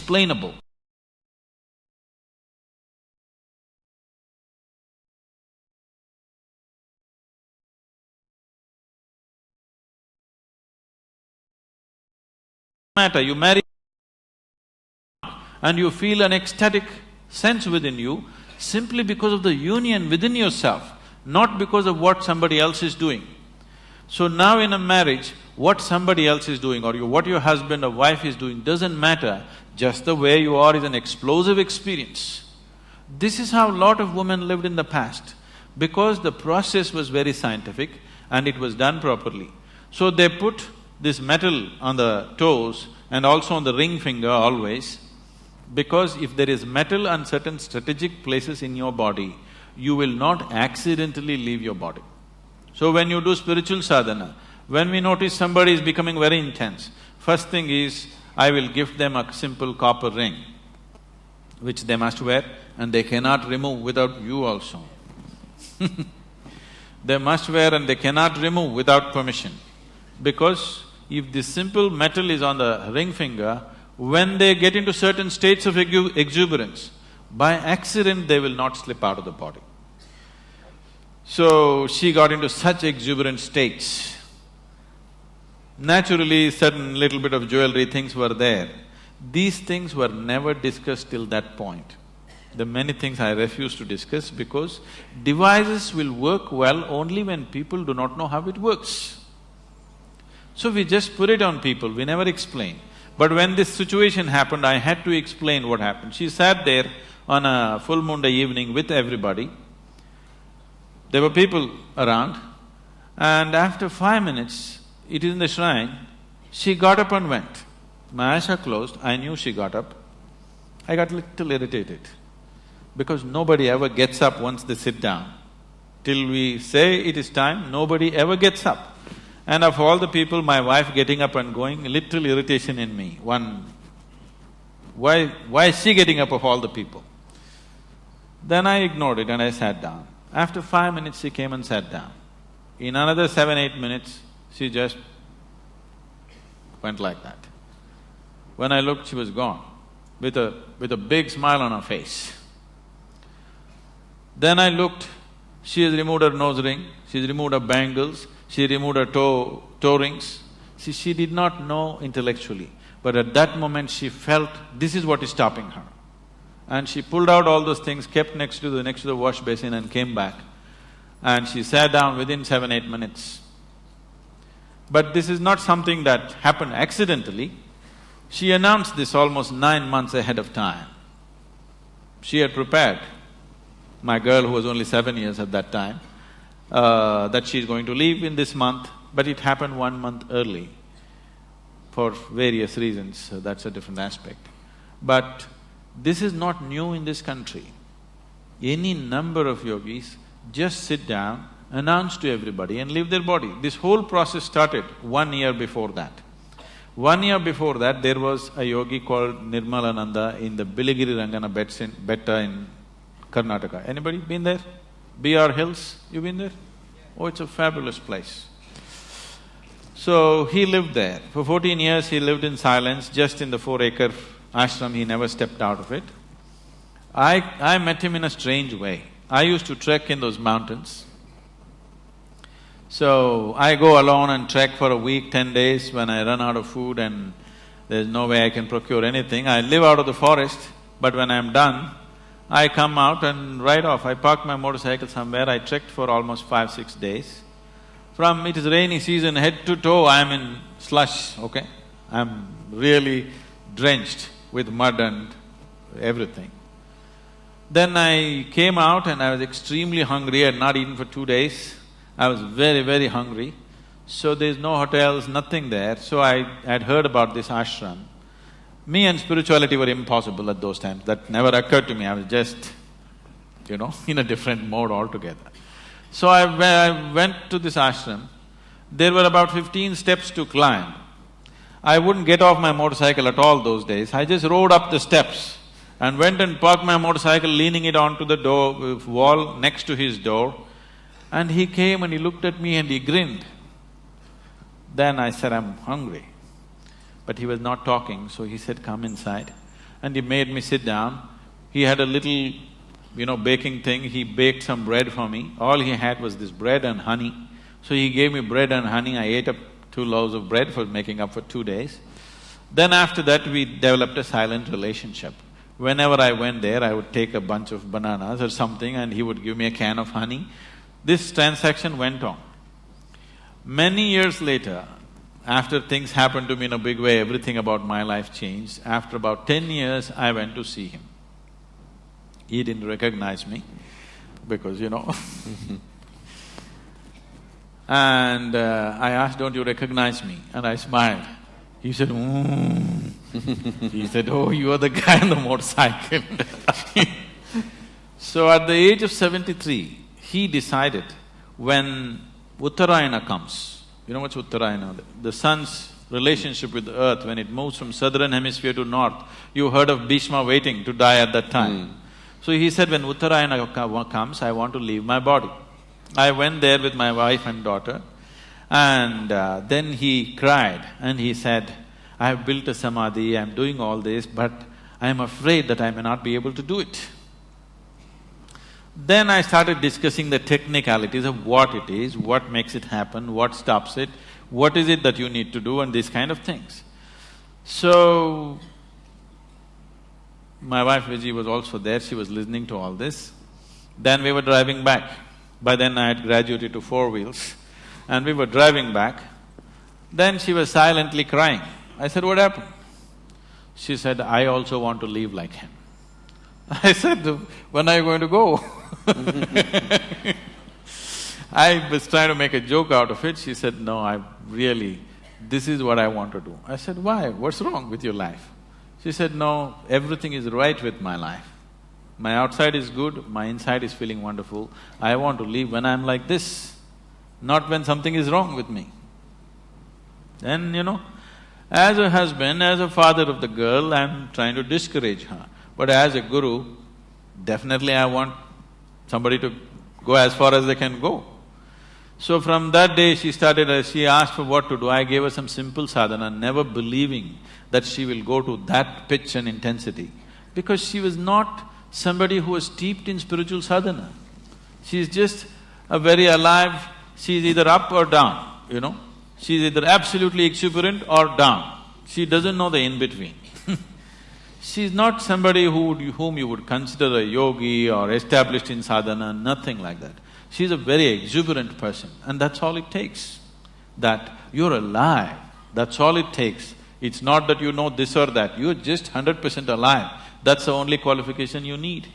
unexplainable. Matter, you marry and you feel an ecstatic sense within you simply because of the union within yourself, not because of what somebody else is doing. So now in a marriage, what somebody else is doing or what your husband or wife is doing doesn't matter, just the way you are is an explosive experience. This is how a lot of women lived in the past, because the process was very scientific and it was done properly. So they put this metal on the toes and also on the ring finger always, because if there is metal on certain strategic places in your body, you will not accidentally leave your body. So when you do spiritual sadhana, when we notice somebody is becoming very intense, first thing is, I will gift them a simple copper ring, which they must wear and they cannot remove without you also. They must wear and they cannot remove without permission, because if this simple metal is on the ring finger, when they get into certain states of exuberance, by accident they will not slip out of the body. So she got into such exuberant states. Naturally, certain little bit of jewelry things were there. These things were never discussed till that point. There are many things I refuse to discuss because devices will work well only when people do not know how it works. So we just put it on people, we never explain. But when this situation happened, I had to explain what happened. She sat there on a full moon day evening with everybody. There were people around, and after 5 minutes, it is in the shrine, she got up and went. My eyes are closed, I knew she got up. I got little irritated, because nobody ever gets up once they sit down. Till we say it is time, nobody ever gets up. And of all the people, my wife getting up and going, little irritation in me. Why is she getting up of all the people? Then I ignored it and I sat down. After 5 minutes, she came and sat down. In another 7-8 minutes, she just went like that. When I looked, she was gone, with a big smile on her face. Then I looked, she has removed her nose ring, she's removed her bangles, she removed her toe rings. See, she did not know intellectually, but at that moment she felt this is what is stopping her. And she pulled out all those things, kept next to the wash basin and came back. And she sat down within 7-8 minutes. But this is not something that happened accidentally. She announced this almost 9 months ahead of time. She had prepared my girl, who was only 7 years at that time, that she's going to leave in this month, but it happened 1 month early for various reasons, so that's a different aspect. But this is not new in this country. Any number of yogis just sit down, announce to everybody and leave their body. This whole process started 1 year before that. 1 year before that, there was a yogi called Nirmalananda in the Biligiri Rangana Betta in Karnataka. Anybody been there? BR Hills, you been there? Oh, it's a fabulous place. So, he lived there. For 14 years he lived in silence, just in the 4-acre ashram, he never stepped out of it. I met him in a strange way. I used to trek in those mountains. So, I go alone and trek for a week, 10 days when I run out of food and there's no way I can procure anything. I live out of the forest, but when I'm done, I come out and ride off. I park my motorcycle somewhere, I trekked for almost 5-6 days. From it is rainy season, head to toe I'm in slush, okay? I'm really drenched with mud and everything. Then I came out and I was extremely hungry, I had not eaten for 2 days. I was very, very hungry. So there's no hotels, nothing there. So I had heard about this ashram. Me and spirituality were impossible at those times, that never occurred to me, I was just, in a different mode altogether. So I went to this ashram, there were about 15 steps to climb. I wouldn't get off my motorcycle at all those days, I just rode up the steps and went and parked my motorcycle, leaning it onto the wall next to his door. And he came and he looked at me and he grinned. Then I said, I'm hungry. But he was not talking, so he said, come inside. and he made me sit down. He had a little, baking thing, he baked some bread for me. All he had was this bread and honey. So he gave me bread and honey, I ate up 2 loaves of bread for making up for 2 days. Then after that, we developed a silent relationship. Whenever I went there, I would take a bunch of bananas or something and he would give me a can of honey. This transaction went on. Many years later, after things happened to me in a big way, everything about my life changed. After about 10 years, I went to see him. He didn't recognize me because, And I asked, "Don't you recognize me?" And I smiled. He said, He said, "Oh, you are the guy on the motorcycle." So at the age of 73, he decided when Uttarayana comes, you know what's Uttarayana? The sun's relationship with the earth, when it moves from southern hemisphere to north, you heard of Bhishma waiting to die at that time. So he said, when Uttarayana comes, I want to leave my body. I went there with my wife and daughter, and then he cried and he said, "I have built a samadhi, I'm doing all this, but I am afraid that I may not be able to do it." Then I started discussing the technicalities of what it is, what makes it happen, what stops it, what is it that you need to do, and these kind of things. So, my wife Viji was also there, she was listening to all this. Then we were driving back. By then I had graduated to 4 wheels, and we were driving back. Then she was silently crying. I said, "What happened?" She said, "I also want to live like him." I said, "When are you going to go?" I was trying to make a joke out of it. She said, "No, this is what I want to do." I said, "Why? What's wrong with your life?" She said, "No, everything is right with my life. My outside is good, my inside is feeling wonderful. I want to live when I'm like this, not when something is wrong with me." Then, as a husband, as a father of the girl, I'm trying to discourage her. But as a guru, definitely I want somebody to go as far as they can go. So from that day she asked for what to do. I gave her some simple sadhana, never believing that she will go to that pitch and intensity, because she was not somebody who was steeped in spiritual sadhana. She's just a very alive, she's either up or down, She's either absolutely exuberant or down. She doesn't know the in-between. She's not somebody whom you would consider a yogi or established in sadhana, nothing like that. She's a very exuberant person, and that's all it takes. That you're alive, that's all it takes. It's not that you know this or that, you're just 100% alive. That's the only qualification you need.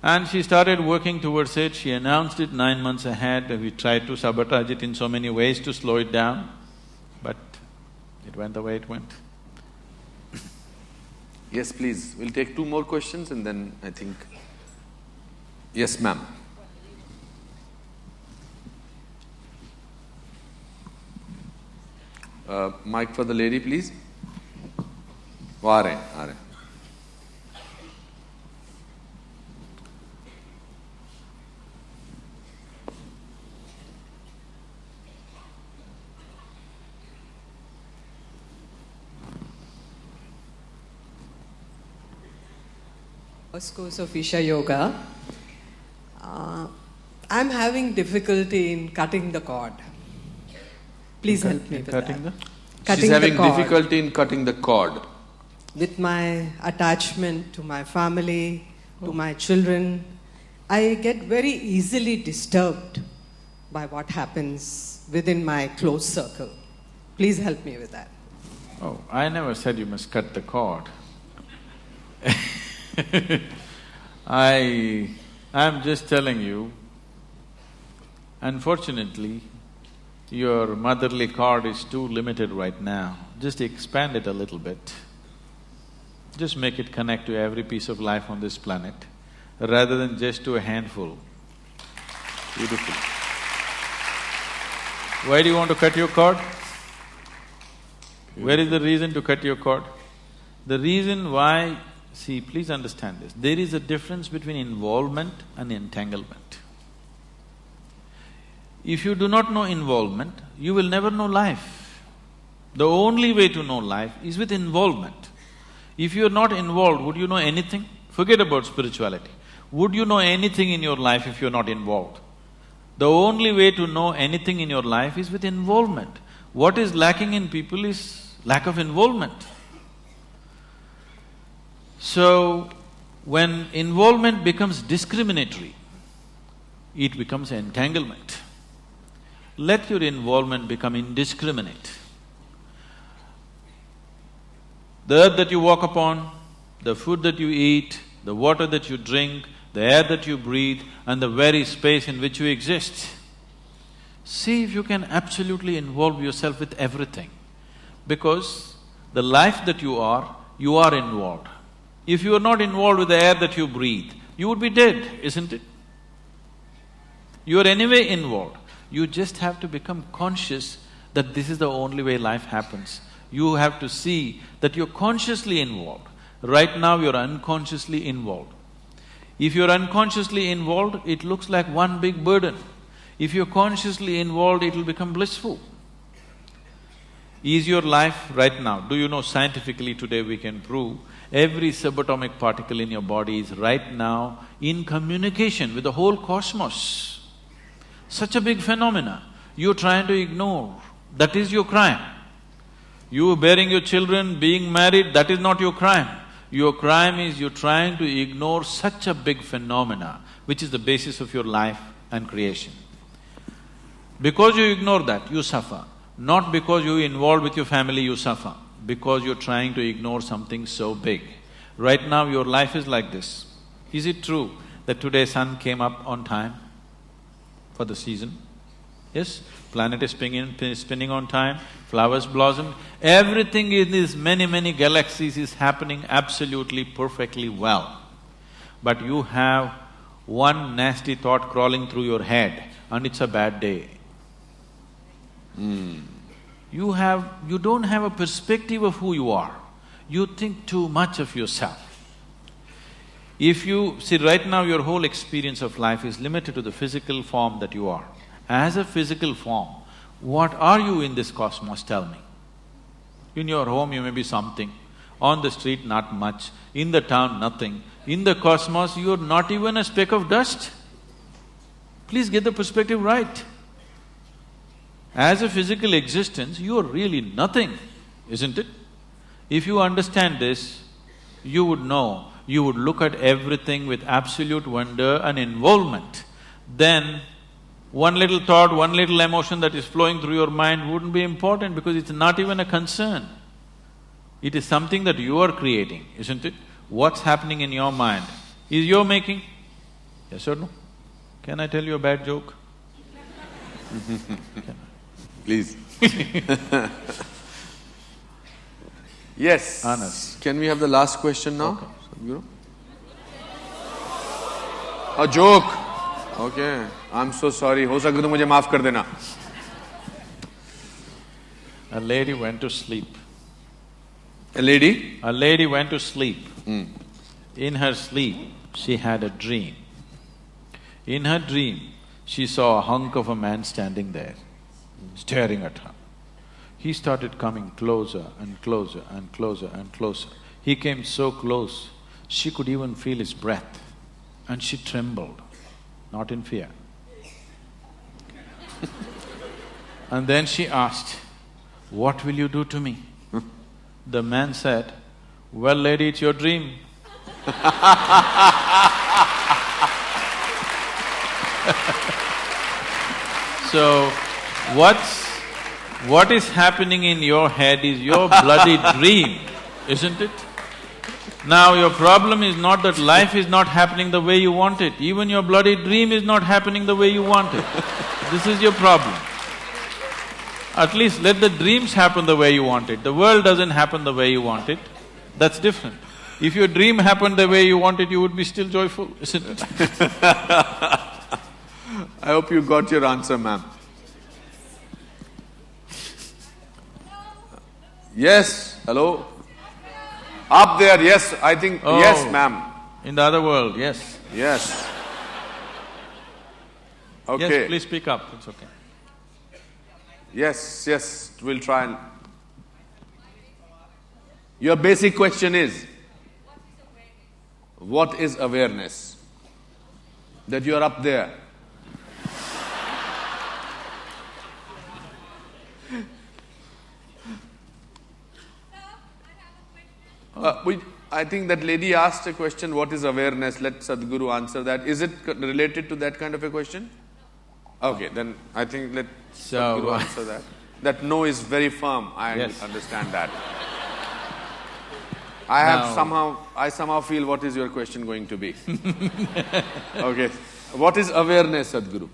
And she started working towards it, she announced it 9 months ahead, we tried to sabotage it in so many ways to slow it down, but it went the way it went. Yes, please. We'll take 2 more questions and then I think… Yes, ma'am. Mic for the lady, please. aa rahe. First course of Isha Yoga. I'm having difficulty in cutting the cord. Please help me with that. She's having difficulty in cutting the cord. With my attachment to my family, to my children, I get very easily disturbed by what happens within my close circle. Please help me with that. Oh, I never said you must cut the cord. I'm just telling you, unfortunately, your motherly cord is too limited right now. Just expand it a little bit. Just make it connect to every piece of life on this planet, rather than just to a handful. Beautiful. Why do you want to cut your cord? Where is the reason to cut your cord? The reason why… See, please understand this. There is a difference between involvement and entanglement. If you do not know involvement, you will never know life. The only way to know life is with involvement. If you're not involved, would you know anything? Forget about spirituality. Would you know anything in your life if you're not involved? The only way to know anything in your life is with involvement. What is lacking in people is lack of involvement. So, when involvement becomes discriminatory, it becomes entanglement. Let your involvement become indiscriminate. The earth that you walk upon, the food that you eat, the water that you drink, the air that you breathe, and the very space in which you exist. See if you can absolutely involve yourself with everything. Because the life that you are involved. If you are not involved with the air that you breathe, you would be dead, isn't it? You are anyway involved. You just have to become conscious that this is the only way life happens. You have to see that you're consciously involved. Right now you're unconsciously involved. If you're unconsciously involved, it looks like one big burden. If you're consciously involved, it will become blissful. Is your life right now, do you know scientifically today we can prove every subatomic particle in your body is right now in communication with the whole cosmos. Such a big phenomena, you're trying to ignore, that is your crime. You bearing your children, being married, that is not your crime. Your crime is you're trying to ignore such a big phenomena, which is the basis of your life and creation. Because you ignore that, you suffer. Not because you're involved with your family, you suffer. Because you're trying to ignore something so big. Right now your life is like this. Is it true that today sun came up on time for the season? Yes? Planet is spinning on time, flowers blossomed, everything in these many galaxies is happening absolutely perfectly well. But you have one nasty thought crawling through your head and it's a bad day. You don't have a perspective of who you are. You think too much of yourself. If you… see, right now your whole experience of life is limited to the physical form that you are. As a physical form, what are you in this cosmos, tell me? In your home you may be something, on the street not much, in the town nothing, in the cosmos you're not even a speck of dust. Please get the perspective right. As a physical existence, you're really nothing, isn't it? If you understand this, you would know, you would look at everything with absolute wonder and involvement. Then, one little thought, one little emotion that is flowing through your mind wouldn't be important because it's not even a concern. It is something that you are creating, isn't it? What's happening in your mind is your making. Yes or no? Can I tell you a bad joke? Please. Yes. Honest. Can we have the last question now? Okay. Sadhguru? A joke. Okay. I'm so sorry. हो सके तो मुझे माफ कर देना. A lady went to sleep. A lady? A lady went to sleep. In her sleep, she had a dream. In her dream, she saw a hunk of a man standing there, staring at her. He started coming closer and closer and closer and closer. He came so close, she could even feel his breath, and she trembled, not in fear. And then she asked, "What will you do to me?" The man said, "Well, lady, it's your dream." So, what is happening in your head is your bloody dream, isn't it? Now your problem is not that life is not happening the way you want it, even your bloody dream is not happening the way you want it. This is your problem. At least let the dreams happen the way you want it. The world doesn't happen the way you want it, that's different. If your dream happened the way you want it, you would be still joyful, isn't it? I hope you got your answer, ma'am. Yes, hello? Up there, yes, I think… Oh, yes, ma'am. In the other world, yes. Yes. Okay. Yes, please speak up, it's okay. Yes, we'll try and… Your basic question is, what is awareness? That you are up there. I think that lady asked a question, what is awareness? Let Sadhguru answer that. Is it related to that kind of a question? Okay, then I think let Sadhguru answer that. That no is very firm, I understand that. I somehow feel what is your question going to be. Okay, what is awareness, Sadhguru?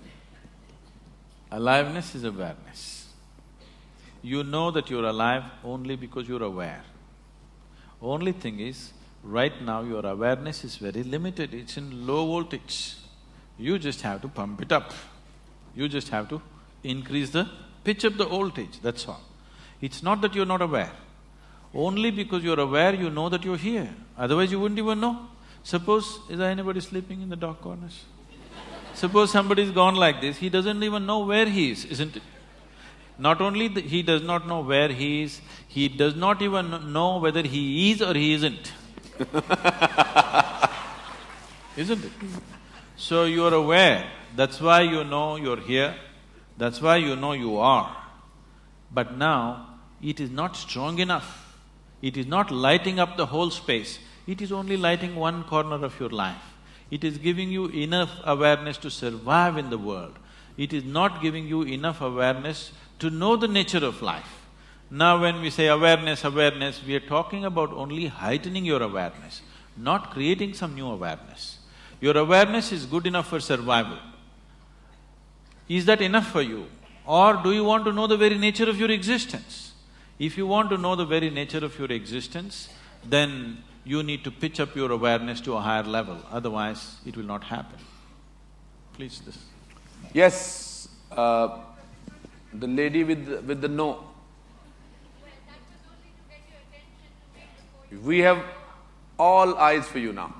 Aliveness is awareness. You know that you're alive only because you're aware. Only thing is, right now your awareness is very limited, it's in low voltage. You just have to pump it up. You just have to increase the pitch of the voltage, that's all. It's not that you're not aware. Only because you're aware, you know that you're here. Otherwise you wouldn't even know. Suppose, is there anybody sleeping in the dark corners? Suppose somebody's gone like this, he doesn't even know where he is, isn't it? Not only he does not know where he is, he does not even know whether he is or he isn't. Isn't it? So you are aware, that's why you know you're here, that's why you know you are. But now, it is not strong enough. It is not lighting up the whole space, it is only lighting one corner of your life. It is giving you enough awareness to survive in the world. It is not giving you enough awareness to know the nature of life. Now when we say awareness, awareness, we are talking about only heightening your awareness, not creating some new awareness. Your awareness is good enough for survival. Is that enough for you? Or do you want to know the very nature of your existence? If you want to know the very nature of your existence, then you need to pitch up your awareness to a higher level, otherwise it will not happen. Please, this. Yes, the lady with the no. We have all eyes for you now.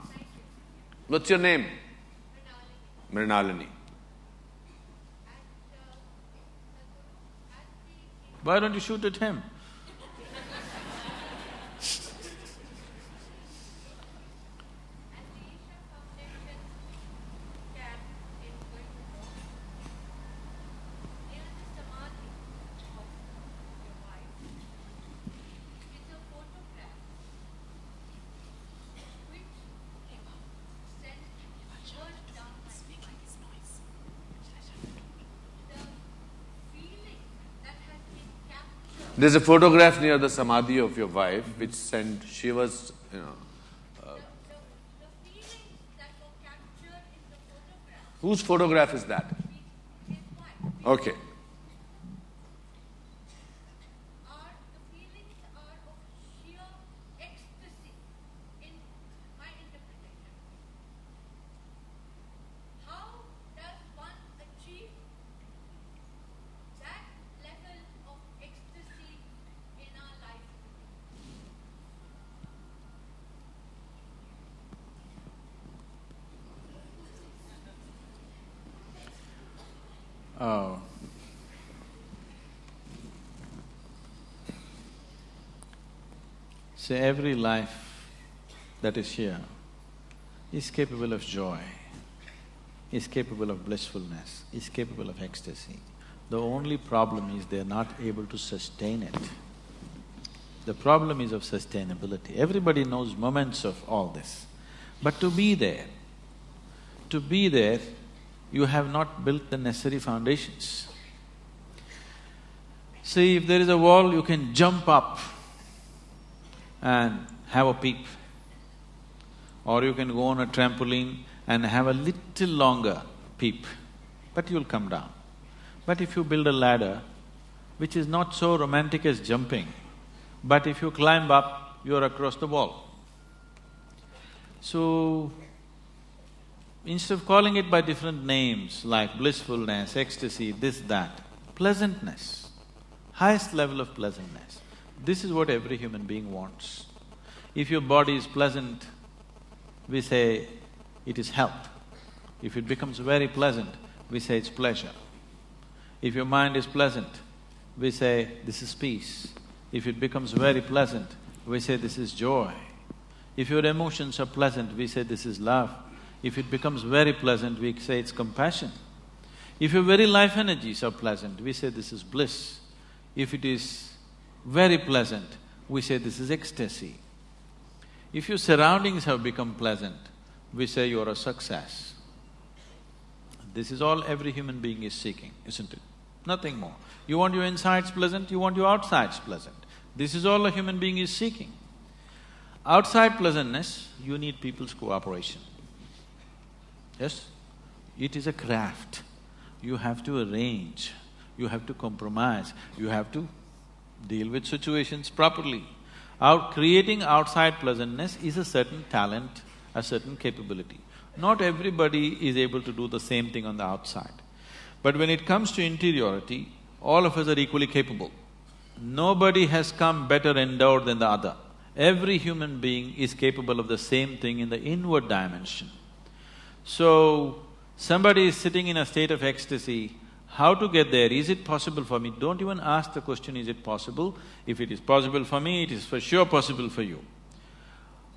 What's your name? Mrinalini. Why don't you shoot at him? There's a photograph near the samadhi of your wife which sent shivers, Whose photograph is that? Okay. Oh. So every life that is here is capable of joy, is capable of blissfulness, is capable of ecstasy. The only problem is they're not able to sustain it. The problem is of sustainability. Everybody knows moments of all this. But to be there, you have not built the necessary foundations. See, if there is a wall, you can jump up and have a peep. Or you can go on a trampoline and have a little longer peep, but you'll come down. But if you build a ladder, which is not so romantic as jumping, but if you climb up, you're across the wall. So, instead of calling it by different names like blissfulness, ecstasy, this, that, pleasantness, highest level of pleasantness, this is what every human being wants. If your body is pleasant, we say it is health. If it becomes very pleasant, we say it's pleasure. If your mind is pleasant, we say this is peace. If it becomes very pleasant, we say this is joy. If your emotions are pleasant, we say this is love. If it becomes very pleasant, we say it's compassion. If your very life energies are pleasant, we say this is bliss. If it is very pleasant, we say this is ecstasy. If your surroundings have become pleasant, we say you're a success. This is all every human being is seeking, isn't it? Nothing more. You want your insides pleasant, you want your outsides pleasant. This is all a human being is seeking. Outside pleasantness, you need people's cooperation. Yes? It is a craft. You have to arrange, you have to compromise, you have to deal with situations properly. Creating outside pleasantness is a certain talent, a certain capability. Not everybody is able to do the same thing on the outside. But when it comes to interiority, all of us are equally capable. Nobody has come better endowed than the other. Every human being is capable of the same thing in the inward dimension. So, somebody is sitting in a state of ecstasy, how to get there? Is it possible for me? Don't even ask the question, is it possible? If it is possible for me, it is for sure possible for you.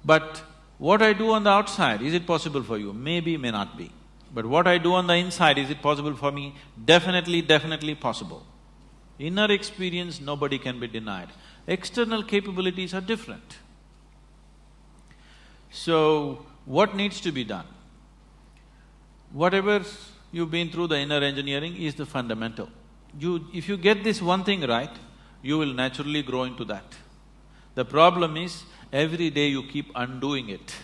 But what I do on the outside, is it possible for you? Maybe, may not be. But what I do on the inside, is it possible for me? Definitely, definitely possible. Inner experience, nobody can be denied. External capabilities are different. So, what needs to be done? Whatever you've been through, the inner engineering is the fundamental. If you get this one thing right, you will naturally grow into that. The problem is, every day you keep undoing it.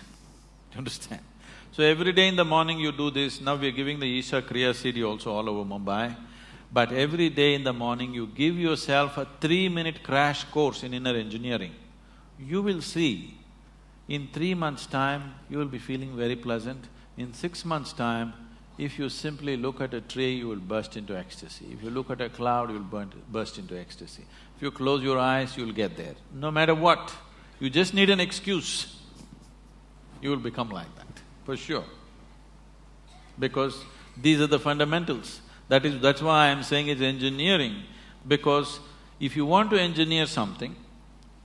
You understand? So every day in the morning you do this, now we're giving the Isha Kriya CD also all over Mumbai. But every day in the morning you give yourself a 3-minute crash course in inner engineering. You will see, in 3 months' time, you will be feeling very pleasant. In 6 months' time, if you simply look at a tree, you will burst into ecstasy. If you look at a cloud, you will burst into ecstasy. If you close your eyes, you will get there. No matter what, you just need an excuse. You will become like that, for sure. Because these are the fundamentals. That's why I'm saying it's engineering, because if you want to engineer something,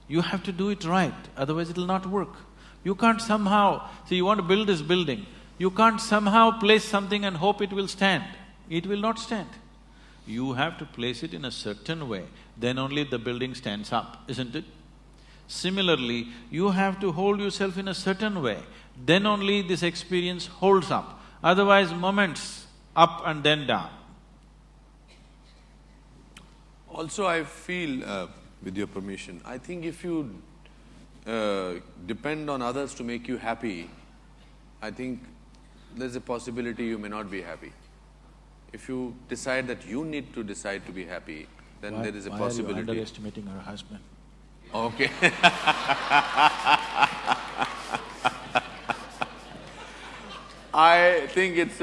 you have to do it right, otherwise it'll not work. You can't somehow… See, you want to build this building, you can't somehow place something and hope it will stand. It will not stand. You have to place it in a certain way, then only the building stands up, isn't it? Similarly, you have to hold yourself in a certain way, then only this experience holds up. Otherwise, moments up and then down. Also, I feel, with your permission, I think if you depend on others to make you happy, I think there's a possibility you may not be happy. If you decide that you need to decide to be happy, then there is a possibility… Why are you underestimating her husband? Okay. I think it's…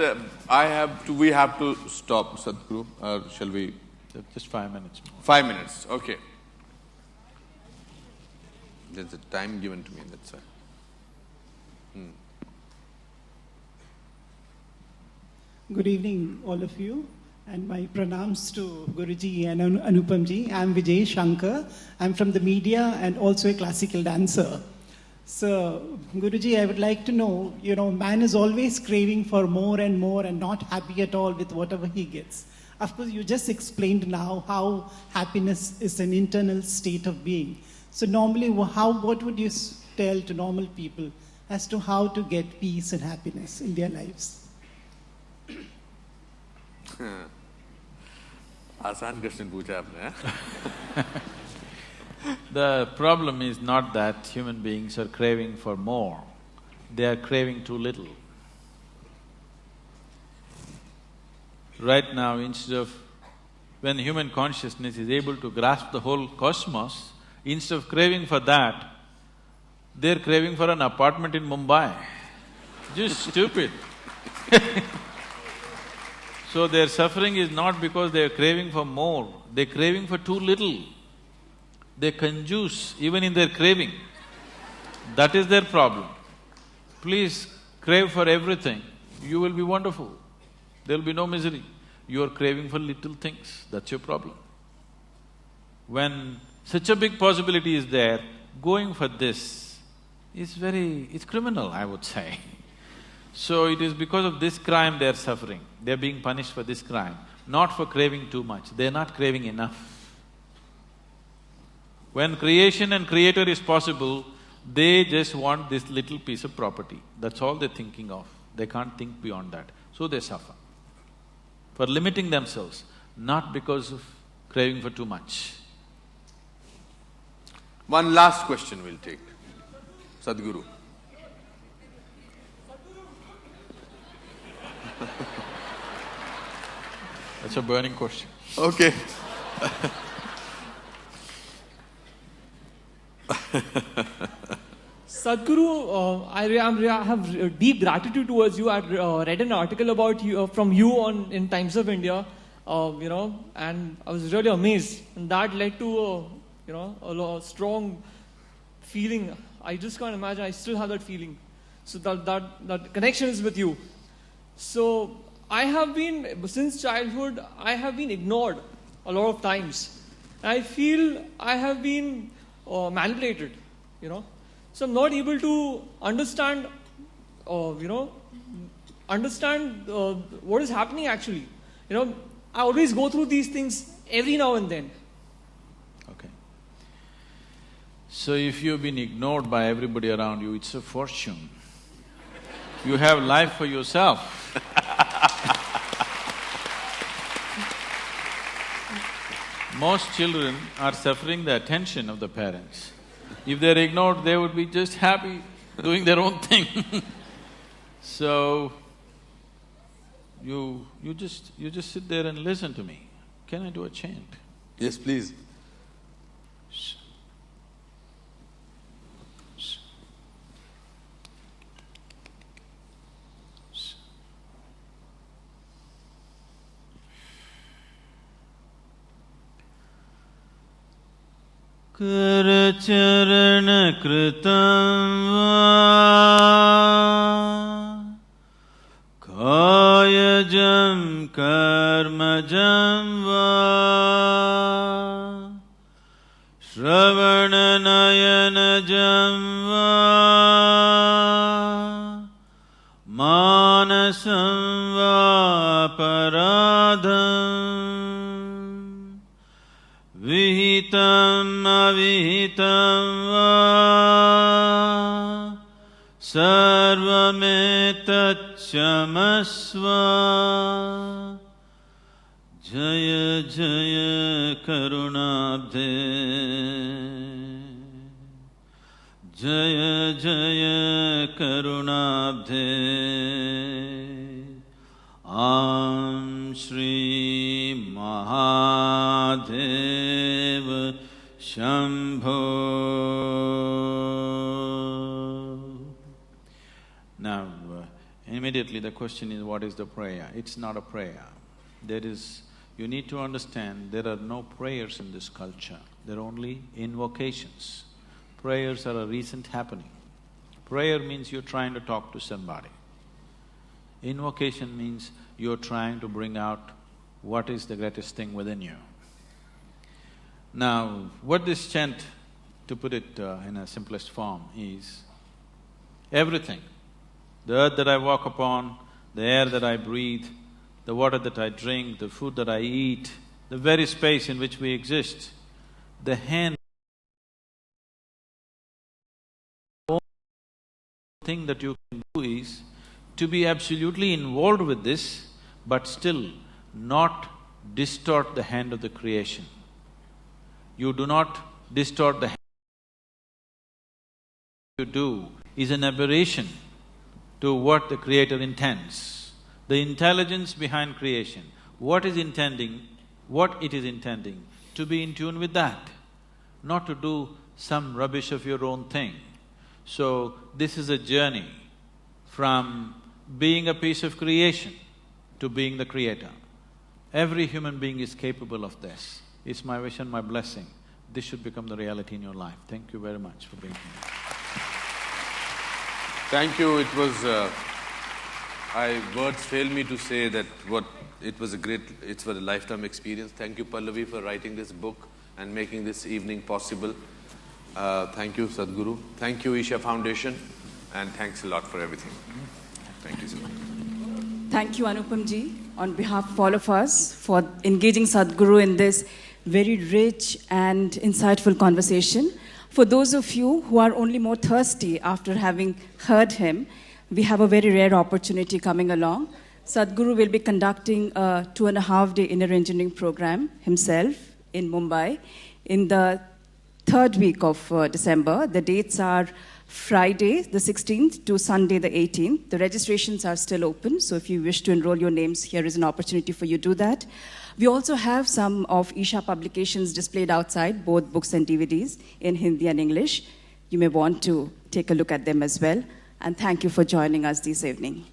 we have to stop, Sadhguru, or shall we… Just 5 minutes more. 5 minutes, okay. There's a time given to me, that's why. Good evening, all of you, and my pranams to Guruji and Anupamji. I'm Vijay Shankar. I'm from the media and also a classical dancer. So, Guruji, I would like to know, man is always craving for more and not happy at all with whatever he gets. Of course, you just explained now how happiness is an internal state of being. So normally, what would you tell to normal people as to how to get peace and happiness in their lives? आसान question पूछा आपने। The problem is not that human beings are craving for more, they are craving too little. Right now, instead of… when human consciousness is able to grasp the whole cosmos, instead of craving for that, they're craving for an apartment in Mumbai. Just stupid. So their suffering is not because they're craving for more, they're craving for too little. They conjuice even in their craving. That is their problem. Please crave for everything, you will be wonderful. There'll be no misery. You're craving for little things, that's your problem. When such a big possibility is there, going for this is it's criminal, I would say. So it is because of this crime they are suffering. They are being punished for this crime, not for craving too much. They are not craving enough. When creation and creator is possible, they just want this little piece of property. That's all they're thinking of. They can't think beyond that. So they suffer. For limiting themselves, not because of craving for too much. One last question we'll take. Sadhguru. That's a burning question. Okay. Sadhguru, I have deep gratitude towards you. I read an article about you from you in Times of India, and I was really amazed, and that led to a strong feeling. I just can't imagine. I still have that feeling. So that connection is with you. So I have been, since childhood, I have been ignored a lot of times. I feel I have been manipulated, So I'm not able to understand, what is happening actually. I always go through these things every now and then. Okay. So if you've been ignored by everybody around you, it's a fortune. You have life for yourself. Most children are suffering the attention of the parents. If they're ignored, they would be just happy doing their own thing. So, you just sit there and listen to me. Can I do a chant? Yes, please. कर चरण कृतं वा कायजं कर्मजं वा श्रवणनयनजं वा मानसं वा पराधम् विहितम् अविहितम् वा सर्वमेतच्छमस्व जय जय करुणाब्धे जय जय करुणाब्धे Am Shri Mahadev Shambho. Now, immediately the question is, what is the prayer? It's not a prayer. You need to understand, there are no prayers in this culture. There are only invocations. Prayers are a recent happening. Prayer means you're trying to talk to somebody. Invocation means you're trying to bring out what is the greatest thing within you. Now, what this chant, to put it in a simplest form, is everything. The earth that I walk upon, the air that I breathe, the water that I drink, the food that I eat, the very space in which we exist, the hand… The only thing that you can do is to be absolutely involved with this, but still not distort the hand of the creation. You do not distort the hand. What you do is an aberration to what the Creator intends. The intelligence behind creation, what it is intending, to be in tune with that, not to do some rubbish of your own thing. So, this is a journey from being a piece of creation to being the creator. Every human being is capable of this. It's my wish and my blessing. This should become the reality in your life. Thank you very much for being here. Thank you. It was… words fail me to say that it was a lifetime experience. Thank you, Pallavi, for writing this book and making this evening possible. Thank you, Sadhguru. Thank you, Isha Foundation. And thanks a lot for everything. Thank you so much. Thank you, Anupam ji, on behalf of all of us for engaging Sadhguru in this very rich and insightful conversation. For those of you who are only more thirsty after having heard him, we have a very rare opportunity coming along. Sadhguru will be conducting a 2.5-day inner engineering program himself in Mumbai in the third week of December. The dates are Friday the 16th to Sunday the 18th. The registrations are still open, so if you wish to enroll your names, here is an opportunity for you to do that. We also have some of Isha publications displayed outside, both books and DVDs in Hindi and English. You may want to take a look at them as well. And thank you for joining us this evening.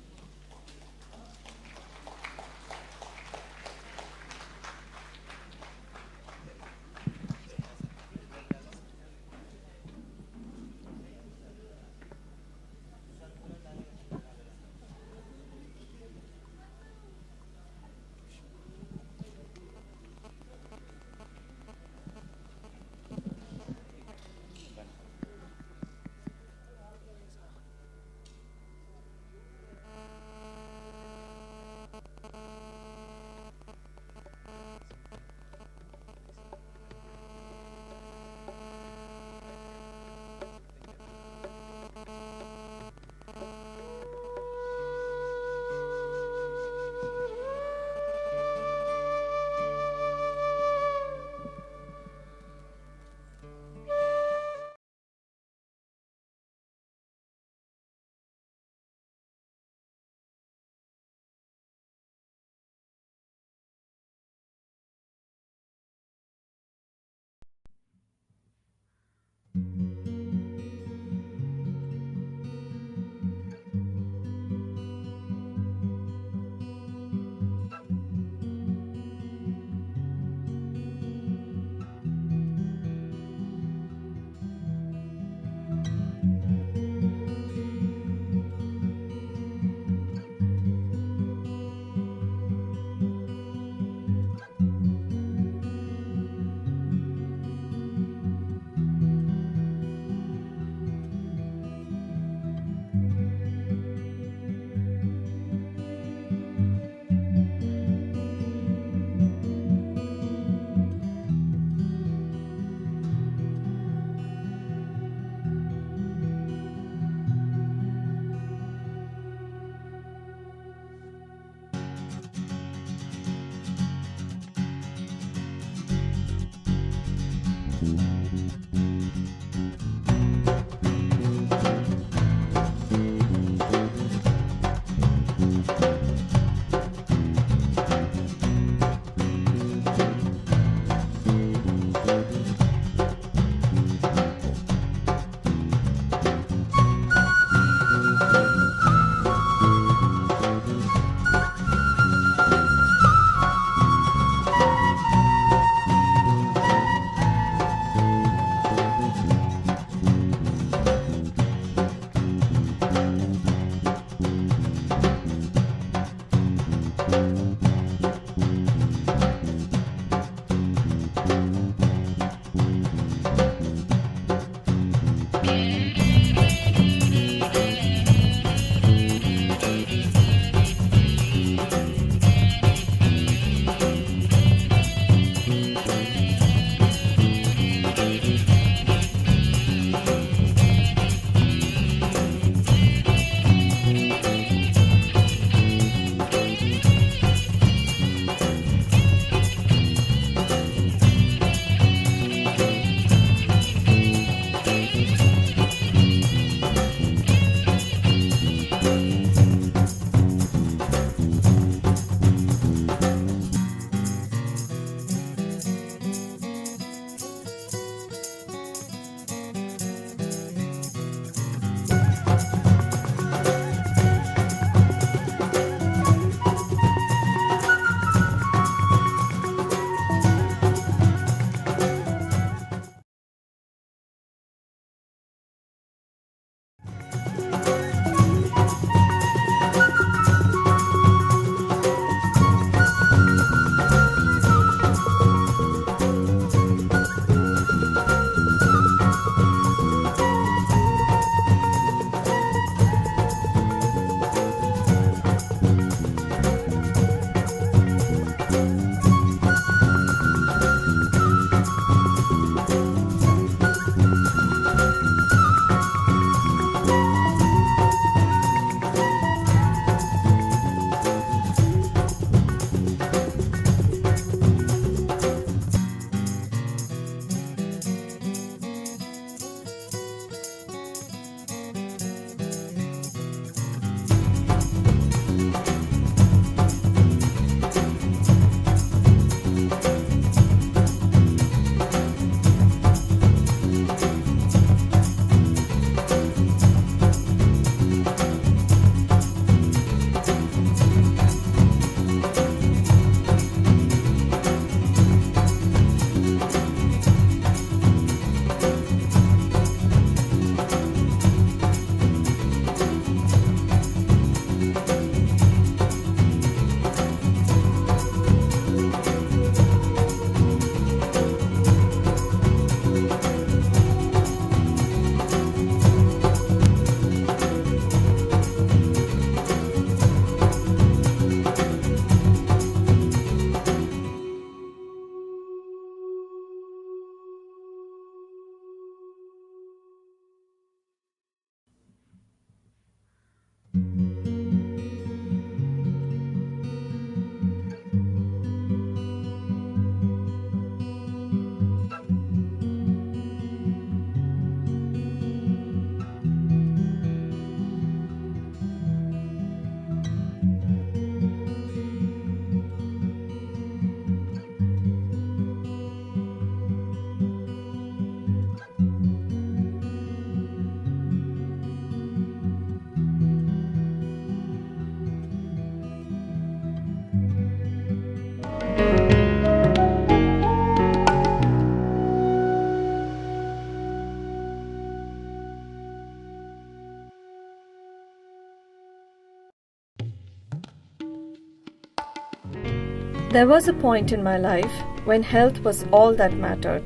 There was a point in my life when health was all that mattered.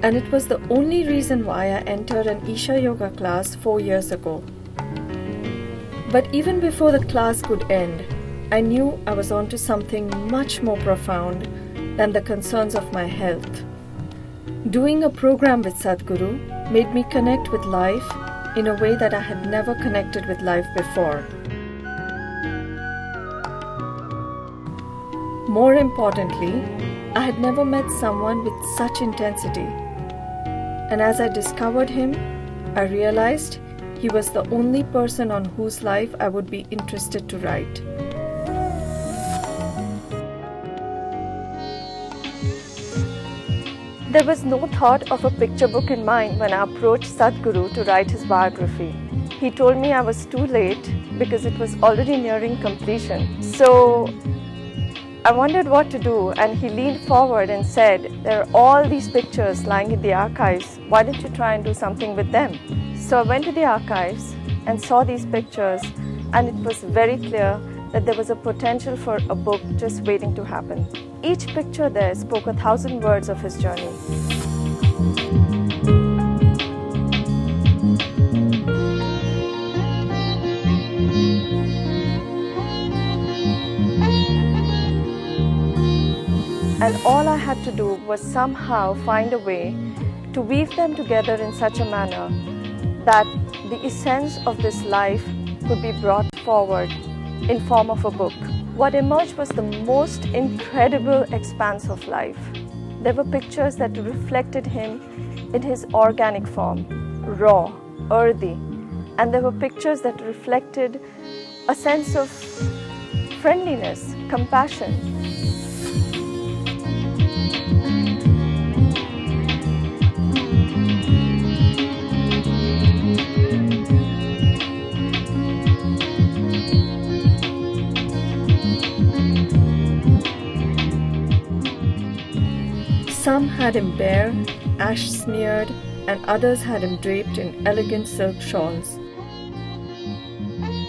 And it was the only reason why I entered an Isha yoga class 4 years ago. But even before the class could end, I knew I was onto something much more profound than the concerns of my health. Doing a program with Sadhguru made me connect with life in a way that I had never connected with life before. More importantly, I had never met someone with such intensity. And as I discovered him, I realized he was the only person on whose life I would be interested to write. There was no thought of a picture book in mind when I approached Sadhguru to write his biography. He told me I was too late because it was already nearing completion. So I wondered what to do, and he leaned forward and said, "There are all these pictures lying in the archives. Why don't you try and do something with them?" So I went to the archives and saw these pictures, and it was very clear that there was a potential for a book just waiting to happen. Each picture there spoke 1,000 words of his journey. And all I had to do was somehow find a way to weave them together in such a manner that the essence of this life could be brought forward in form of a book. What emerged was the most incredible expanse of life. There were pictures that reflected him in his organic form, raw, earthy, and there were pictures that reflected a sense of friendliness, compassion. Some had him bare, ash-smeared, and others had him draped in elegant silk shawls.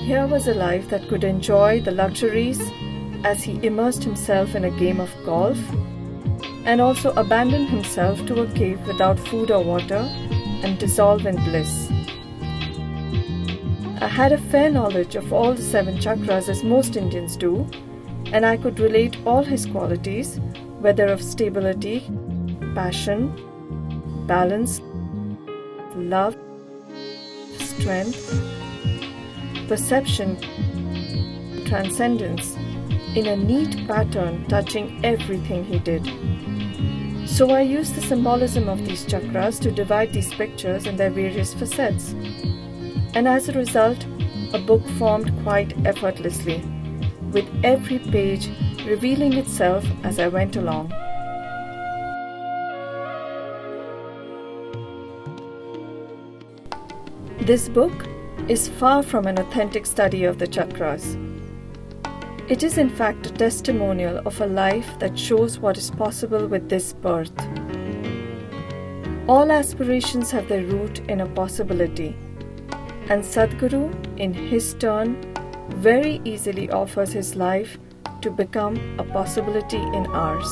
Here was a life that could enjoy the luxuries as he immersed himself in a game of golf and also abandon himself to a cave without food or water and dissolve in bliss. I had a fair knowledge of all the 7 chakras as most Indians do, and I could relate all his qualities, whether of stability, passion, balance, love, strength, perception, transcendence, in a neat pattern touching everything he did. So I used the symbolism of these chakras to divide these pictures in their various facets. And as a result, a book formed quite effortlessly, with every page revealing itself as I went along. This book is far from an authentic study of the chakras. It is in fact a testimonial of a life that shows what is possible with this birth. All aspirations have their root in a possibility, and Sadhguru, in his turn, very easily offers his life to become a possibility in ours.